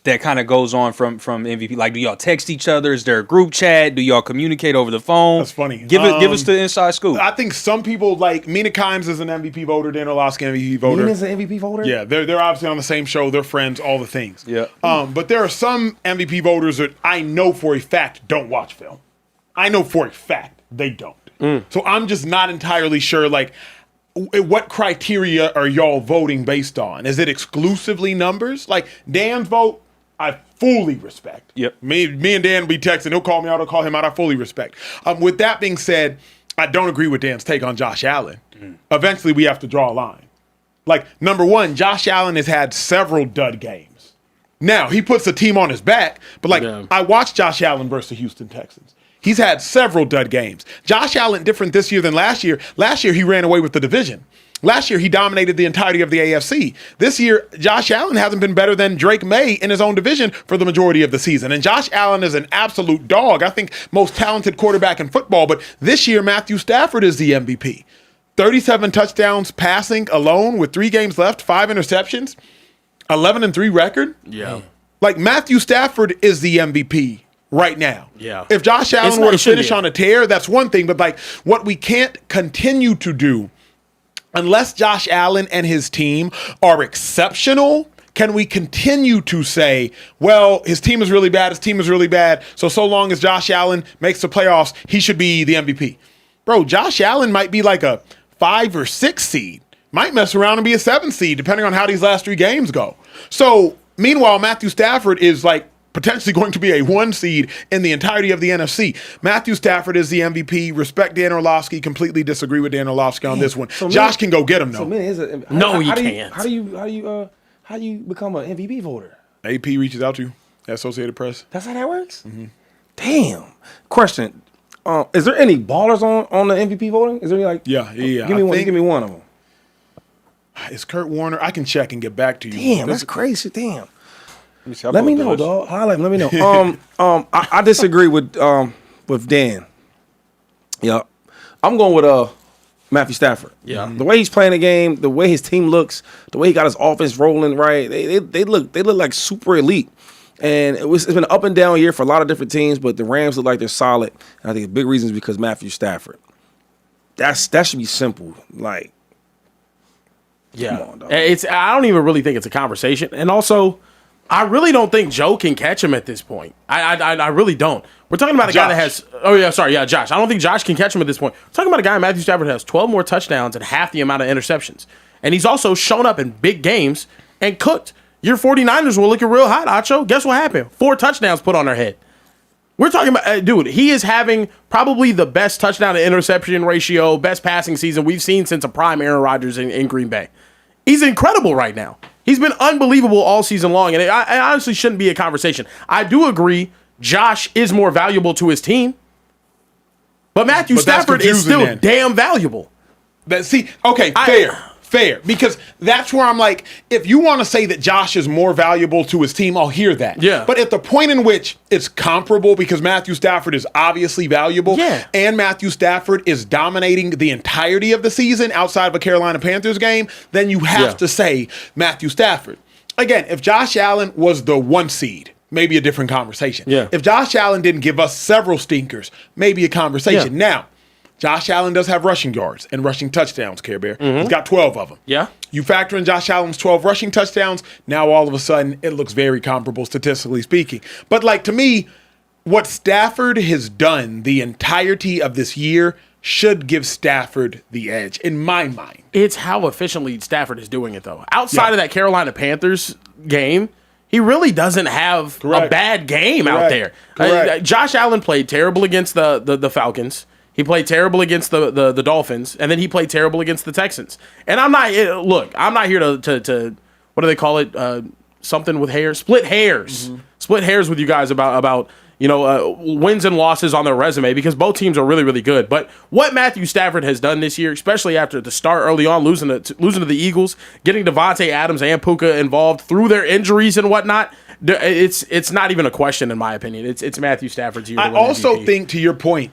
that kind of goes on from MVP? Like, do y'all text each other? Is there a group chat? Do y'all communicate over the phone? That's funny. Give us the inside scoop. I think some people like Mina Kimes is an MVP voter, Dan Orlovsky MVP voter. Nina's an MVP voter? Yeah, they're obviously on the same show. They're friends, all the things. Yeah. But there are some MVP voters that I know for a fact don't watch film. I know for a fact they don't. So I'm just not entirely sure, like, what criteria are y'all voting based on? Is it exclusively numbers? Like, Dan's vote, I fully respect. Yep. Me and Dan will be texting. He'll call me out. I'll call him out. I fully respect. With that being said, I don't agree with Dan's take on Josh Allen. Eventually, we have to draw a line. Like, number one, Josh Allen has had several dud games. Now, he puts the team on his back, but, like, I watched Josh Allen versus the Houston Texans. He's had several dud games. Josh Allen different this year than last year. Last year, he ran away with the division. Last year, he dominated the entirety of the AFC. This year, Josh Allen hasn't been better than Drake May in his own division for the majority of the season. And Josh Allen is an absolute dog. I think most talented quarterback in football. But this year, Matthew Stafford is the MVP. 37 touchdowns passing alone with 3 games left, 5 interceptions, 11-3 record. Yeah. Like, Matthew Stafford is the MVP right now. Yeah. If Josh Allen were to finish on a tear, that's one thing. But, like, what we can't continue to do, unless Josh Allen and his team are exceptional, can we continue to say, well, his team is really bad, so long as Josh Allen makes the playoffs, he should be the MVP. Bro, Josh Allen might be like a 5 or 6 seed. Might mess around and be a 7 seed, depending on how these last 3 games go. So, meanwhile, Matthew Stafford is like potentially going to be a 1 seed in the entirety of the NFC. Matthew Stafford is the MVP. Respect Dan Orlovsky. Completely disagree with Dan Orlovsky on this one. So Josh can go get him, though. No, he can't. How do you become an MVP voter? AP reaches out to you. Associated Press. That's how that works? Damn. Question. Is there any ballers on the MVP voting? Is there any, like... Yeah. Give me one of them. Is Kurt Warner? I can check and get back to you. Damn, that's crazy. Damn. Let me know, dog. Let me know. I disagree with Dan. Yeah, I'm going with Matthew Stafford. Yeah, the way he's playing the game, the way his team looks, the way he got his offense rolling, right? They look like super elite. And it's been an up and down year for a lot of different teams, but the Rams look like they're solid. And I think the big reason is because Matthew Stafford. That should be simple. Like, yeah, come on, dog. I don't even really think it's a conversation. And also, I really don't think Joe can catch him at this point. I really don't. We're talking about a guy that has... Josh. I don't think Josh can catch him at this point. We're talking about a guy, Matthew Stafford, has 12 more touchdowns and half the amount of interceptions. And he's also shown up in big games and cooked. Your 49ers were looking real hot, Acho. Guess what happened? 4 touchdowns put on their head. We're talking about... dude, he is having probably the best touchdown to interception ratio, best passing season we've seen since a prime Aaron Rodgers in Green Bay. He's incredible right now. He's been unbelievable all season long, and I honestly shouldn't be a conversation. I do agree Josh is more valuable to his team, but Matthew Stafford is still damn valuable. Fair, because that's where I'm like, if you want to say that Josh is more valuable to his team, I'll hear that. Yeah. But at the point in which it's comparable, because Matthew Stafford is obviously valuable, and Matthew Stafford is dominating the entirety of the season outside of a Carolina Panthers game, then you have to say Matthew Stafford. Again, if Josh Allen was the 1 seed, maybe a different conversation. Yeah. If Josh Allen didn't give us several stinkers, maybe a conversation. Yeah. Now, Josh Allen does have rushing yards and rushing touchdowns, Care Bear. He's got 12 of them. Yeah. You factor in Josh Allen's 12 rushing touchdowns, now all of a sudden it looks very comparable statistically speaking. But, like, to me, what Stafford has done the entirety of this year should give Stafford the edge, in my mind. It's how efficiently Stafford is doing it, though. Outside of that Carolina Panthers game, he really doesn't have a bad game out there. Correct. Josh Allen played terrible against the Falcons. He played terrible against the Dolphins, and then he played terrible against the Texans. And I'm not here to what do they call it? Something with hairs, split hairs with you guys about wins and losses on their resume, because both teams are really, really good. But what Matthew Stafford has done this year, especially after the start early on, losing to the Eagles, getting Devontae Adams and Puka involved through their injuries and whatnot, it's not even a question in my opinion. It's Matthew Stafford's year. I also think, to your point,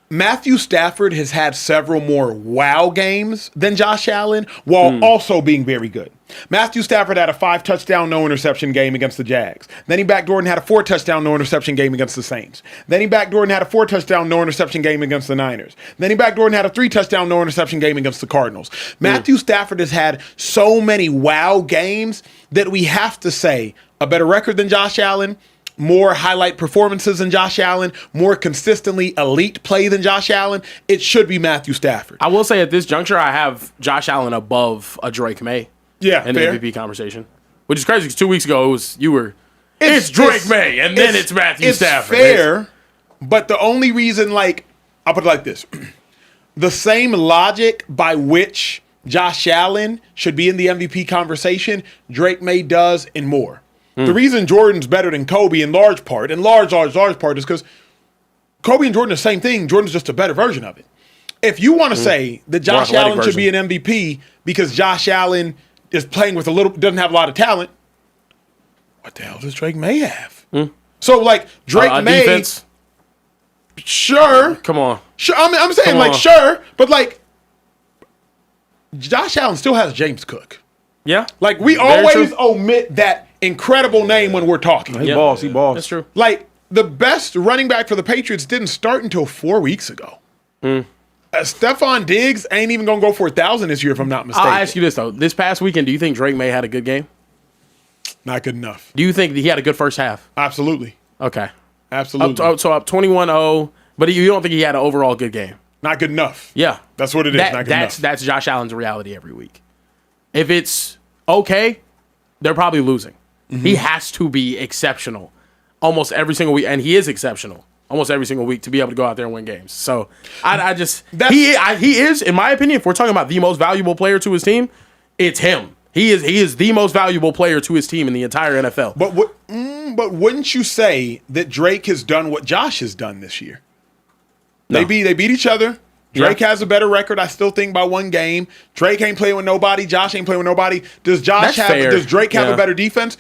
Matthew Stafford has had several more wow games than Josh Allen while also being very good. Matthew Stafford had a 5-touchdown, no interception game against the Jags. Then he backdoored and had a 4-touchdown, no interception game against the Saints. Then he backdoored and had a 4-touchdown, no interception game against the Niners. Then he backdoored and had a 3-touchdown, no interception game against the Cardinals. Matthew Stafford has had so many wow games that we have to say a better record than Josh Allen, more highlight performances than Josh Allen, more consistently elite play than Josh Allen. It should be Matthew Stafford. I will say at this juncture, I have Josh Allen above a Drake May. Yeah, in fair. the MVP conversation, which is crazy because 2 weeks ago it's Drake May, and then it's Matthew Stafford. It's fair, but the only reason, I'll put it like this: the same logic by which Josh Allen should be in the MVP conversation, Drake May does and more. The reason Jordan's better than Kobe in large part, is because Kobe and Jordan are the same thing. Jordan's just a better version of it. If you want to say that Josh Allen should be an MVP because Josh Allen is playing with doesn't have a lot of talent, what the hell does Drake May have? So Drake May, defense. Sure, Come on, sure. I'm saying sure, but Josh Allen still has James Cook. yeah, We always omit that incredible name when we're talking. He balls. That's true. The best running back for the Patriots didn't start until 4 weeks ago. Stephon Diggs ain't even going to go for 1,000 this year, if I'm not mistaken. I'll ask you this, though. This past weekend, do you think Drake May had a good game? Not good enough. Do you think he had a good first half? Absolutely. Okay. Absolutely. Up 21-0, but you don't think he had an overall good game? Not good enough. Yeah. That's what it is. Not good enough. That's Josh Allen's reality every week. If it's okay, they're probably losing. He has to be exceptional almost every single week, and he is exceptional almost every single week to be able to go out there and win games. So he is, in my opinion, if we're talking about the most valuable player to his team, it's him. He is the most valuable player to his team in the entire NFL. But wouldn't you say that Drake has done what Josh has done this year? No. They beat each other. Drake has a better record, I still think, by 1 game. Drake ain't playing with nobody. Josh ain't playing with nobody. Does Drake have a better defense?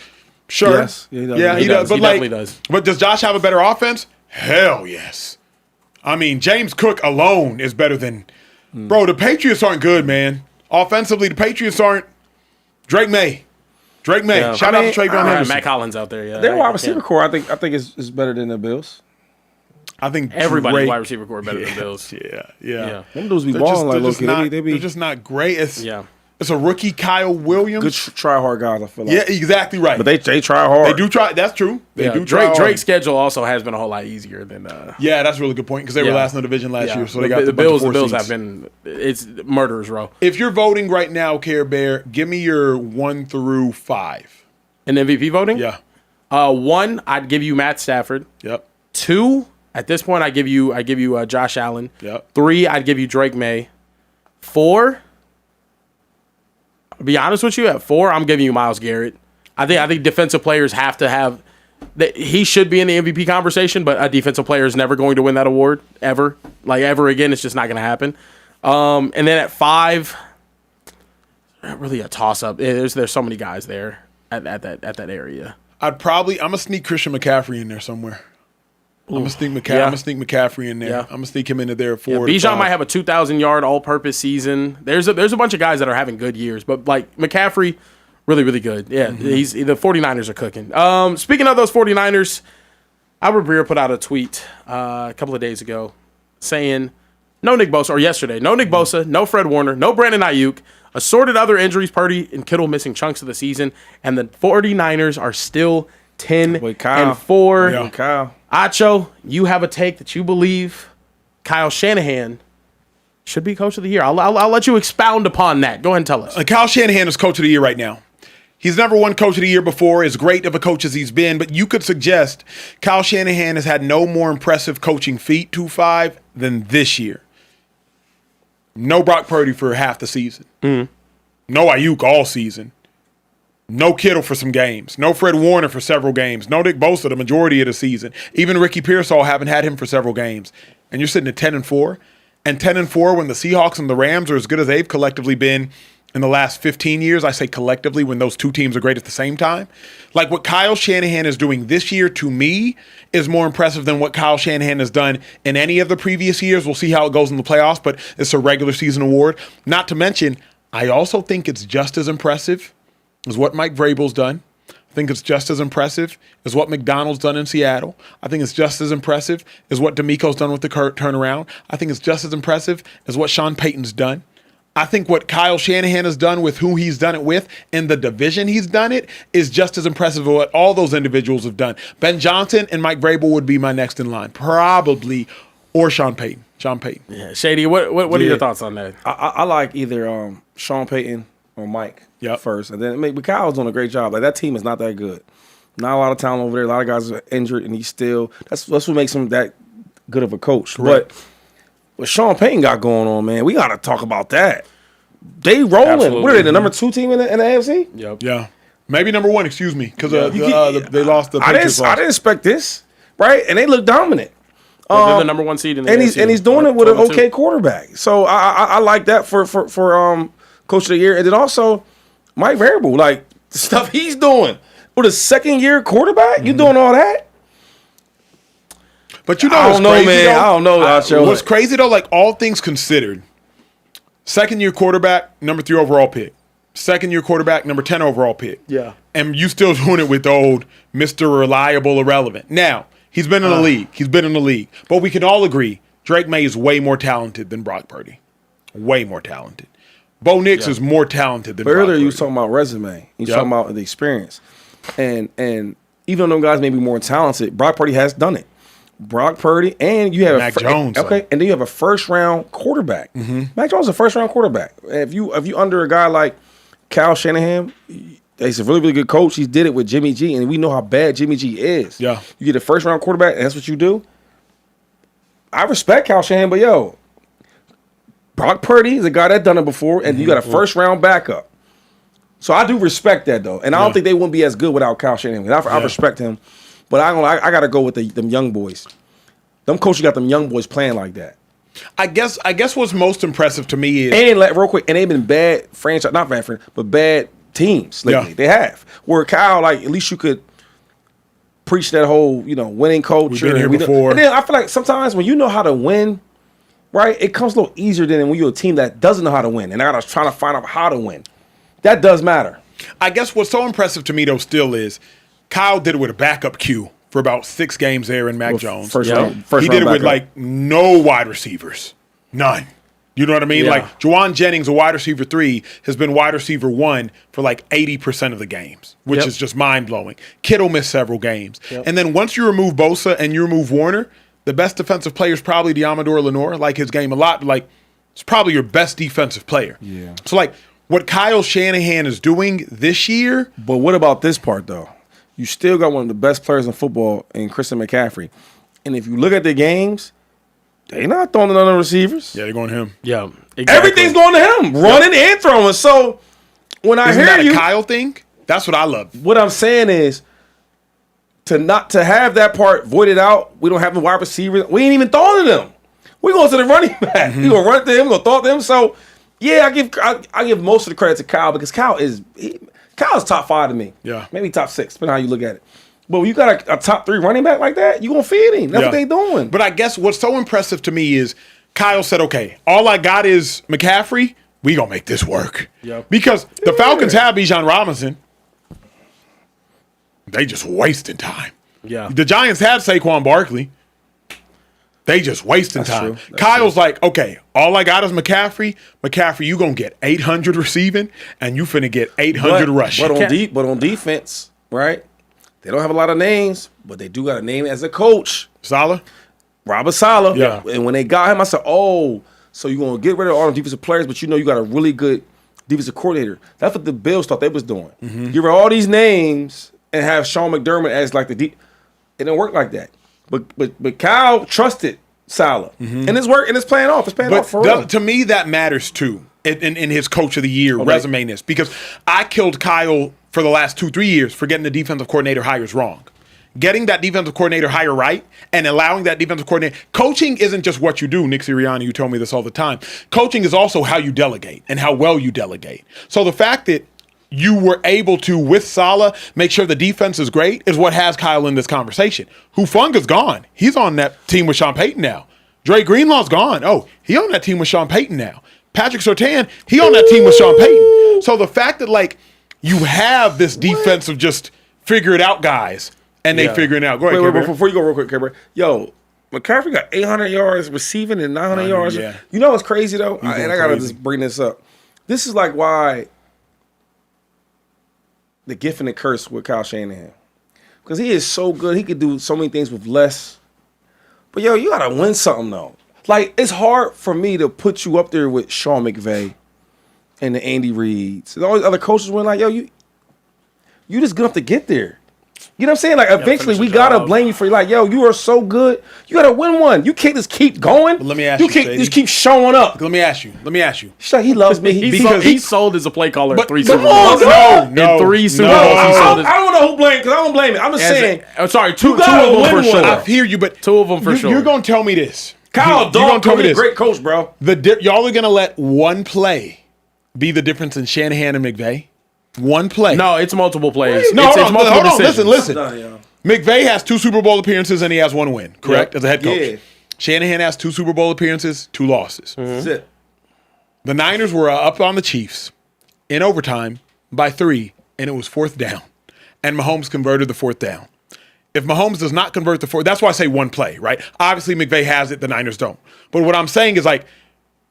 Sure. Yes. Yeah, he does. But He definitely does. But does Josh have a better offense? Hell yes. I mean, James Cook alone is better than Bro, the Patriots aren't good, man. Offensively, the Patriots aren't. Drake May. Yeah. Shout out to Trayvon Henderson. Matt Collins out there, yeah. Their wide receiver core, I think is better than the Bills. I think everybody's wide receiver core better than Bills. Yeah. Them dudes be balling like low-key. They're just not great. Yeah. It's a rookie, Kyle Williams. Good try-hard guys, I feel like. Yeah, exactly right. But they try hard. They do try. That's true. They do try hard. Drake's schedule also has been a whole lot easier than. Yeah, that's a really good point because they were last in the division last year, so they got the Bills. The Bills seats. have been it's murderers row. If you're voting right now, Care Bear, give me your 1 through 5. In MVP voting, Yeah. 1, I'd give you Matt Stafford. Yep. 2, at this point, I give you Josh Allen. Yep. 3, I'd give you Drake May. 4. To be honest with you, at 4, I'm giving you Myles Garrett. I think defensive players have to have. He should be in the MVP conversation, but a defensive player is never going to win that award ever. Ever again, it's just not going to happen. And then at 5, really a toss up. There's so many guys there at that area. I'm gonna sneak Christian McCaffrey in there somewhere. I'm gonna sneak McCaffrey in there. Yeah. I'm gonna sneak him into there at 4. Bijan might have a 2,000-yard all-purpose season. There's a bunch of guys that are having good years, but McCaffrey, really, really good. Yeah, the 49ers are cooking. Speaking of those 49ers, Albert Breer put out a tweet a couple of days ago saying, no Nick Bosa, no Fred Warner, no Brandon Ayuk, assorted other injuries, Purdy and Kittle missing chunks of the season, and the 49ers are still 10-4. Yeah. Kyle. Acho, you have a take that you believe Kyle Shanahan should be coach of the year. I'll let you expound upon that. Go ahead and tell us. Kyle Shanahan is coach of the year right now. He's never won coach of the year before, as great of a coach as he's been, but you could suggest Kyle Shanahan has had no more impressive coaching feat, 2-5, than this year. No Brock Purdy for half the season. No Ayuk all season. No Kittle for some games. No Fred Warner for several games. No Nick Bosa the majority of the season. Even Ricky Pearsall haven't had him for several games. And you're sitting at 10-4. And 10-4 when the Seahawks and the Rams are as good as they've collectively been in the last 15 years. I say collectively when those two teams are great at the same time. Like what Kyle Shanahan is doing this year to me is more impressive than what Kyle Shanahan has done in any of the previous years. We'll see how it goes in the playoffs, but it's a regular season award. Not to mention, I also think it's just as impressive as what Mike Vrabel's done. I think it's just as impressive as what McDonald's done in Seattle. I think it's just as impressive as what DeMeco's done with the turnaround. I think it's just as impressive as what Sean Payton's done. I think what Kyle Shanahan has done with who he's done it with and the division he's done it is just as impressive as what all those individuals have done. Ben Johnson and Mike Vrabel would be my next in line, probably, or Sean Payton. Sean Payton. Yeah, Shady, what are your thoughts on that? I like either Sean Payton or Mike first. And then but Kyle's doing a great job. Like that team is not that good. Not a lot of talent over there. A lot of guys are injured, and he's still that's what makes him that good of a coach. Right. But what Sean Payton got going on, man, we got to talk about that. They rolling. Absolutely. What are they, the number 2 team in the AFC? Yep. Yeah. Maybe number 1, excuse me, because they lost the Patriots. I didn't expect this, right? And they look dominant. They're the number 1 seed in the AFC. And he's doing it with an okay quarterback. So I like that for Coach of the Year. And then also Mike Vrabel, like the stuff he's doing with a second-year quarterback. You doing all that? But you know I don't know, man. Though? I don't know. What's crazy though, like all things considered, second-year quarterback, number 3 overall pick. Second-year quarterback, number 10 overall pick. Yeah. And you still doing it with the old Mr. Reliable, Irrelevant. Now, he's been in the league. He's been in the league. But we can all agree, Drake May is way more talented than Brock Purdy. Way more talented. Bo Nix is more talented than Brock earlier Purdy. you was talking about resume. You was talking about the experience. And even though them guys may be more talented, Brock Purdy has done it. Brock Purdy, and you have Mac Jones. Okay, and then you have a first-round quarterback. Mac Jones is a first-round quarterback. If you under a guy like Kyle Shanahan, he's a really, really good coach. He did it with Jimmy G, and we know how bad Jimmy G is. Yeah. You get a first-round quarterback, and that's what you do. I respect Kyle Shanahan, but Brock Purdy is a guy that done it before, and you got a first-round backup. So I do respect that, though. And I don't think they wouldn't be as good without Kyle Shanahan. I respect him. But I got to go with them young boys. Them coaches got them young boys playing like that. I guess what's most impressive to me is And real quick, and they've been bad franchise, not bad franchise, but bad teams lately. Yeah. They have. Where Kyle, like at least you could preach that whole winning culture. We've been here before. And then I feel like sometimes when you know how to win, right, it comes a little easier than when you're a team that doesn't know how to win, and I got to try to find out how to win. That does matter. I guess what's so impressive to me though still is Kyle did it with a backup Q for about 6 games there in Mac Jones. First he round did it with backup. like no wide receivers. None. You know what I mean? Yeah. Like Juwan Jennings, a wide receiver 3, has been wide receiver 1 for like 80% of the games, which is just mind-blowing. Kittle missed several games. And then once you remove Bosa and you remove Warner, the best defensive player is probably Diamador Lenore. I like his game a lot. Like, it's probably your best defensive player. Yeah. So, like, what Kyle Shanahan is doing this year. But what about this part, though? You still got one of the best players in football in Christian McCaffrey. And if you look at the games, they not throwing to none of the receivers. Yeah, they're going to him. Yeah, exactly. Everything's going to him, running and throwing. So when I Isn't hear that you, a Kyle thing? That's what I love. what I'm saying is to have that part voided out. We don't have the wide receivers. We ain't even throwing to them. We going to the running back. We gonna run to him. We gonna throw to him. So yeah, I give most of the credit to Kyle because Kyle's top 5 to me. Yeah. Maybe top 6, depending on how you look at it. But when you got a top 3 running back like that, you gonna feed him. That's what they doing. But I guess what's so impressive to me is Kyle said, okay, all I got is McCaffrey. We gonna make this work. Yep. Because the Falcons have Bijan Robinson. They just wasting time. Yeah. The Giants have Saquon Barkley. They just wasting time. true. That's Kyle's like, okay, all I got is McCaffrey. McCaffrey, you gonna get 800 receiving, and you finna get 800 rushing. But on defense, right? They don't have a lot of names, but they do got a name as a coach. Salah? Robert Saleh. Yeah. And when they got him, I said, oh, so you're going to get rid of all the defensive players, but you know you got a really good defensive coordinator. That's what the Bills thought they was doing. Give her all these names and have Sean McDermott as like the deep. It didn't work like that. But Kyle trusted Salah. And it's working, and it's paying off. It's paying off for real. To me, that matters too in his Coach of the Year resume this, because I killed Kyle for the last 2-3 years for getting the defensive coordinator hires wrong. Getting that defensive coordinator hire right and allowing that defensive coordinator. Coaching isn't just what you do, Nick Sirianni, you tell me this all the time. Coaching is also how you delegate and how well you delegate. So the fact that you were able to, with Salah, make sure the defense is great is what has Kyle in this conversation. Hufunga's gone. He's on that team with Sean Payton now. Dre Greenlaw's gone. Oh, he on that team with Sean Payton now. Patrick Surtain, he on that team with Sean Payton. So the fact that, like, you have this defensive just figure it out guys, and they figuring it out. Go ahead, wait, before you go real quick, Kerber. Yo, McCaffrey got 800 yards receiving and 900 yards. Yeah. You know what's crazy, though? And I got to just bring this up. This is like why the gift and the curse with Kyle Shanahan. Because he is so good. He could do so many things with less. But, yo, you got to win something, though. Like, it's hard for me to put you up there with Sean McVay and the Andy Reeds. And all these other coaches were like, yo, you just good enough to get there. You know what I'm saying? Like, eventually we got to blame you for, like, yo, you are so good. You got to win one. You can't just keep going. But let me ask you, can't just keep showing up. Let me ask you. She's like, he loves me. He sold as a play caller at 3 Super on, Bowls. no. In 3 Super Bowls, he sold I don't know who blamed, because I don't blame it. I'm just saying. Sorry, two of gotta them win for sure. one. I hear you, but Two of them for sure. You're going to tell me this. Kyle Dog told me great coach, bro. Y'all are going to let one play be the difference in Shanahan and McVay? One play. No, it's multiple plays. No, it's hold on. decisions. Listen. Done, McVay has 2 Super Bowl appearances and he has 1 win, correct? Yep. As a head coach. Yeah. Shanahan has 2 Super Bowl appearances, 2 losses. That's it. The Niners were up on the Chiefs in overtime by 3, and it was 4th down. And Mahomes converted the 4th down. If Mahomes does not convert the 4th, that's why I say one play, right? Obviously, McVay has it, the Niners don't. But what I'm saying is, like,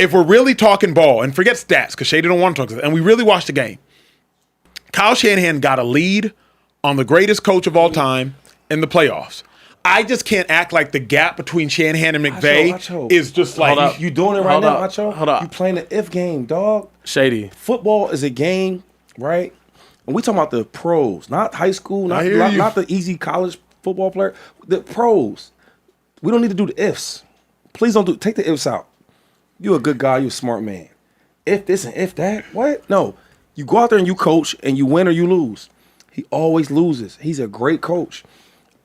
if we're really talking ball, and forget stats, because Shady don't want to talk about it, and we really watch the game, Kyle Shanahan got a lead on the greatest coach of all time in the playoffs. I just can't act like the gap between Shanahan and McVay is just like... You doing it right now, Macho? Hold up. You playing the if game, dog. Shady. Football is a game, right? And we talking about the pros, not high school, not the easy college football player. The pros. We don't need to do the ifs. Please don't take the ifs out. You're a good guy. You're a smart man. If this and if that, what? No. You go out there and you coach and you win or you lose. He always loses. He's a great coach.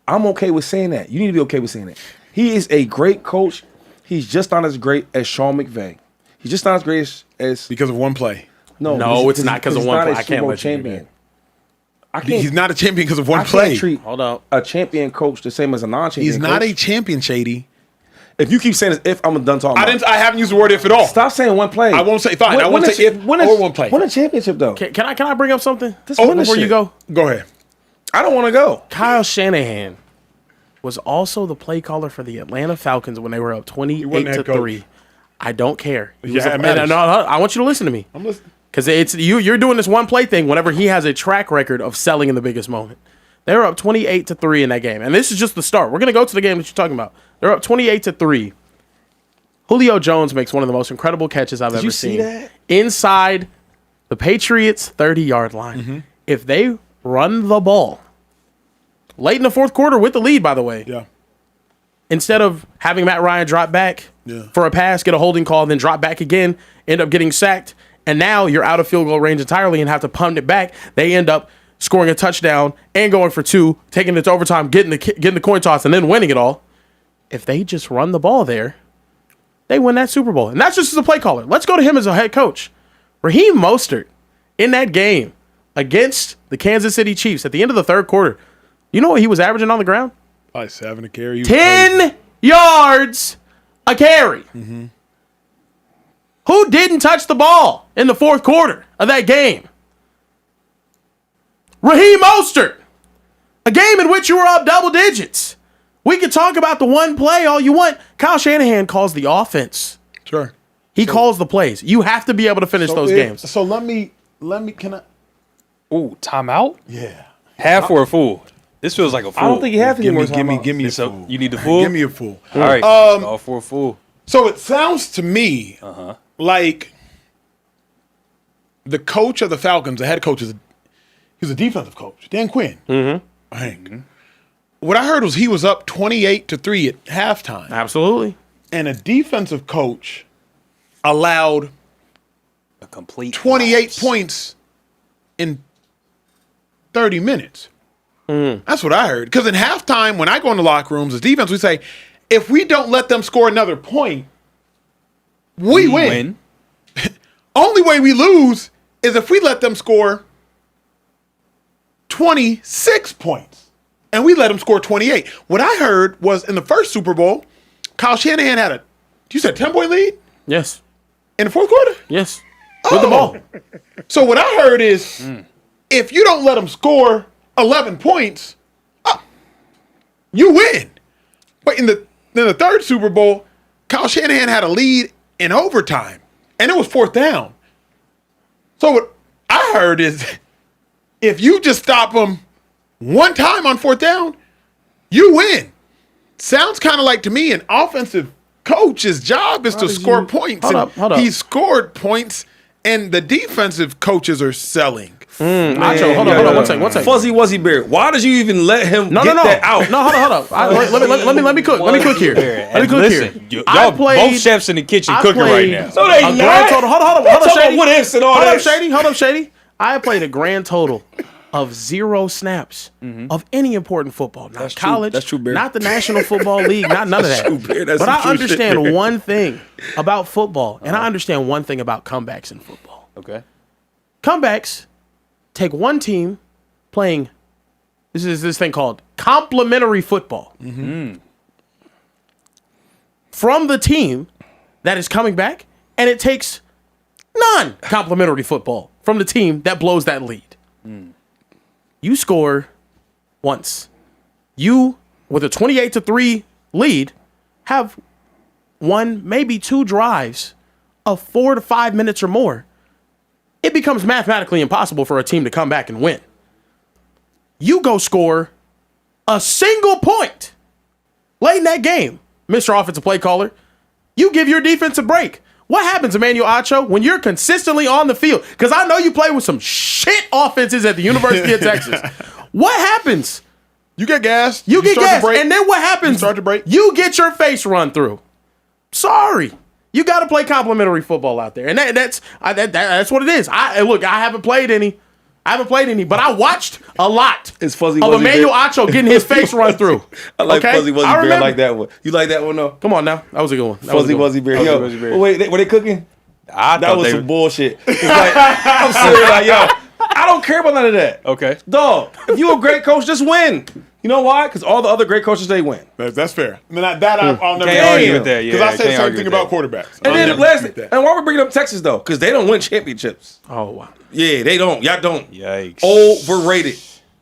I'm okay with saying that. You need to be okay with saying that. He is a great coach. He's just not as great as Sean McVay. He's just not as great as because of one play. No, it's not because of one play. I can't let you do champion. He's not a champion because of one I play. can't treat Hold up. a champion coach the same as a non-champion He's not coach. a champion, Shady. If you keep saying this, if I'm done talking about it. I haven't used the word if at all. Stop saying one play. I won't say fine. I won't say if or one play. Win a championship though. Can I bring up something win before you go? Go ahead. I don't want to go. Kyle Shanahan was also the play caller for the Atlanta Falcons when they were up 28-3. I don't care. I want you to listen to me. I'm listening. Because it's you're doing this one play thing whenever he has a track record of selling in the biggest moment. They were up 28-3 in that game. And this is just the start. We're going to go to the game that you're talking about. They're up 28-3. Julio Jones makes one of the most incredible catches I've ever seen. Did you see that? Inside the Patriots' 30-yard line. Mm-hmm. If they run the ball late in the fourth quarter with the lead, by the way, Yeah. instead of having Matt Ryan drop back for a pass, get a holding call, then drop back again, end up getting sacked, and now you're out of field goal range entirely and have to punt it back, they end up scoring a touchdown and going for 2, taking it to overtime, getting the coin toss, and then winning it all. If they just run the ball there, they win that Super Bowl. And that's just as a play caller. Let's go to him as a head coach. Raheem Mostert in that game against the Kansas City Chiefs at the end of the third quarter, you know what he was averaging on the ground? Probably 7 a carry. 10 yards a carry. Mm-hmm. Who didn't touch the ball in the fourth quarter of that game? Raheem Mostert. A game in which you were up double digits. We could talk about the one play all you want. Kyle Shanahan calls the offense. Sure. He calls the plays. You have to be able to finish those games. So let me, can I? Ooh, timeout? Yeah. Half or a full? This feels like a full. I don't think you have to Give me a So full. you need the full? Give me a full. All right. All for a full. So it sounds to me like the coach of the Falcons, the head coach, he's a defensive coach, Dan Quinn. I think. What I heard was he was up 28-3 at halftime. Absolutely. and a defensive coach allowed A complete 28 collapse. points in 30 minutes. That's what I heard. Because in halftime, when I go in the locker rooms as defense, we say, if we don't let them score another point, we win. Only way we lose is if we let them score 26 points. And we let them score 28. What I heard was in the first Super Bowl, Kyle Shanahan had you said 10-point lead Yes. in the fourth quarter? Yes. With the ball. So what I heard is, if you don't let them score 11 points, you win. But in the third Super Bowl, Kyle Shanahan had a lead in overtime, and it was fourth down. So what I heard is, if you just stop them one time on fourth down, you win. Sounds kind of like to me an offensive coach's job is to score points. Hold up. He scored points, and the defensive coaches are selling. Nacho, hold on, one second. Fuzzy Wuzzy Bear. Why did you even let him get that out? No, hold up. Let me cook. Let me cook here. Listen, y'all both chefs in the kitchen cooking right now. No, they not. Hold up, Shady. What ifs and all that. Hold up, Shady. I played a grand total of 0 snaps of any important football. Not That's true. college. That's true, Bear. Not the National Football League. Not none of that. True, Bear. That's But some I true understand shit, Bear. one thing about football, and I understand one thing about comebacks in football. Okay. Comebacks take one team playing. This is this thing called complementary football. From the team that is coming back, and it takes non-complementary football from the team that blows that lead. You score once. You, with a 28-3 lead, have one, maybe 2 drives of 4 to 5 minutes or more. It becomes mathematically impossible for a team to come back and win. You go score a single point late in that game, Mr. Offensive Play Caller. You give your defense a break. What happens, Emmanuel Acho, when you're consistently on the field? Because I know you play with some shit offenses at the University of Texas. What happens? You get gassed. You get start to gassed, break. and then what happens? You start to break. You get your face run through. Sorry. You got to play complimentary football out there, and that's what it is. I haven't played any, but I watched a lot It's Fuzzy of Wuzzy Emmanuel Bear. Acho getting his face run through. I like Okay? Fuzzy Wuzzy I Bear. I remember. like that one. You like that one, though? Come on now, that was a good one. That was a Fuzzy good one. Wuzzy Bear. Fuzzy Yo, Wuzzy Bear. wait, were they cooking? I That thought was they some bullshit. It's like, I'm serious. Like, yo, I don't care about none of that. Okay. Dog, if you a great coach, just win. You know why? Because all the other great coaches, they win. That's fair. I mean, I'll never Can't argue with that. Yeah, Because I said the can't same argue thing with about that. quarterbacks. And I'll then never last, dispute that. and why we bringing up Texas though? Because they don't win championships. Oh wow. Yeah, they don't. Y'all don't. Yikes. Overrated.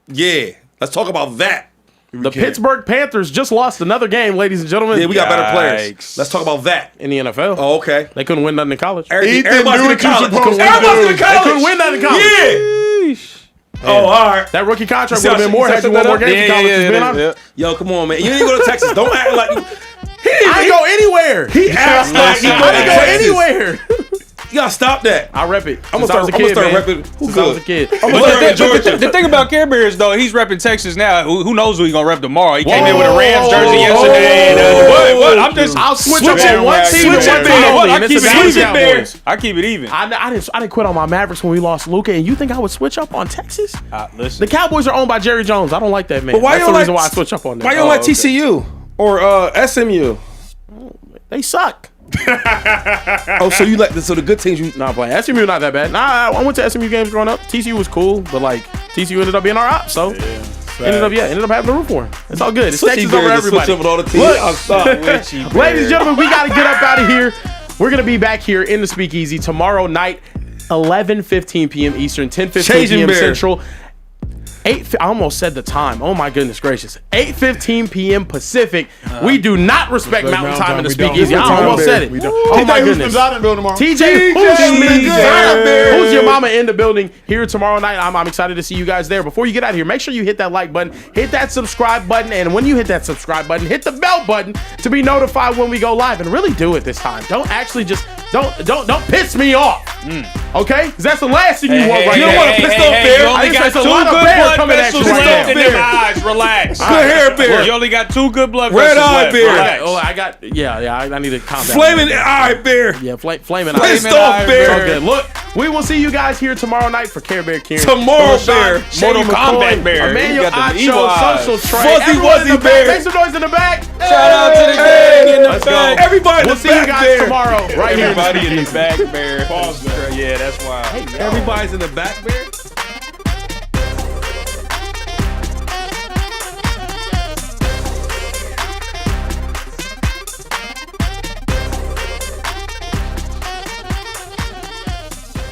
Yeah, let's talk about that. The Pittsburgh Panthers just lost another game, ladies and gentlemen. Yeah, we got better players. Yikes. Let's talk about that. in the NFL. Oh, okay. They couldn't win nothing in college. Ethan, Everybody's do getting what you college. supposed to Everybody's do. getting college. They couldn't win nothing in college. Yeah. Oh, all right. That rookie contract You would have been more see had you I won set more that games in up? college. Just being honest. Yo, come on, man. You didn't go to Texas. Don't act like you. I didn't go anywhere. He acts like he I go didn't to go Texas. anywhere. You gotta stop that. I rep it. I'm gonna Since I was start a kid, man. repping. Who Since I was a good? kid. I'm gonna But start repping Georgia. the thing about Care Bears, though, he's repping Texas now. Who knows who he's going to rep tomorrow? He came in with a Rams jersey yesterday. What? I'm just... I'll switch Switch up it, on one team and switch one it, team man. only. I and keep it's it the even, Dallas Cowboys. I keep it even. I didn't quit on my Mavericks when we lost Luka, and you think I would switch up on Texas? Listen. The Cowboys are owned by Jerry Jones. I don't like that man. But why That's you the don't reason like- why I switch up on them. Why you don't like okay. TCU or SMU? They suck. Oh, so you like so the good teams you Nah, but SMU not that bad. Nah, I went to SMU games growing up. TCU was cool, but like TCU ended up being our op, so ended up having to root for him. It's all good. It's Switchy Texas over Bears to switch everybody. up with all the teams. Look. I'll stop. Ladies and gentlemen, we got to get up out of here. We're going to be back here in the Speakeasy tomorrow night, 11:15 p.m. Eastern, 10:15 Changing p.m. Bear. Central. I almost said the time. Oh my goodness gracious. 8:15 p.m. Pacific. We do not respect Mountain Time in the We don't. Speakeasy. I almost said it. We don't. Oh my TJ goodness. Houston's out in the building tomorrow. TJ Who's your mama in the building here tomorrow night. I'm excited to see you guys there. Before you get out of here, make sure you hit that like button, hit that subscribe button, and when you hit that subscribe button, hit the bell button to be notified when we go live. And really do it this time. Don't actually just don't piss me off. Okay? Because that's the last thing you want right You now. don't want to piss off Bear. I think that's a lot of bear coming at you right now. in them eyes Relax. Good hair beer. You only got 2 good blood Red vessels eye left. beer. Relax. I got. I need to calm down. Flaming eye beer. Yeah, flaming Pissed eye. off eye beer. It's all good. Look, we will see you guys here tomorrow night for Care Bear Kieran. Tomorrow Shady bear. Shady Mortal McCoy, Kombat bear. Emmanuel You got them Ocho, evil eyes. Social Trey. Fuzzy Everyone in Wuzzy the back. bear. Make some noise in the back. Shout out to the gang in the Let's back. go. Everybody in We'll the see you back guys bear. tomorrow right here. Everybody in the back bear. Yeah, that's wild. Everybody's in the back bear.